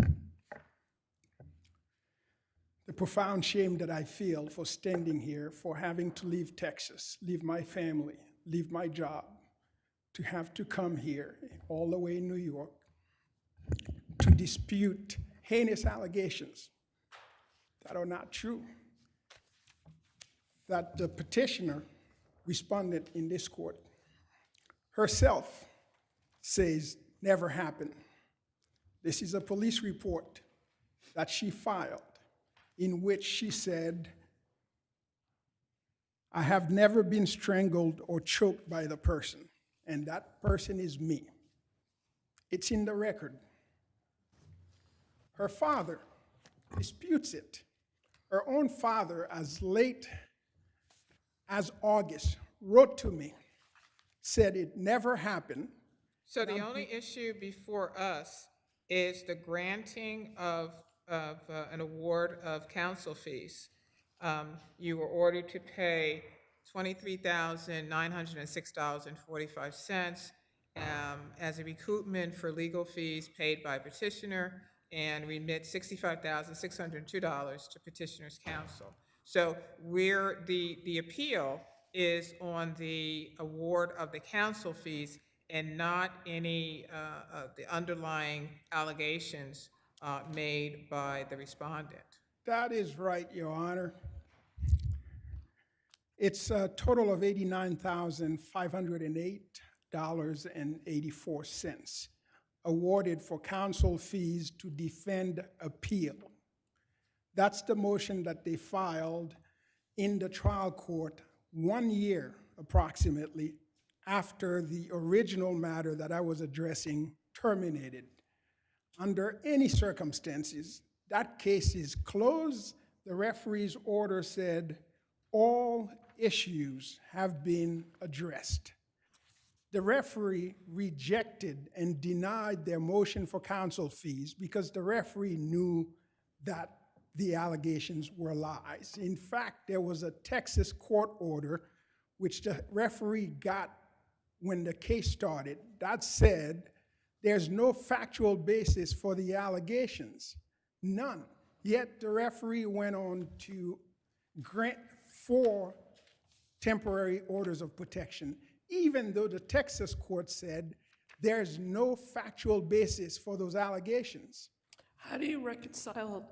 the profound shame that I feel for standing here, for having to leave Texas, leave my family, leave my job, to have to come here all the way in New York to dispute heinous allegations that are not true, that the petitioner, respondent in this court, herself says never happened. This is a police report that she filed in which she said, I have never been strangled or choked by the person, and that person is me. It's in the record. Her father disputes it. Her own father, as late as August, wrote to me, said it never happened. So the only issue before us is the granting of an award of counsel fees. You were ordered to pay $23,906.45 as a recoupment for legal fees paid by petitioner and remit $65,602 to petitioner's counsel. So the appeal is on the award of the counsel fees and not any of the underlying allegations made by the respondent. That is right, Your Honor. It's a total of $89,508.84 awarded for counsel fees to defend appeal. That's the motion that they filed in the trial court 1 year approximately after the original matter that I was addressing terminated. Under any circumstances, that case is closed. The referee's order said all issues have been addressed. The referee rejected and denied their motion for counsel fees because the referee knew that the allegations were lies. In fact, there was a Texas court order which the referee got when the case started that said there's no factual basis for the allegations, none. Yet the referee went on to grant 4 temporary orders of protection, even though the Texas court said there's no factual basis for those allegations. How do you reconcile,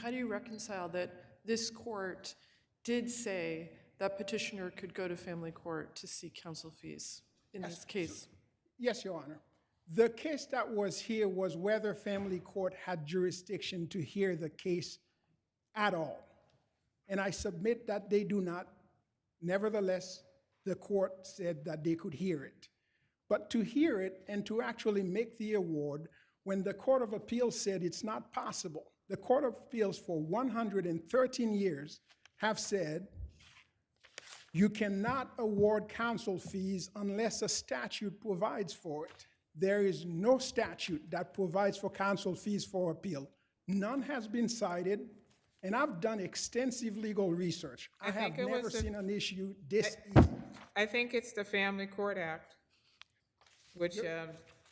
how do you reconcile that this court did say that petitioner could go to family court to seek counsel fees in this case? Yes, Your Honor. The case that was here was whether family court had jurisdiction to hear the case at all. And I submit that they do not. Nevertheless, the court said that they could hear it. But to hear it and to actually make the award, when the Court of Appeals said it's not possible, the Court of Appeals for 113 years have said you cannot award counsel fees unless a statute provides for it. There is no statute that provides for counsel fees for appeal. None has been cited, and I've done extensive legal research. I have never seen an issue this easy. I think it's the Family Court Act, which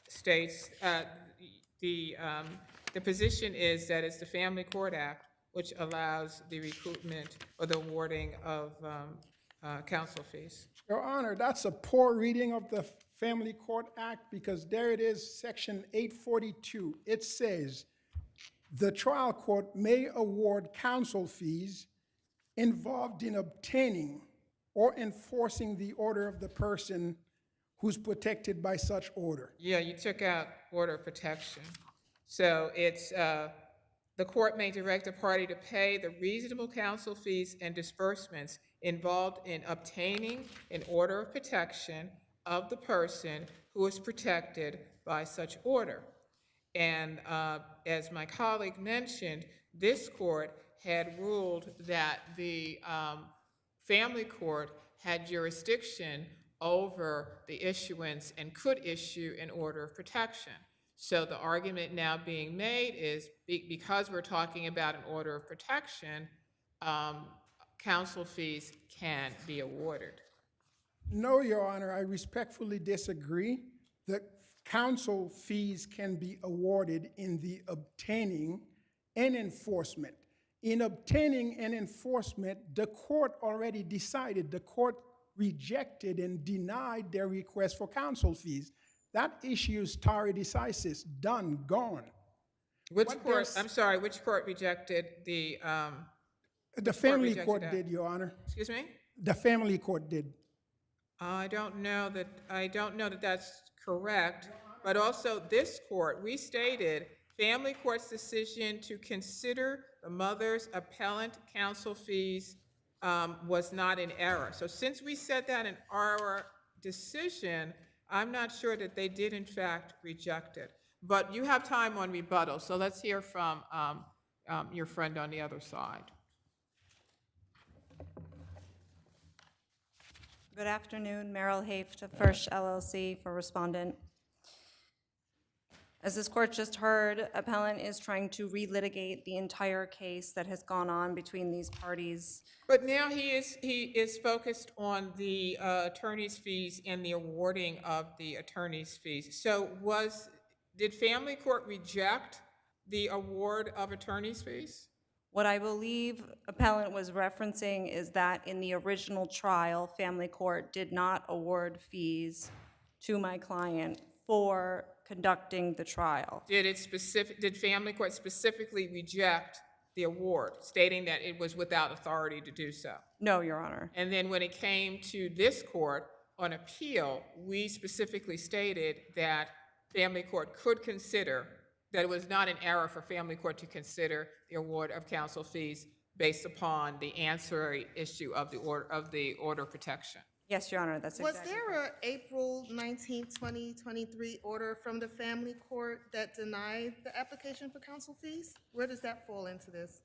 states the position is that it's the Family Court Act which allows the recoupment or the awarding of counsel fees. Your Honor, that's a poor reading of the Family Court Act because there it is, Section 842. It says, the trial court may award counsel fees involved in obtaining or enforcing the order of the person who's protected by such order. Yeah, you took out order of protection. So it's the court may direct a party to pay the reasonable counsel fees and disbursements involved in obtaining an order of protection of the person who is protected by such order. And as my colleague mentioned, this court had ruled that the family court had jurisdiction over the issuance and could issue an order of protection. So the argument now being made is because we're talking about an order of protection, counsel fees can be awarded. No, Your Honor, I respectfully disagree. The counsel fees can be awarded in the obtaining and enforcement. In obtaining and enforcement, the court already decided. The court rejected and denied their request for counsel fees. That issue is stare decisis, done, gone. Which court, I'm sorry, which court rejected the family court did, Your Honor. Excuse me? The family court did. I don't know that that's correct. but also this court, we stated family court's decision to consider the mother's appellant counsel fees was not in error. So since we said that in our decision, I'm not sure that they did in fact reject it. But you have time on rebuttal, so let's hear from your friend on the other side. Good afternoon, Meryl Hafe to First LLC for respondent. As this court just heard, appellant is trying to relitigate the entire case that has gone on between these parties. But now he is focused on the attorney's fees and the awarding of the attorney's fees. So did family court reject the award of attorney's fees? What I believe appellant was referencing is that in the original trial, family court did not award fees to my client for conducting the trial. Did family court specifically reject the award, stating that it was without authority to do so? No, Your Honor. And then when it came to this court on appeal, we specifically stated that family court could consider, that it was not an error for family court to consider the award of counsel fees based upon the ancillary issue of the order of protection. Yes, Your Honor, that's exactly. Was there a April 19, 2023 order from the family court that denied the application for counsel fees? Where does that fall into this?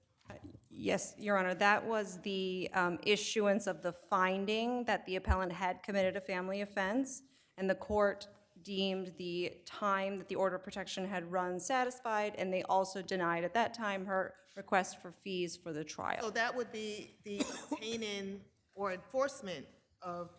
Yes, Your Honor, that was the issuance of the finding that the appellant had committed a family offense, and the court deemed the time that the order of protection had run satisfied, and they also denied at that time her request for fees for the trial. So that would be the obtaining or enforcement of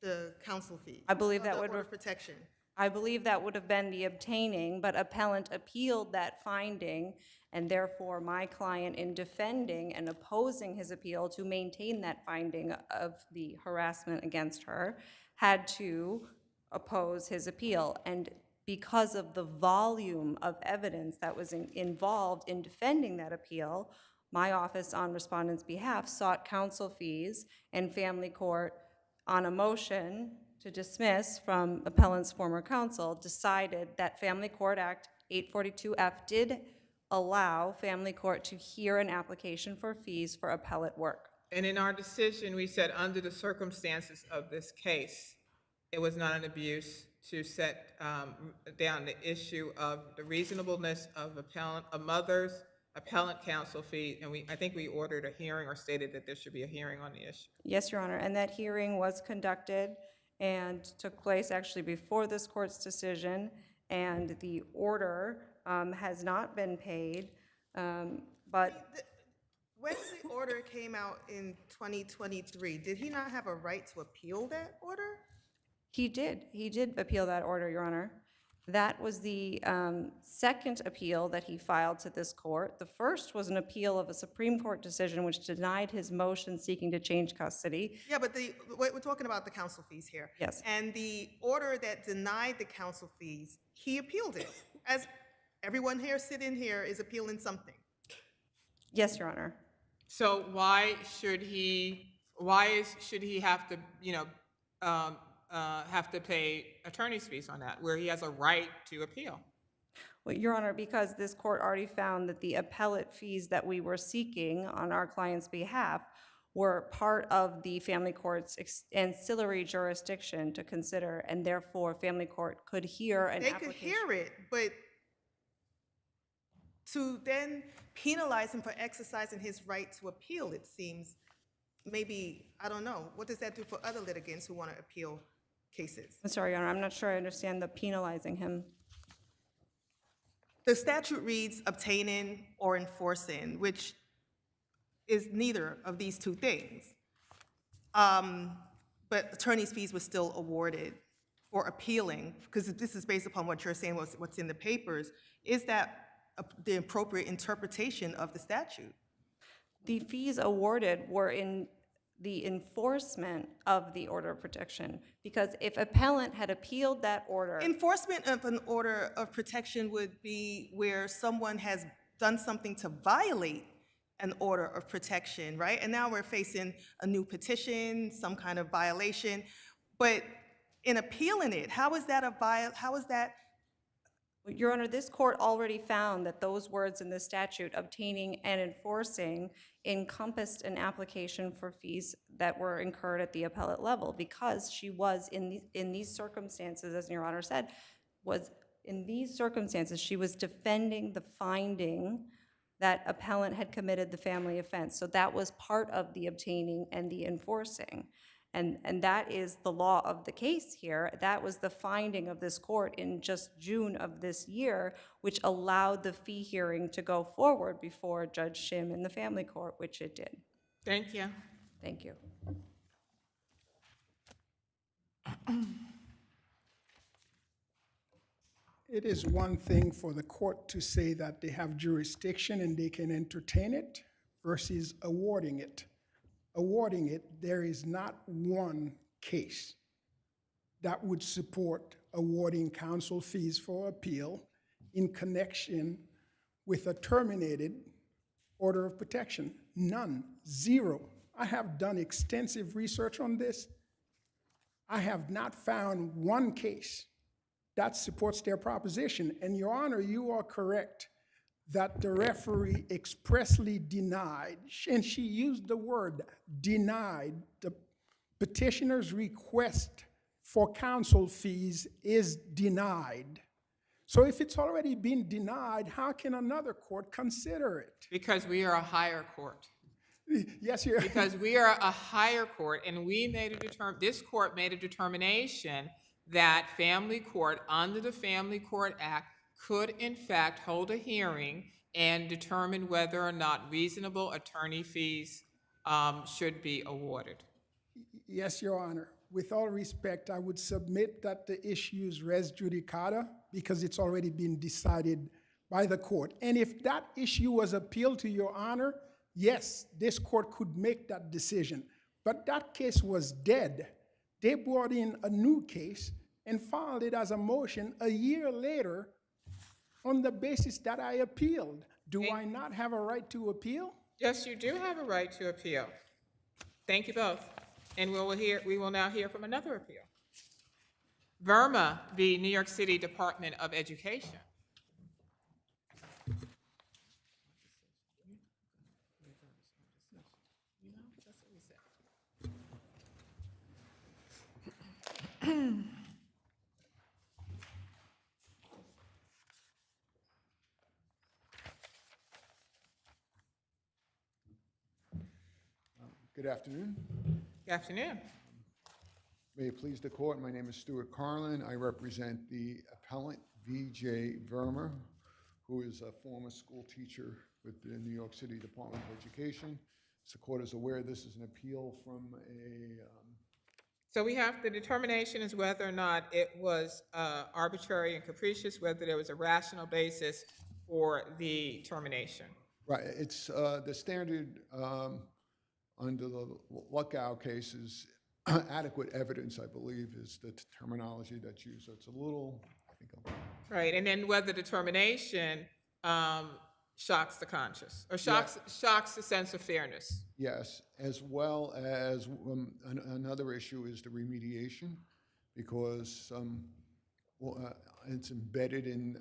the counsel fee? I believe that the would order of protection. I believe that would have been the obtaining, but appellant appealed that finding, and therefore my client, in defending and opposing his appeal to maintain that finding of the harassment against her, had to oppose his appeal. And because of the volume of evidence that was involved in defending that appeal, my office, on respondent's behalf, sought counsel fees, and family court, on a motion to dismiss from appellant's former counsel, decided that Family Court Act 842F did allow family court to hear an application for fees for appellate work. And in our decision, we said under the circumstances of this case, it was not an abuse to set down the issue of the reasonableness of a mother's appellant counsel fee, and I think we ordered a hearing or stated that there should be a hearing on the issue. Yes, Your Honor, and that hearing was conducted and took place actually before this court's decision, and the order has not been paid, but... When the order came out in 2023, did he not have a right to appeal that order? He did. He did appeal that order, Your Honor. That was the second appeal that he filed to this court. The first was an appeal of a Supreme Court decision which denied his motion seeking to change custody. Yeah, but we're talking about the counsel fees here. Yes. And the order that denied the counsel fees, he appealed it. As everyone here sitting here is appealing something. Yes, Your Honor. So why should he have to, have to pay attorney's fees on that, where he has a right to appeal? Well, Your Honor, because this court already found that the appellate fees that we were seeking on our client's behalf were part of the family court's ancillary jurisdiction to consider, and therefore family court could hear an application. They could hear it, but to then penalize him for exercising his right to appeal, it seems, maybe, I don't know, what does that do for other litigants who want to appeal cases? I'm sorry, Your Honor, I'm not sure I understand the penalizing him. The statute reads obtaining or enforcing, which is neither of these two things. But attorney's fees were still awarded for appealing, because this is based upon what you're saying, what's in the papers. Is that the appropriate interpretation of the statute? The fees awarded were in the enforcement of the order of protection, because if appellant had appealed that order... Enforcement of an order of protection would be where someone has done something to violate an order of protection, right? And now we're facing a new petition, some kind of violation. But in appealing it, how is that Your Honor, this court already found that those words in the statute, obtaining and enforcing, encompassed an application for fees that were incurred at the appellate level, because she was in these circumstances, as Your Honor said, she was defending the finding that appellant had committed the family offense. So that was part of the obtaining and the enforcing. And that is the law of the case here. That was the finding of this court in just June of this year, which allowed the fee hearing to go forward before Judge Shim in the family court, which it did. Thank you. Thank you. It is one thing for the court to say that they have jurisdiction and they can entertain it versus awarding it. Awarding it, there is not one case that would support awarding counsel fees for appeal in connection with a terminated order of protection. None, zero. I have done extensive research on this. I have not found one case that supports their proposition. And Your Honor, you are correct that the referee expressly denied, and she used the word denied, the petitioner's request for counsel fees is denied. So if it's already been denied, how can another court consider it? Because we are a higher court. Yes, you're. Because we are a higher court, and this court made a determination that family court, under the Family Court Act, could in fact hold a hearing and determine whether or not reasonable attorney fees should be awarded. Yes, Your Honor. With all respect, I would submit that the issue is res judicata because it's already been decided by the court. And if that issue was appealed to Your Honor, yes, this court could make that decision. But that case was dead. They brought in a new case and filed it as a motion a year later on the basis that I appealed. Do I not have a right to appeal? Yes, you do have a right to appeal. Thank you both. And we will now hear from another appeal. Verma v. New York City Department of Education. Good afternoon. Good afternoon. May it please the court, my name is Stuart Carlin. I represent the appellant V.J. Verma, who is a former school teacher with the New York City Department of Education. As the court is aware, this is an appeal from a... So we have the determination is whether or not it was arbitrary and capricious, whether there was a rational basis for the termination. Right, it's the standard under the lockout cases, adequate evidence, I believe, is the terminology that's used. So it's a little, I think. Right, and then whether the termination shocks the conscience or shocks the sense of fairness. Yes, as well as another issue is the remediation, because it's embedded in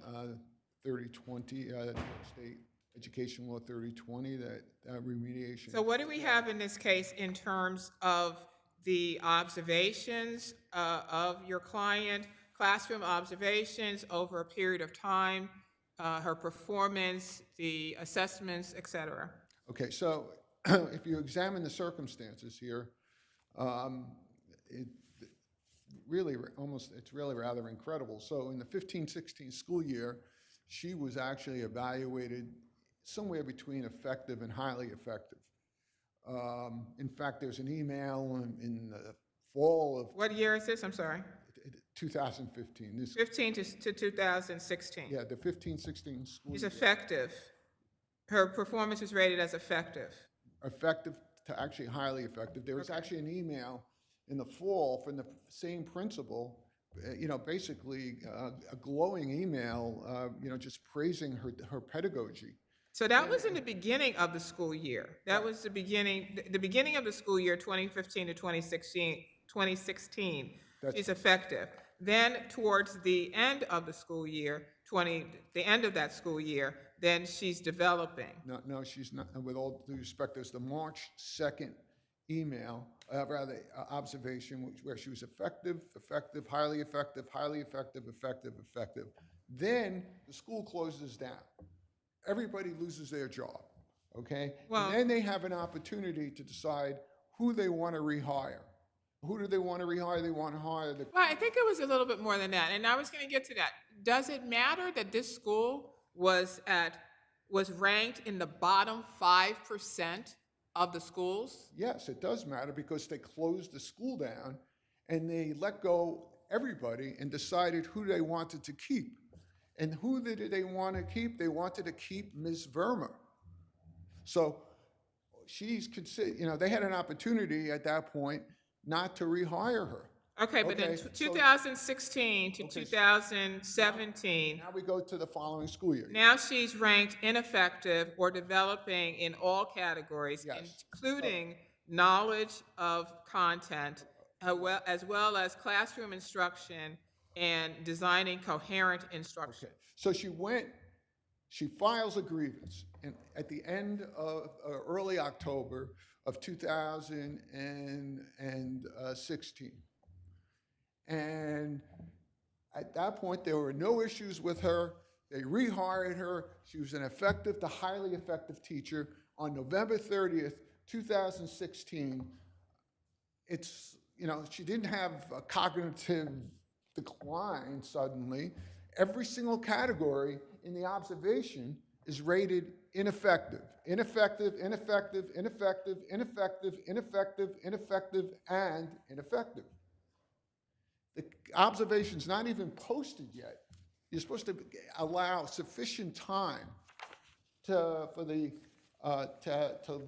3020, New York State Education Law 3020, that remediation. So what do we have in this case in terms of the observations of your client, classroom observations over a period of time, her performance, the assessments, et cetera? Okay, so if you examine the circumstances here, it's really rather incredible. So in the 15-16 school year, she was actually evaluated somewhere between effective and highly effective. In fact, there's an email in the fall of... What year is this? I'm sorry. 2015. 15 to 2016. Yeah, the 15-16 school She's year. effective. Her performance is rated as effective. Effective to actually highly effective. There was actually an email in the fall from the same principal, basically a glowing email, just praising her pedagogy. So that was in the beginning of the school year. That was the beginning of the school year, 2015 to 2016. She's effective. Then towards the end of the school year, the end of that school year, then she's developing. No, she's not, and with all due respect, there's the March 2nd email, observation, where she was effective, highly effective, effective. Then the school closes down. Everybody loses their job, okay? Well- And then they have an opportunity to decide who they want to rehire. Who do they want to rehire? They want to hire the. Well, I think it was a little bit more than that, and I was going to get to that. Does it matter that this school was ranked in the bottom 5% of the schools? Yes, it does matter because they closed the school down and they let go everybody and decided who they wanted to keep. And who did they want to keep? They wanted to keep Ms. Verma. So she's considered, they had an opportunity at that point not to rehire her. Okay, but then Okay, so- 2016 to 2017, Now we go to the following school year. now she's ranked ineffective or developing in all categories, Yes. including knowledge of content, as well as classroom instruction and designing coherent instruction. Okay, so she files a grievance at the end of early October of 2016. And at that point, there were no issues with her. They rehired her. She was an effective to highly effective teacher. On November 30th, 2016, she didn't have a cognitive decline suddenly. Every single category in the observation is rated ineffective, ineffective, ineffective, ineffective, ineffective, ineffective, ineffective, and ineffective. The observation's not even posted yet. You're supposed to allow sufficient time to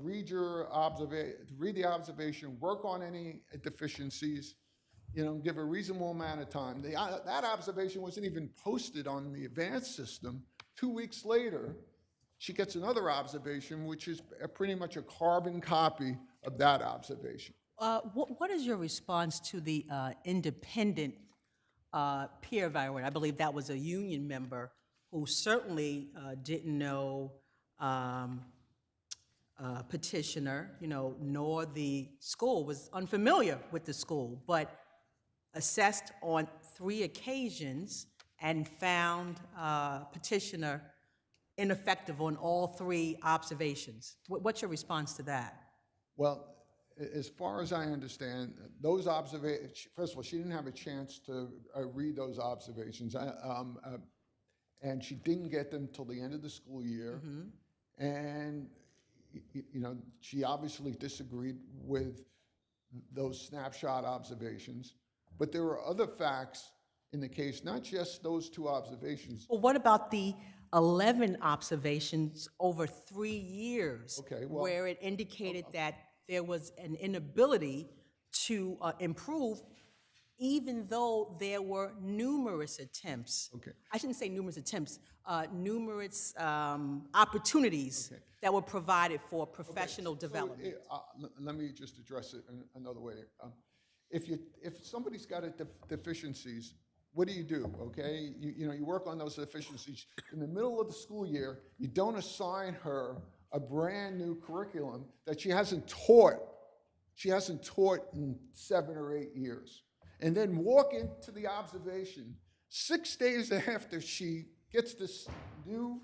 read the observation, work on any deficiencies, give a reasonable amount of time. That observation wasn't even posted on the advanced system. 2 weeks later, she gets another observation, which is pretty much a carbon copy of that observation. What is your response to the independent peer evaluator? I believe that was a union member who certainly didn't know petitioner, nor the school, was unfamiliar with the school, but assessed on 3 occasions and found petitioner ineffective on all 3 observations. What's your response to that? Well, as far as I understand, those observations, first of all, she didn't have a chance to read those observations, and she didn't get them till the end of the school year. And, she obviously disagreed with those snapshot observations. But there were other facts in the case, not just those 2 observations. Well, what about the 11 observations over 3 years? Okay, well- where it indicated that there was an inability to improve, even though there were numerous attempts. Okay. I shouldn't say numerous attempts, numerous opportunities that were provided for professional development. Let me just address it in another way. If somebody's got deficiencies, what do? Okay, you work on those deficiencies. In the middle of the school year, you don't assign her a brand new curriculum that she hasn't taught. She hasn't taught in 7 or 8 years, and then walk into the observation 6 days after she gets this new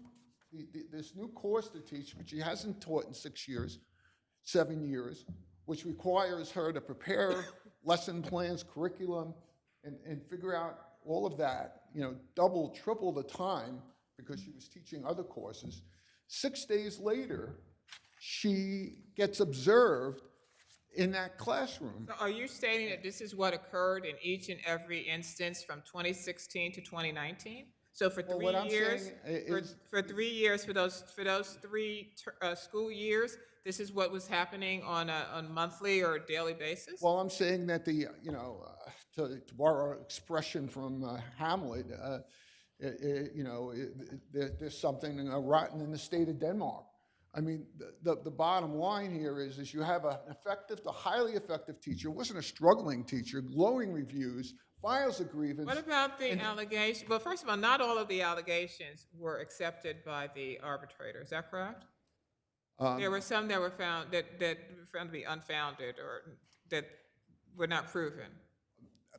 course to teach, which she hasn't taught in 6 years, 7 years, which requires her to prepare lesson plans, curriculum, and figure out all of that, double, triple the time because she was teaching other courses. 6 days later, she gets observed in that classroom. So are you stating that this is what occurred in each and every instance from 2016 to 2019? So for 3 what I'm years, saying is- for 3 years, for those 3 school years, this is what was happening on a monthly or daily basis? Well, I'm saying that to borrow an expression from Hamlet, there's something rotten in the state of Denmark. I mean, the bottom line here is you have an effective to highly effective teacher, wasn't a struggling teacher, glowing reviews, files a grievance. What about the allegation? Well, first of all, not all of the allegations were accepted by the arbitrator. Is that correct? There were some that were found that were found to be unfounded or that were not proven.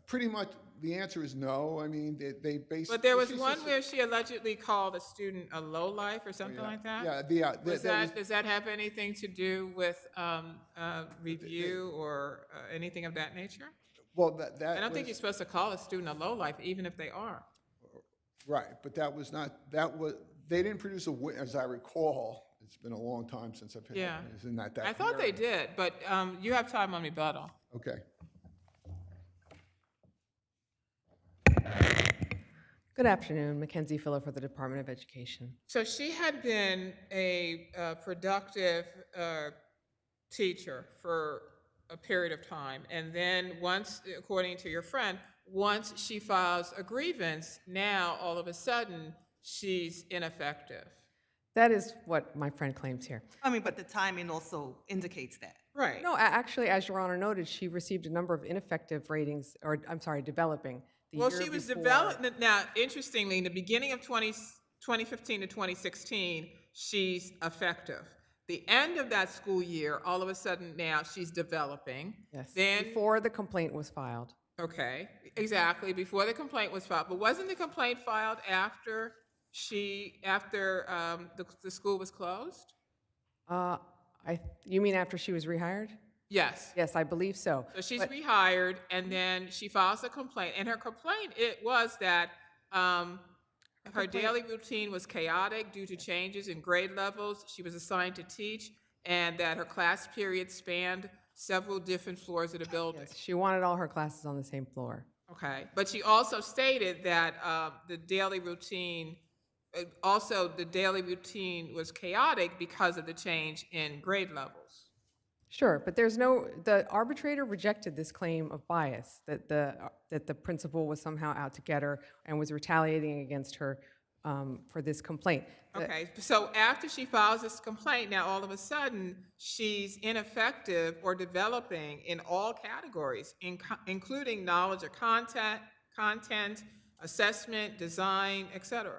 Pretty much, the answer is no. I mean, they basically. But there was one where she allegedly called a student a lowlife or something like that? Yeah, Does that have anything to do with review or anything of that nature? Well, I don't think you're supposed to call a student a lowlife, even if they are. Right, but that was not, they didn't produce as I recall, it's been a long time since I've Yeah. was in that. I thought they did, but you have time on rebuttal. Okay. Good afternoon, Mackenzie Filler for the Department of Education. So she had been a productive teacher for a period of time, and then once, according to your friend, once she files a grievance, now all of a sudden she's ineffective. That is what my friend claims here. I mean, but the timing also indicates that. Right. No, actually, as Your Honor noted, she received a number of ineffective ratings, or I'm sorry, developing. Well, she was developing, now, interestingly, in the beginning of 2015 to 2016, she's effective. The end of that school year, all of a sudden now she's developing. Yes, Then, before the complaint was filed. okay, exactly, before the complaint was filed. But wasn't the complaint filed after the school was closed? You mean after she was rehired? Yes. Yes, I believe so. So she's rehired, and then she files a complaint. And her complaint, it was that her daily routine was chaotic due to changes in grade levels she was assigned to teach, and that her class period spanned several different floors of the building. Yes, she wanted all her classes on the same floor. Okay. But she also stated that the daily routine was chaotic because of the change in grade levels. Sure, but the arbitrator rejected this claim of bias, that the principal was somehow out to get her and was retaliating against her for this complaint. Okay, so after she files this complaint, now all of a sudden, she's ineffective or developing in all categories, including knowledge of content, assessment, design, etc.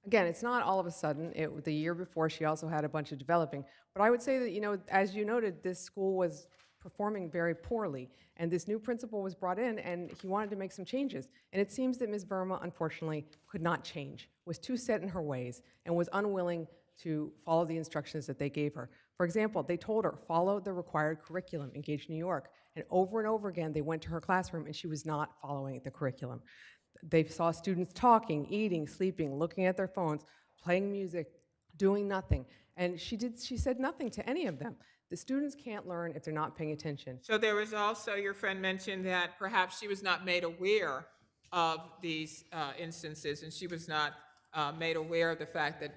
Again, it's not all of a sudden. The year before, she also had a bunch of developing. But I would say that, as you noted, this school was performing very poorly. And this new principal was brought in, and he wanted to make some changes. And it seems that Ms. Verma, unfortunately, could not change, was too set in her ways, and was unwilling to follow the instructions that they gave her. For example, they told her, follow the required curriculum, Engage New York. And over again, they went to her classroom, and she was not following the curriculum. They saw students talking, eating, sleeping, looking at their phones, playing music, doing nothing. And she said nothing to any of them. The students can't learn if they're not paying attention. So there was also, your friend mentioned that perhaps she was not made aware of these instances, and she was not made aware of the fact that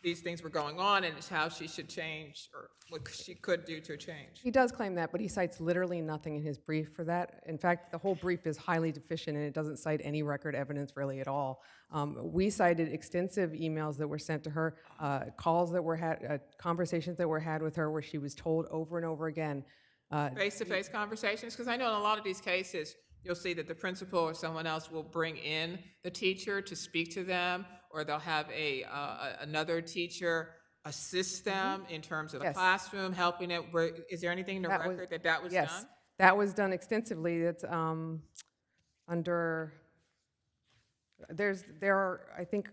these things were going on and how she should change or what she could do to change. He does claim that, but he cites literally nothing in his brief for that. In fact, the whole brief is highly deficient, and it doesn't cite any record evidence really at all. We cited extensive emails that were sent to her, calls that were had, conversations that were had with her where she was told over and over again. Face-to-face conversations? Because I know in a lot of these cases, you'll see that the principal or someone else will bring in the teacher to speak to them, or they'll have another teacher assist them in terms of the classroom, helping it. Is there anything in the record that was done? Yes, that was done extensively. It's there are, I think,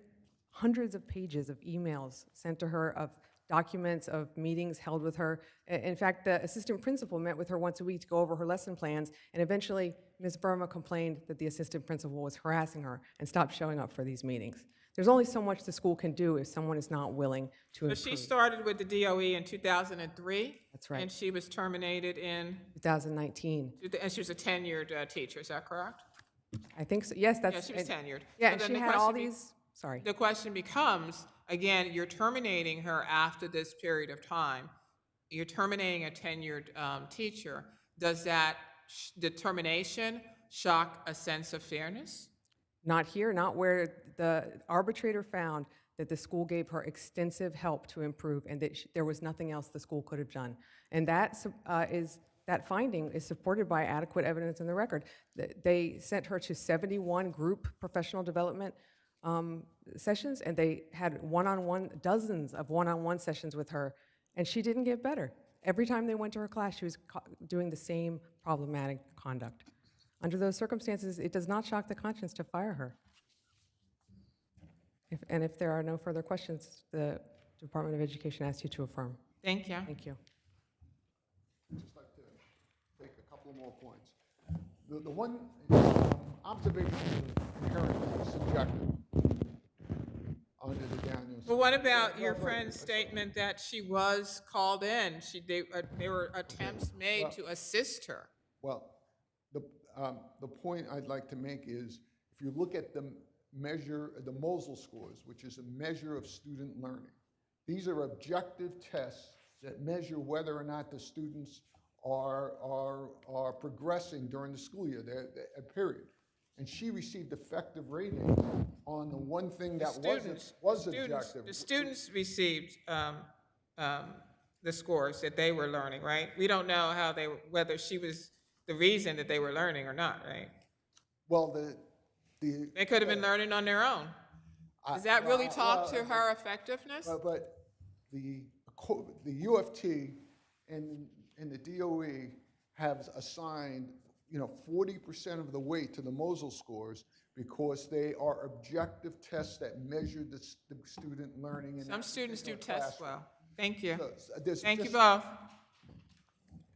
hundreds of pages of emails sent to her of documents of meetings held with her. In fact, the assistant principal met with her once a week to go over her lesson plans, and eventually Ms. Verma complained that the assistant principal was harassing her and stopped showing up for these meetings. There's only so much the school can do if someone is not willing to improve. So she started with the DOE in 2003? That's right. And she was terminated in? 2019. And she was a tenured teacher, is that correct? I think so. Yes, that's. Yeah, she was tenured. Yeah, So and then she the had all question these. Sorry. The question becomes, again, you're terminating her after this period of time. You're terminating a tenured teacher. Does that determination shock a sense of fairness? Not here, not where the arbitrator found that the school gave her extensive help to improve and that there was nothing else the school could have done. And that finding is supported by adequate evidence in the record. They sent her to 71 group professional development sessions, and they had dozens of one-on-one sessions with her, and she didn't get better. Every time they went to her class, she was doing the same problematic conduct. Under those circumstances, it does not shock the conscience to fire her. If there are no further questions, the Department of Education asks you to affirm. Thank you. Thank you. I'd just like to make a couple more points. The one observation is inherently subjective under the Daniels. But what about your friend's statement that she was called in? There were attempts made to assist her. Well, the point I'd like to make is, if you look at the Mosel scores, which is a measure of student learning, these are objective tests that measure whether or not the students are progressing during the school year, period. And she received effective ratings on the one thing that was objective. The students received the scores that they were learning, right? We don't know whether she was the reason that they were learning or not, right? Well, they could have been learning on their own. Does that really talk to her effectiveness? But the UFT and the DOE have assigned 40% of the weight to the Mosel scores because they are objective tests that measure the student learning. Some students do test well. Thank you. So Thank you both.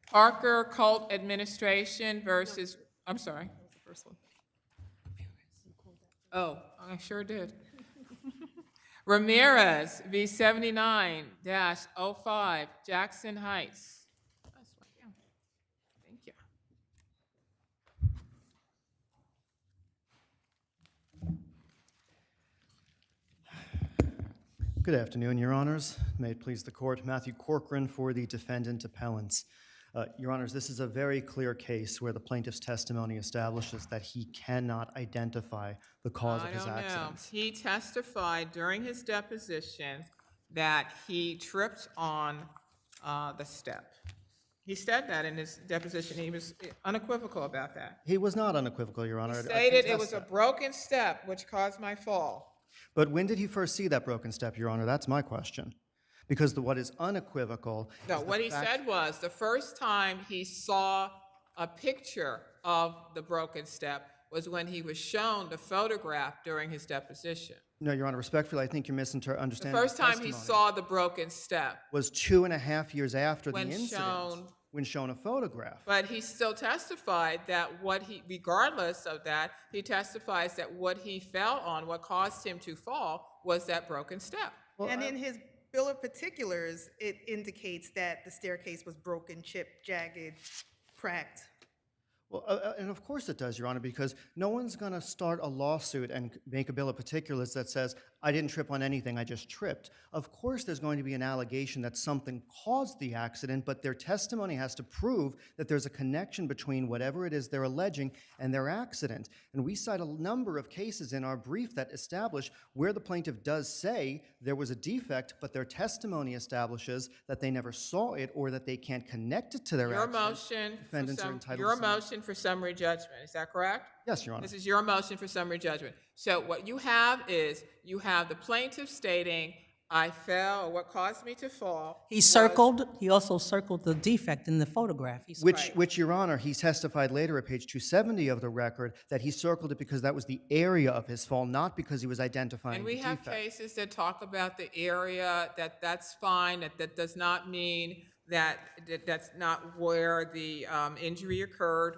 Parker Cult Administration versus, I'm sorry. That was the first one. Oh, I sure did. Ramirez v. 79-05 Jackson Heights. That's right, yeah. Thank you. Good afternoon, Your Honors. May it please the Court. Matthew Corcoran for the defendant appellants. Your Honors, this is a very clear case where the plaintiff's testimony establishes that he cannot identify the cause of his accident. He testified during his deposition that he tripped on the step. He said that in his deposition. He was unequivocal about that. He was not unequivocal, Your Honor. He stated it was a broken step which caused my fall. But when did he first see that broken step, Your Honor? That's my question. Because what is unequivocal No, what he said was the first time he saw a picture of the broken step was when he was shown the photograph during his deposition. No, Your Honor, respectfully, I think you're misunderstanding The first time he saw the broken step was 2.5 years after the when incident, when shown a photograph. But he still testified that regardless of that, he testifies that what he fell on, what caused him to fall, was that broken step. And in his bill of particulars, it indicates that the staircase was broken, chipped, jagged, cracked. Well, and of course it does, Your Honor, because no one's going to start a lawsuit and make a bill of particulars that says, I didn't trip on anything, I just tripped. Of course there's going to be an allegation that something caused the accident, but their testimony has to prove that there's a connection between whatever it is they're alleging and their accident. And we cite a number of cases in our brief that establish where the plaintiff does say there was a defect, but their testimony establishes that they never saw it or that they can't connect it to their accident. Your motion for summary judgment, is that correct? Yes, Your Honor. This is your motion for summary judgment. So what you have is, you have the plaintiff stating, I fell, or what caused me to fall. He also circled the defect in the photograph. Which, Your Honor, he testified later at page 270 of the record that he circled it because that was the area of his fall, not because he was identifying the defect. And we have cases that talk about the area, that's fine, that does not mean that's not where the injury occurred.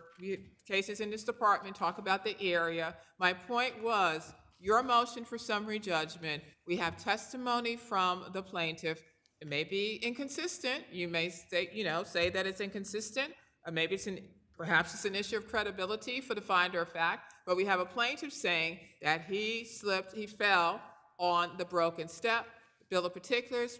Cases in this department talk about the area. My point was, your motion for summary judgment, we have testimony from the plaintiff. It may be inconsistent. You may say that it's inconsistent. Or maybe perhaps it's an issue of credibility for the finder of fact. But we have a plaintiff saying that he fell on the broken step. The bill of particulars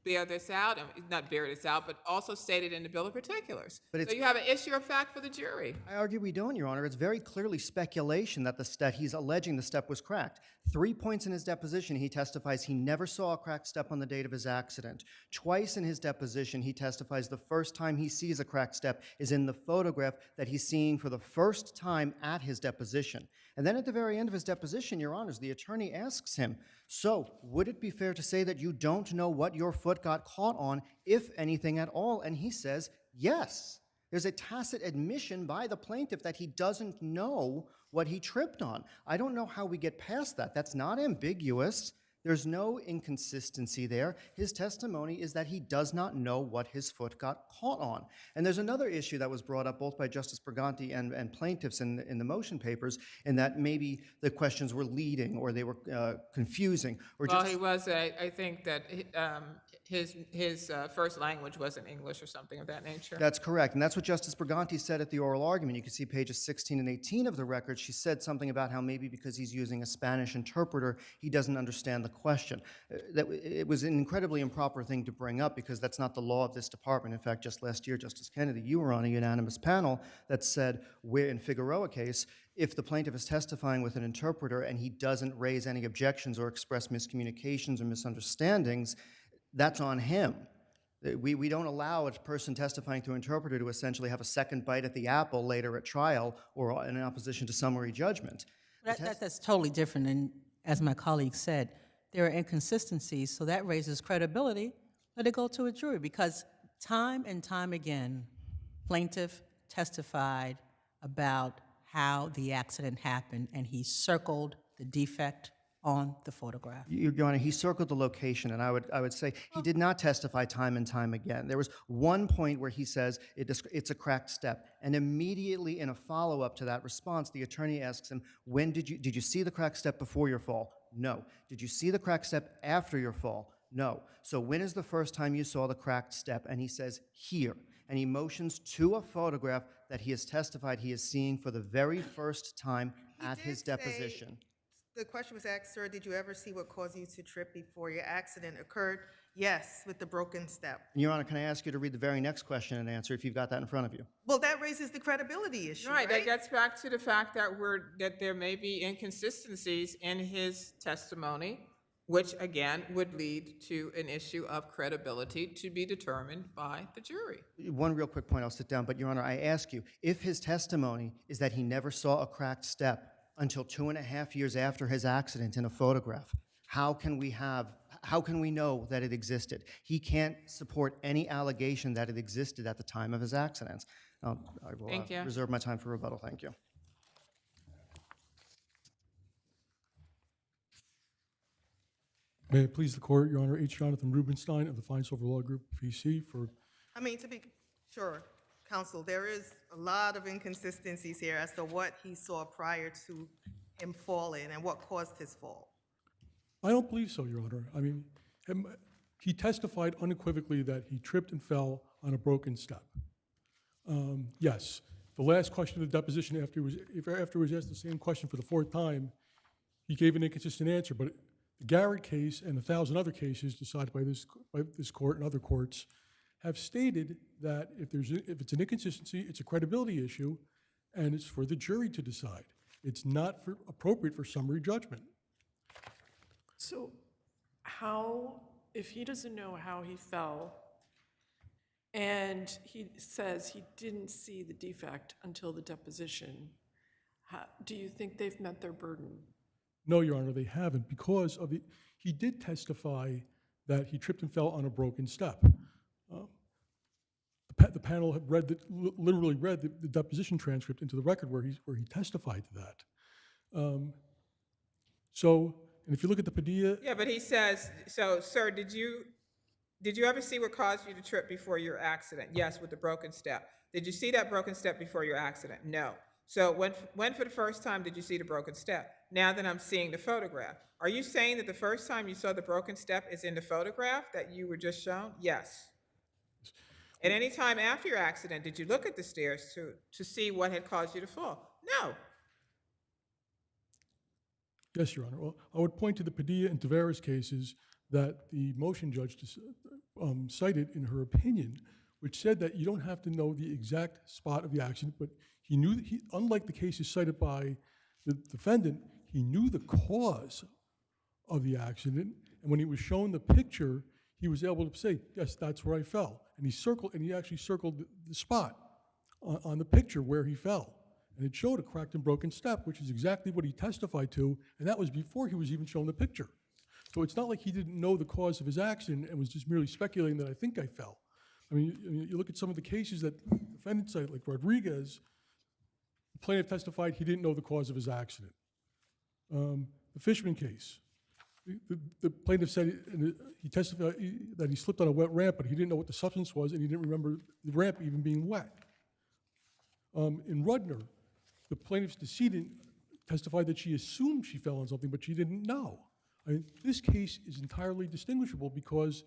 bear this out, not bear this out, but also stated in the Bill of Particulars. But So it's- you have an issue of fact for the jury. I argue we don't, Your Honor. It's very clearly speculation that he's alleging the step was cracked. 3 points in his deposition, he testifies he never saw a cracked step on the date of his accident. Twice in his deposition, he testifies the first time he sees a cracked step is in the photograph that he's seeing for the first time at his deposition. And then at the very end of his deposition, Your Honors, the attorney asks him, so would it be fair to say that you don't know what your foot got caught on, if anything at all? And he says, yes. There's a tacit admission by the plaintiff that he doesn't know what he tripped on. I don't know how we get past that. That's not ambiguous. There's no inconsistency there. His testimony is that he does not know what his foot got caught on. And there's another issue that was brought up both by Justice Briganti and plaintiffs in the motion papers, in that maybe the questions were leading or they were confusing. Or Well, he was, I think that his first language wasn't English or something of that nature. That's correct. And that's what Justice Briganti said at the oral argument. You can see pages 16 and 18 of the record. She said something about how maybe because he's using a Spanish interpreter, he doesn't understand the question. It was an incredibly improper thing to bring up because that's not the law of this department. In fact, just last year, Justice Kennedy, you were on a unanimous panel that said, where in Figueroa case, if the plaintiff is testifying with an interpreter and he doesn't raise any objections or express miscommunications or misunderstandings, that's on him. We don't allow a person testifying through interpreter to essentially have a second bite at the apple later at trial or in opposition to summary judgment. That's totally different, and as my colleague said, there are inconsistencies, so that raises credibility. Let it go to a jury, because time and time again, plaintiff testified about how the accident happened, and he circled the defect on the photograph. Your Honor, he circled the location, and I would say he did not testify time and time again. There was one point where he says it's a cracked step, and immediately in a follow-up to that response, the attorney asks him, "When did you see the cracked step before your fall?" No. Did you see the cracked step after your fall? No. So when is the first time you saw the cracked step? And he says, here. And he motions to a photograph that he has testified he is seeing for the very first time at his deposition. The question was asked, sir, did you ever see what caused you to trip before your accident occurred? Yes, with the broken step. And Your Honor, can I ask you to read the very next question and answer if you've got that in front of you? Well, that raises the credibility issue, Right, that gets back to the fact that there may be inconsistencies in his testimony, which again would lead to an issue of credibility to be determined by the jury. One real quick point, I'll sit down, but Your Honor, I ask you, if his testimony is that he never saw a cracked step until 2.5 years after his accident in a photograph, how can we know that it existed? He can't support any allegation that it existed at the time of his accident. I will Thank you. reserve my time for rebuttal. Thank you. May it please the court, Your Honor, H. Jonathan Rubenstein of the Fine Silver Law Group, PC, for... I mean, to be sure, counsel, there is a lot of inconsistencies here as to what he saw prior to him falling and what caused his fall. I don't believe so, Your Honor. I mean, he testified unequivocally that he tripped and fell on a broken step. Yes, the last question of the deposition, after he was asked the same question for the fourth time, he gave an inconsistent answer, but the Garrett case and 1,000 other cases decided by this court and other courts have stated that if it's an inconsistency, it's a credibility issue, and it's for the jury to decide. It's not appropriate for summary judgment. So how, if he doesn't know how he fell, and he says he didn't see the defect until the deposition, do you think they've met their burden? No, Your Honor, they haven't, because of he did testify that he tripped and fell on a broken step. The panel had literally read the deposition transcript into the record where he testified to that. And if you look at the Padilla... Yeah, but he says, so, sir, did you ever see what caused you to trip before your accident? Yes, with the broken step. Did you see that broken step before your accident? No. So when for the first time did you see the broken step? Now that I'm seeing the photograph. Are you saying that the first time you saw the broken step is in the photograph that you were just shown? Yes. At any time after your accident, did you look at the stairs to see what had caused you to fall? No. Yes, Your Honor. Well, I would point to the Padilla and Tavares cases that the motion judge cited in her opinion, which said that you don't have to know the exact spot of the accident, but he knew, unlike the cases cited by the defendant, he knew the cause of the accident, and when he was shown the picture, he was able to say, yes, that's where I fell. And he actually circled the spot on the picture where he fell. And it showed a cracked and broken step, which is exactly what he testified to, and that was before he was even shown the picture. So it's not like he didn't know the cause of his accident and was just merely speculating that I think I fell. I mean, you look at some of the cases that the defendant cited, like Rodriguez, the plaintiff testified he didn't know the cause of his accident. The Fishman case, the plaintiff said he testified that he slipped on a wet ramp, but he didn't know what the substance was, and he didn't remember the ramp even being wet. In Rudner, the plaintiff's decedent testified that she assumed she fell on something, but she didn't know. I mean, this case is entirely distinguishable because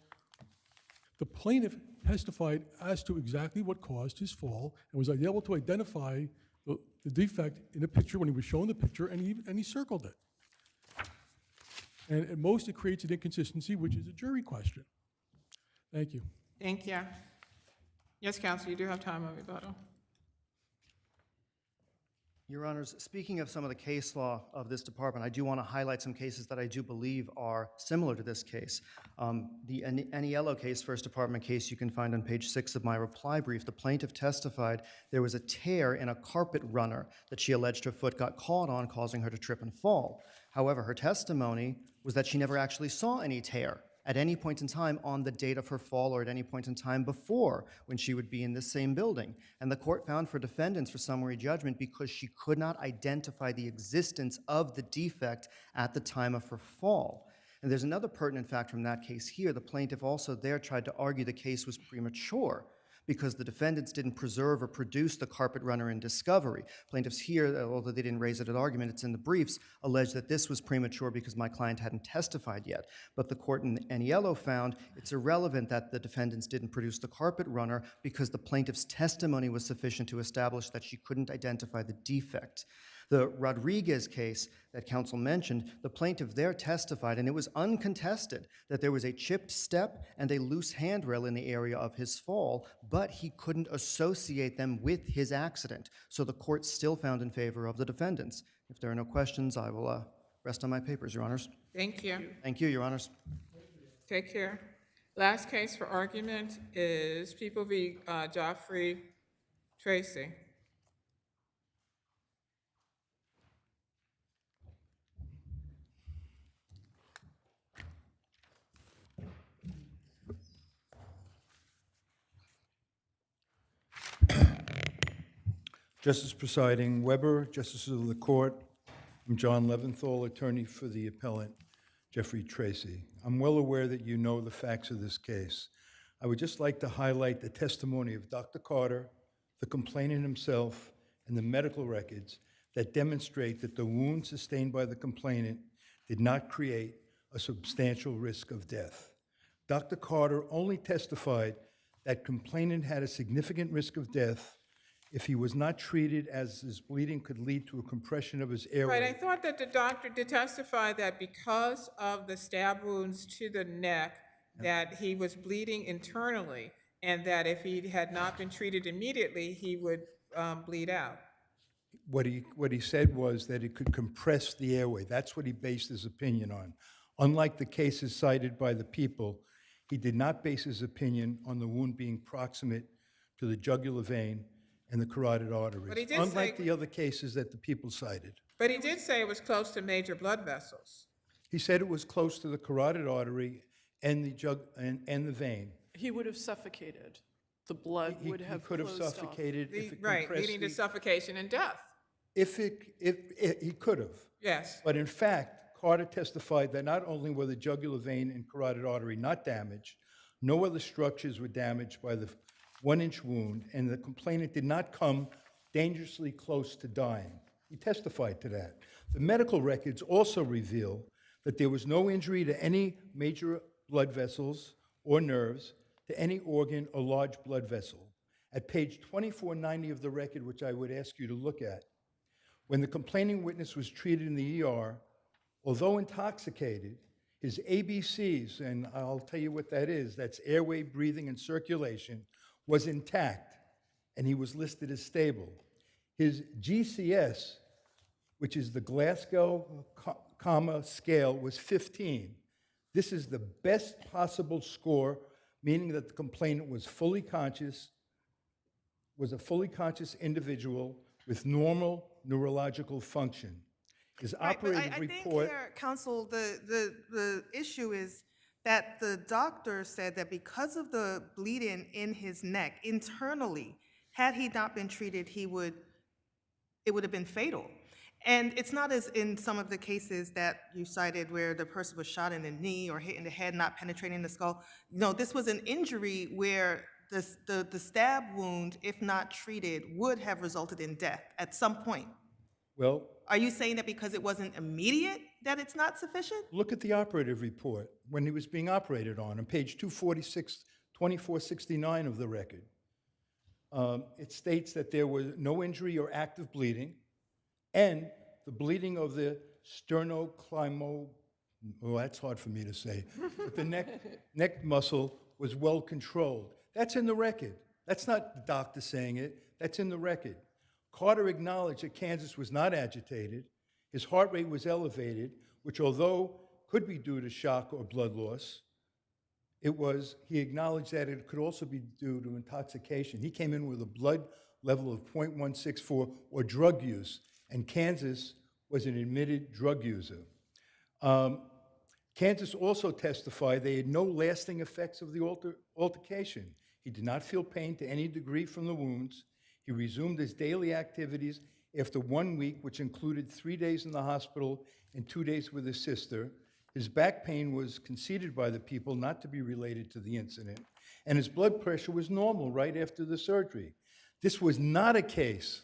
the plaintiff testified as to exactly what caused his fall and was able to identify the defect in a picture when he was shown the picture, and he circled it. And at most, it creates an inconsistency, which is a jury question. Thank you. Thank you. Yes, counsel, you do have time on rebuttal. Your Honors, speaking of some of the case law of this department, I do want to highlight some cases that I do believe are similar to this case. The Aniello case, First Department case, you can find on page 6 of my reply brief. The plaintiff testified there was a tear in a carpet runner that she alleged her foot got caught on, causing her to trip and fall. However, her testimony was that she never actually saw any tear at any point in time on the date of her fall or at any point in time before when she would be in this same building. And the court found for defendants for summary judgment because she could not identify the existence of the defect at the time of her fall. And there's another pertinent fact from that case here. The plaintiff also there tried to argue the case was premature because the defendants didn't preserve or produce the carpet runner in discovery. Plaintiffs here, although they didn't raise it at argument, it's in the briefs, alleged that this was premature because my client hadn't testified yet. But the court in Aniello found it's irrelevant that the defendants didn't produce the carpet runner because the plaintiff's testimony was sufficient to establish that she couldn't identify the defect. The Rodriguez case that counsel mentioned, the plaintiff there testified, and it was uncontested, that there was a chipped step and a loose handrail in the area of his fall, but he couldn't associate them with his accident. So the court still found in favor of the defendants. If there are no questions, I will rest on my papers, Your Honors. Thank you. Thank you, Your Honors. Take care. Last case for argument is People v. Joffrey Tracy. Justice Presiding Weber, Justices of the Court, I'm John Leventhal, attorney for the appellant Jeffrey Tracy. I'm well aware that you know the facts of this case. I would just like to highlight the testimony of Dr. Carter, the complainant himself, and the medical records that demonstrate that the wound sustained by the complainant did not create a substantial risk of death. Dr. Carter only testified that complainant had a significant risk of death if he was not treated, as his bleeding could lead to a compression of his airway. Right, I thought that the doctor did testify that because of the stab wounds to the neck, that he was bleeding internally, and that if he had not been treated immediately, he would bleed out. What he said was that it could compress the airway. That's what he based his opinion on. Unlike the cases cited by the people, he did not base his opinion on the wound being proximate to the jugular vein and the carotid arteries, But he did unlike say- the other cases that the people cited. But he did say it was close to major blood vessels. He said it was close to the carotid artery and the vein. He would have suffocated. The blood would have He could have closed off. suffocated if it Right, compressed leading to the- suffocation and death. If he could have. Yes. But in fact, Carter testified that not only were the jugular vein and carotid artery not damaged, no other structures were damaged by the 1-inch wound, and the complainant did not come dangerously close to dying. He testified to that. The medical records also reveal that there was no injury to any major blood vessels or nerves, to any organ or large blood vessel. At page 2490 of the record, which I would ask you to look at, when the complaining witness was treated in the ER, although intoxicated, His ABCs, and I'll tell you what that is, that's airway, breathing, and circulation, was intact, and he was listed as stable. His GCS, which is the Glasgow Coma scale, was 15. This is the best possible score, meaning that the complainant was fully conscious, was a fully conscious individual with normal neurological function. His operative I think report. here, counsel, the issue is that the doctor said that because of the bleeding in his neck internally, had he not been treated, it would have been fatal. And it's not as in some of the cases that you cited where the person was shot in the knee or hit in the head, not penetrating the skull. No, this was an injury where the stab wound, if not treated, would have resulted in death at some point. Well, Are you saying that because it wasn't immediate that it's not sufficient? look at the operative report when he was being operated on page 2469 of the record. It states that there was no injury or active bleeding, and the bleeding of the sternocleidomastoid, oh, that's hard for me to say, but the neck muscle was well controlled. That's in the record. That's not the doctor saying it. That's in the record. Carter acknowledged that Kansas was not agitated. His heart rate was elevated, which although could be due to shock or blood loss, he acknowledged that it could also be due to intoxication. He came in with a blood level of 0.164 or drug use, and Kansas was an admitted drug user. Kansas also testified they had no lasting effects of the altercation. He did not feel pain to any degree from the wounds. He resumed his daily activities after 1 week, which included 3 days in the hospital and 2 days with his sister. His back pain was conceded by the people not to be related to the incident, and his blood pressure was normal right after the surgery. This was not a case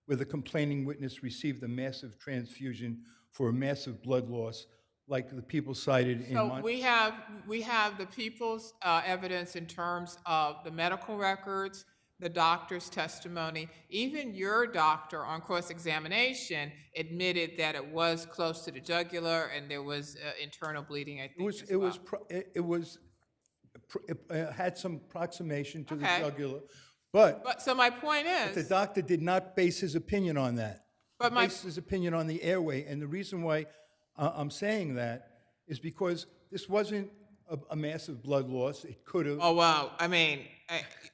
where the complaining witness received a massive transfusion for a massive blood loss like the people cited in So we have the people's evidence in terms of the medical records, the doctor's testimony. Even your doctor on cross-examination admitted that it was close to the jugular and there was internal bleeding, I think, It had some approximation to the Okay. jugular, but so my point the is, doctor did not base his opinion on that. But He based his opinion on the airway, and the reason why I'm saying that is because this wasn't a massive blood loss. It could have. oh, wow, I mean,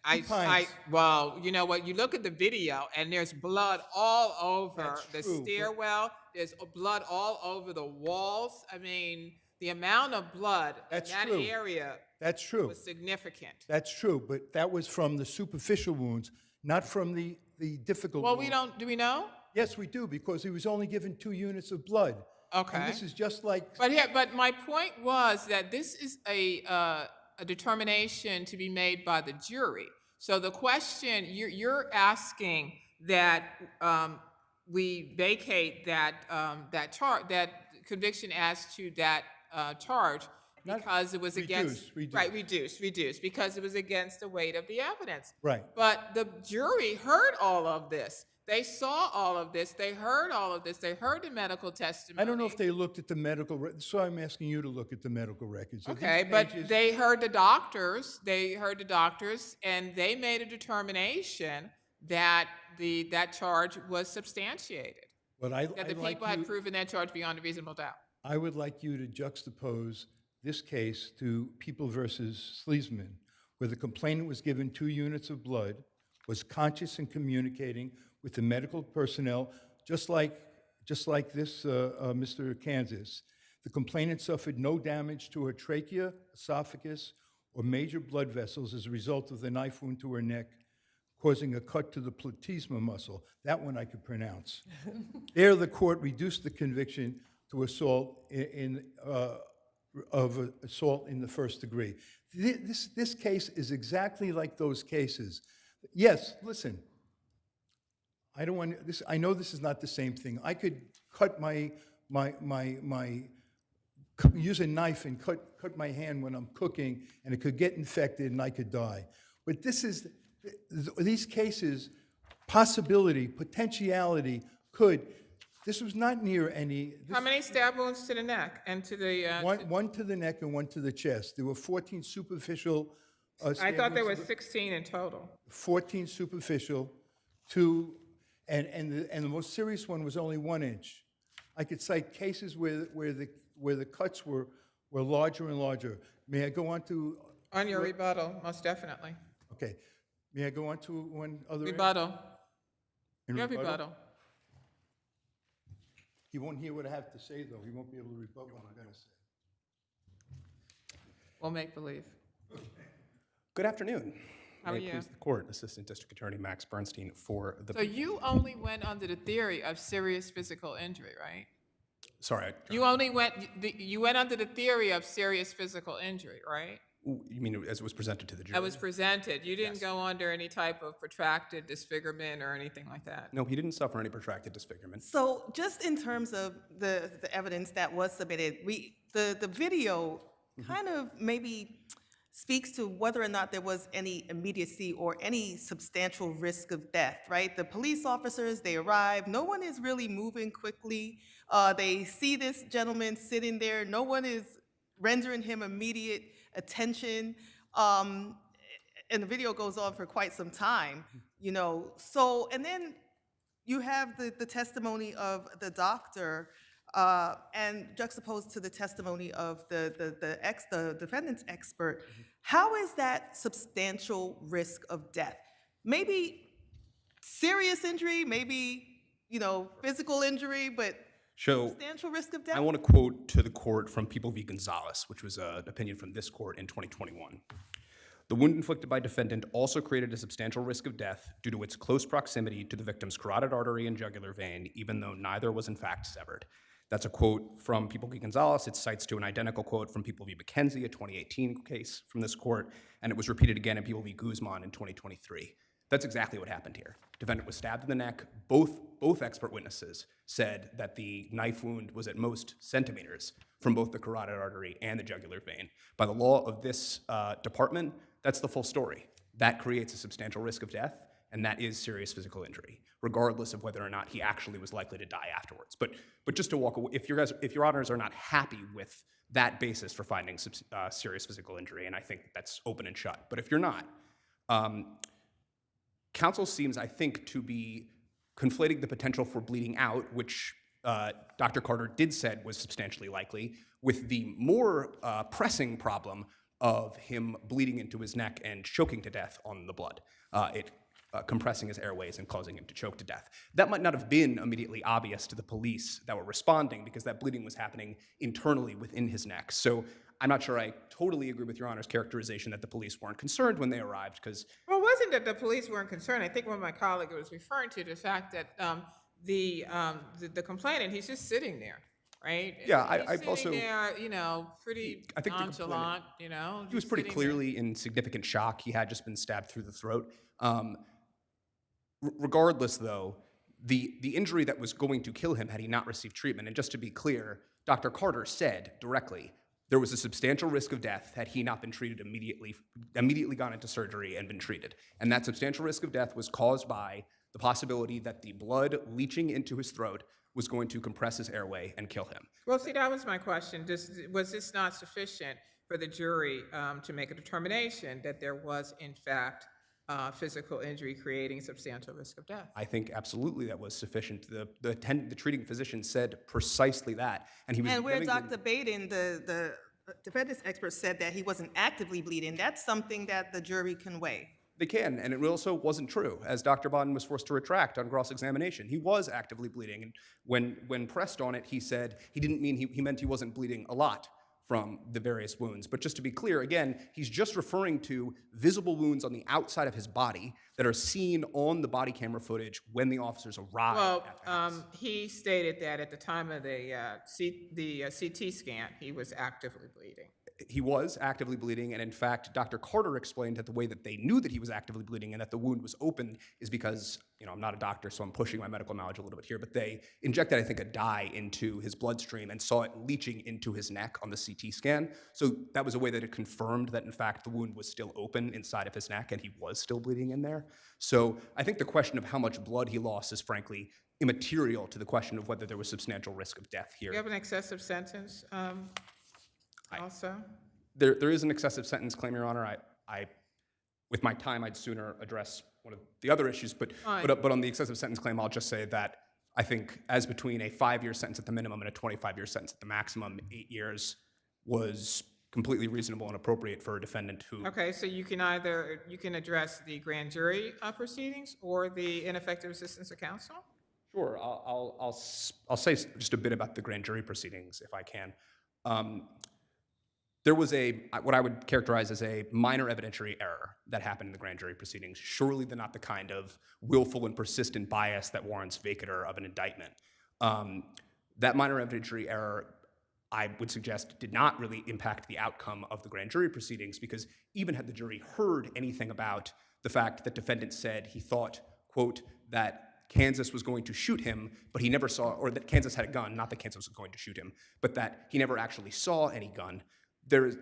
pints. well, you know what, you look at the video and there's blood all over That's the true, but- stairwell, there's blood all over the walls. I mean, the amount of blood in That's that true. area That's true. was significant. That's true, but that was from the superficial wounds, not from the difficult Well, wounds. do we know? Yes, we do, because he was only given 2 units of blood. Okay. And this is just like, But my point was that this is a determination to be made by the jury. So the question, you're asking that we vacate that conviction as to that charge because it was against, reduce. right, reduce, because it was against the weight of the evidence. right. But the jury heard all of this. They saw all of this. They heard all of this. They heard the medical testimony. I don't know if they looked at the medical, so I'm asking you to look at the medical records. Are these Okay, but pages- they heard the doctors. And they made a determination that that charge was substantiated. But That the people had proven that charge beyond a reasonable doubt. I would like you to juxtapose this case to People versus Sleesman, where the complainant was given 2 units of blood, was conscious and communicating with the medical personnel, just like this, Mr. Kansas. The complainant suffered no damage to her trachea, esophagus, or major blood vessels as a result of the knife wound to her neck, causing a cut to the platysma muscle. That one I could pronounce. There, the court reduced the conviction to assault of assault in the first degree. This case is exactly like those cases. Yes, listen. I don't want this. I know this is not the same thing. I could cut use a knife and cut my hand when I'm cooking, and it could get infected, and I could die. But these cases, potentiality could. This was not near any. How many stab wounds to the neck and to the, One to the neck and one to the chest. There were 14 superficial I stab thought there wounds was to 16 in total. 14 superficial, two, and the most serious one was only 1 inch. I could cite cases where the cuts were larger and larger. May I go on to? On your rebuttal, most definitely. Okay. May I go on to one other? Rebuttal. In Your rebuttal. He won't hear what I have to say, though. He won't be able to rebut what I'm going to say. We'll make believe. Good afternoon. How are May it you? please the court, Assistant District Attorney Max Bernstein for the. So you only went under the theory of serious physical injury, right? Sorry, You only went, you went under the theory of serious physical injury, right? you mean as it was presented to the jury? That was presented. You didn't Yes. go under any type of protracted disfigurement or anything like that. No, he didn't suffer any protracted disfigurement. So just in terms of the evidence that was submitted, the video kind of maybe speaks to whether or not there was any immediacy or any substantial risk of death, right? The police officers, they arrive, no one is really moving quickly. They see this gentleman sitting there, no one is rendering him immediate attention. And the video goes on for quite some time, you know. So, and then you have the testimony of the doctor and juxtaposed to the testimony of the defendant's expert. How is that substantial risk of death? Maybe serious injury, maybe, you know, physical injury, but So substantial risk of death? I want to quote to the court from People v. Gonzalez, which was an opinion from this court in 2021. The wound inflicted by defendant also created a substantial risk of death due to its close proximity to the victim's carotid artery and jugular vein, even though neither was in fact severed. That's a quote from People v. Gonzalez. It cites to an identical quote from People v. McKenzie, a 2018 case from this court, and it was repeated again in People v. Guzman in 2023. That's exactly what happened here. Defendant was stabbed in the neck. Both expert witnesses said that the knife wound was at most centimeters from both the carotid artery and the jugular vein. By the law of this department, that's the full story. That creates a substantial risk of death, and that is serious physical injury, regardless of whether or not he actually was likely to die afterwards. But just to walk away, if your honors are not happy with that basis for finding serious physical injury, and I think that's open and shut, but if you're not, counsel seems, I think, to be conflating the potential for bleeding out, which Dr. Carter did said was substantially likely, with the more pressing problem of him bleeding into his neck and choking to death on the blood, compressing his airways and causing him to choke to death. That might not have been immediately obvious to the police that were responding because that bleeding was happening internally within his neck. So I'm not sure I totally agree with Your Honor's characterization that the police weren't concerned when they arrived, because Well, it wasn't that the police weren't concerned. I think one of my colleagues was referring to the fact that the complainant, he's just sitting there, right? Yeah, He's I also- sitting there, you know, pretty I think the nonchalant, you know. he was just pretty sitting there. clearly in significant shock. He had just been stabbed through the throat. Regardless, though, the injury that was going to kill him had he not received treatment, and just to be clear, Dr. Carter said directly there was a substantial risk of death had he not been treated immediately gone into surgery and been treated. And that substantial risk of death was caused by the possibility that the blood leaching into his throat was going to compress his airway and kill him. Well, see, that was my question. Was this not sufficient for the jury to make a determination that there was, in fact, physical injury creating substantial risk of death? I think absolutely that was sufficient. The treating physician said precisely that, and he was. And where giving Dr. Baden, the defendant's expert, said that he wasn't actively bleeding, that's something that the jury can weigh. They can, and it also wasn't true, as Dr. Baden was forced to retract on cross-examination. He was actively bleeding, and when pressed on it, he said he didn't mean he meant he wasn't bleeding a lot from the various wounds. But just to be clear, again, he's just referring to visible wounds on the outside of his body that are seen on the body camera footage when the officers arrive. Well, he stated that at the time of the CT scan, he was actively bleeding. he was actively bleeding, and in fact, Dr. Carter explained that the way that they knew that he was actively bleeding and that the wound was open is because, I'm not a doctor, so I'm pushing my medical knowledge a little bit here, but they injected, I think, a dye into his bloodstream and saw it leaching into his neck on the CT scan. So that was a way that it confirmed that, in fact, the wound was still open inside of his neck and he was still bleeding in there. So I think the question of how much blood he lost is, frankly, immaterial to the question of whether there was substantial risk of death here. You have an excessive sentence also? There is an excessive sentence claim, Your Honor. I with my time, I'd sooner address one of the other issues, but on the excessive sentence claim, I'll just say that I think as between a 5-year sentence at the minimum and a 25-year sentence at the maximum, 8 years was completely reasonable and appropriate for a defendant who... Okay, so you can address the grand jury proceedings or the ineffective assistance of counsel? Sure, I'll say just a bit about the grand jury proceedings, if I can. There was what I would characterize as a minor evidentiary error that happened in the grand jury proceedings, surely not the kind of willful and persistent bias that warrants vacatur of an indictment. That minor evidentiary error, I would suggest, did not really impact the outcome of the grand jury proceedings, because even had the jury heard anything about the fact that defendant said he thought, quote, that Kansas was going to shoot him, but he never saw, or that Kansas had a gun, not that Kansas was going to shoot him, but that he never actually saw any gun. There is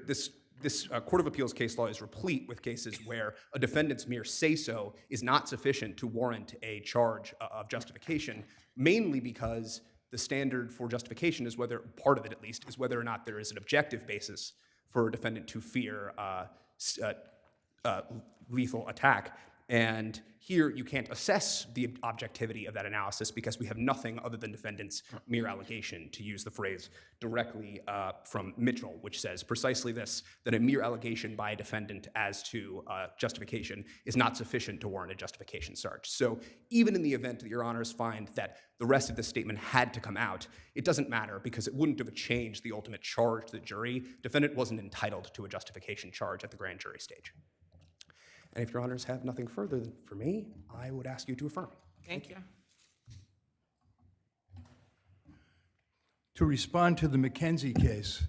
this Court of Appeals case law is replete with cases where a defendant's mere say-so is not sufficient to warrant a charge of justification, mainly because the standard for justification is whether, part of it at least, is whether or not there is an objective basis for a defendant to fear lethal attack. And here you can't assess the objectivity of that analysis because we have nothing other than defendant's mere allegation, to use the phrase directly from Mitchell, which says precisely this, that a mere allegation by a defendant as to justification is not sufficient to warrant a justification charge. So even in the event that Your Honors find that the rest of the statement had to come out, it doesn't matter because it wouldn't have changed the ultimate charge to the jury. Defendant wasn't entitled to a justification charge at the grand jury stage. And if Your Honors have nothing further for me, I would ask you to affirm. Thank you. To respond to the McKenzie case,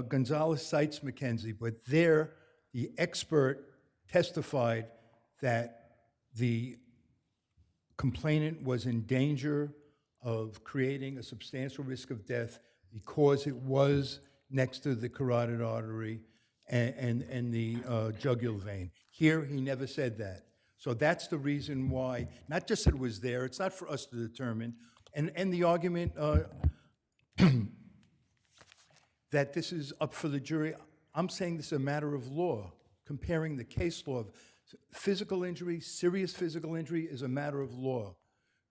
Gonzalez cites McKenzie, but there the expert testified that the complainant was in danger of creating a substantial risk of death because it was next to the carotid artery and the jugular vein. Here, he never said that. So that's the reason why, not just that it was there, it's not for us to determine, and the argument that this is up for the jury, I'm saying this is a matter of law, comparing the case law of physical injury, serious physical injury is a matter of law.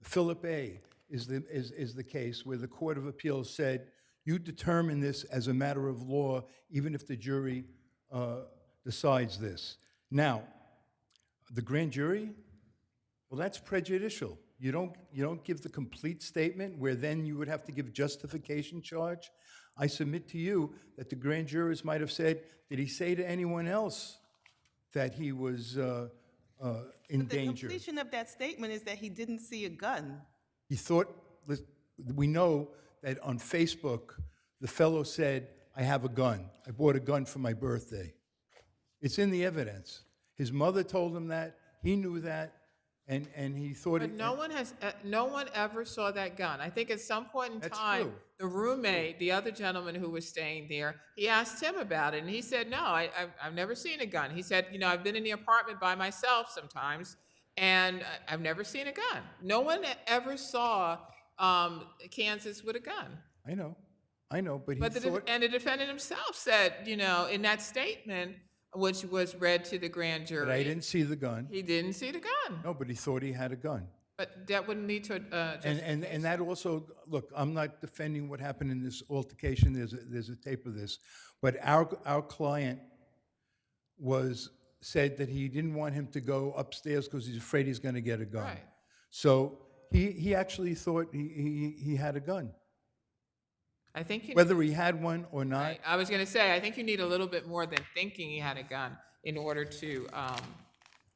Philip A. is the case where the Court of Appeals said, you determine this as a matter of law, even if the jury decides this. Now, the grand jury, well, that's prejudicial. You don't give the complete statement where then you would have to give justification charge. I submit to you that the grand jurors might have said, did he say to anyone else that he was in danger? The completion of that statement is that he didn't see a gun. He thought, we know that on Facebook, the fellow said, I have a gun. I bought a gun for my birthday. It's in the evidence. His mother told him that. He knew that, and he thought. But no one ever saw that gun. I think at some point in time, true. the roommate, the other gentleman who was staying there, he asked him about it, and he said, "No, I've never seen a gun." He said, "I've been in the apartment by myself sometimes, and I've never seen a gun." No one ever saw Kansas with a gun. I know, but he But thought. and the defendant himself said, in that statement, which was read to the grand jury. But I didn't see the gun. He didn't see the gun. No, but he thought he had a gun. But that wouldn't lead to And that also, look, I'm not defending what happened in this altercation. There's a tape of this, but our client said that he didn't want him to go upstairs because he's afraid he's going to get a gun. Right. So he actually thought he had a gun. I think whether he had one or not. I was going to say, I think you need a little bit more than thinking he had a gun in order to.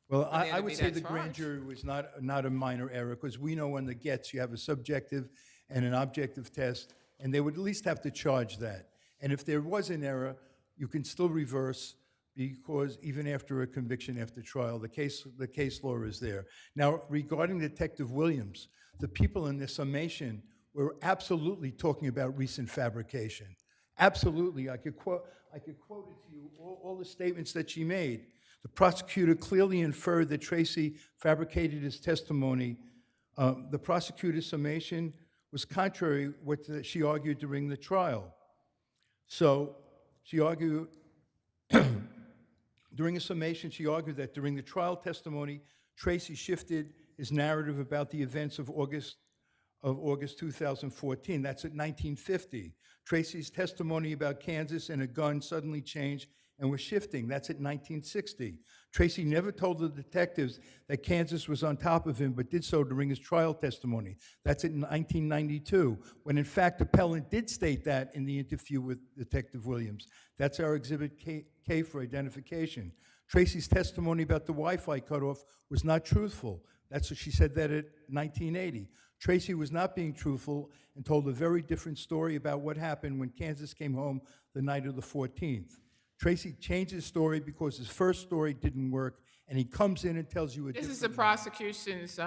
Well, I would say the grand jury was not a minor error, because we know on the gets you have a subjective and an objective test, and they would at least have to charge that. And if there was an error, you can still reverse because even after a conviction after trial, the case law is there. Now, regarding Detective Williams, the people in the summation were absolutely talking about recent fabrication. Absolutely. I could quote it to you, all the statements that she made. The prosecutor clearly inferred that Tracy fabricated his testimony. The prosecutor's summation was contrary to what she argued during the trial. So she argued, during a summation, she argued that during the trial testimony, Tracy shifted his narrative about the events of August 2014. That's at 1950. Tracy's testimony about Kansas and a gun suddenly changed and was shifting. That's at 1960. Tracy never told the detectives that Kansas was on top of him, but did so during his trial testimony. That's at 1992, when in fact Appellant did state that in the interview with Detective Williams. That's our Exhibit K for identification. Tracy's testimony about the Wi-Fi cutoff was not truthful. That's what she said that at 1980. Tracy was not being truthful and told a very different story about what happened when Kansas came home the night of the 14th. Tracy changed his story because his first story didn't work, and he comes in and tells you a This different is the prosecution's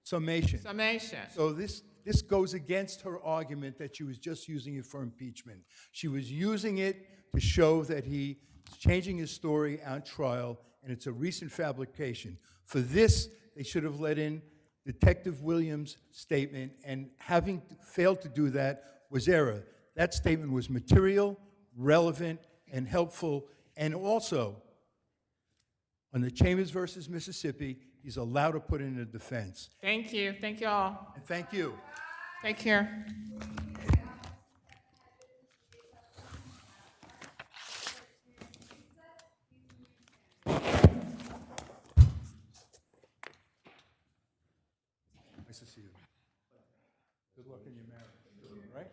summation. summation. So this goes against her argument that she was just using it for impeachment. She was using it to show that he's changing his story at trial, and it's a recent fabrication. For this, they should have let in Detective Williams' statement, and having failed to do that was error. That statement was material, relevant, and helpful, and also, on the Chambers versus Mississippi, he's allowed to put in a defense. Thank you. Thank you all. And thank you. Take care. Nice to see you. Good luck in your marriage, right?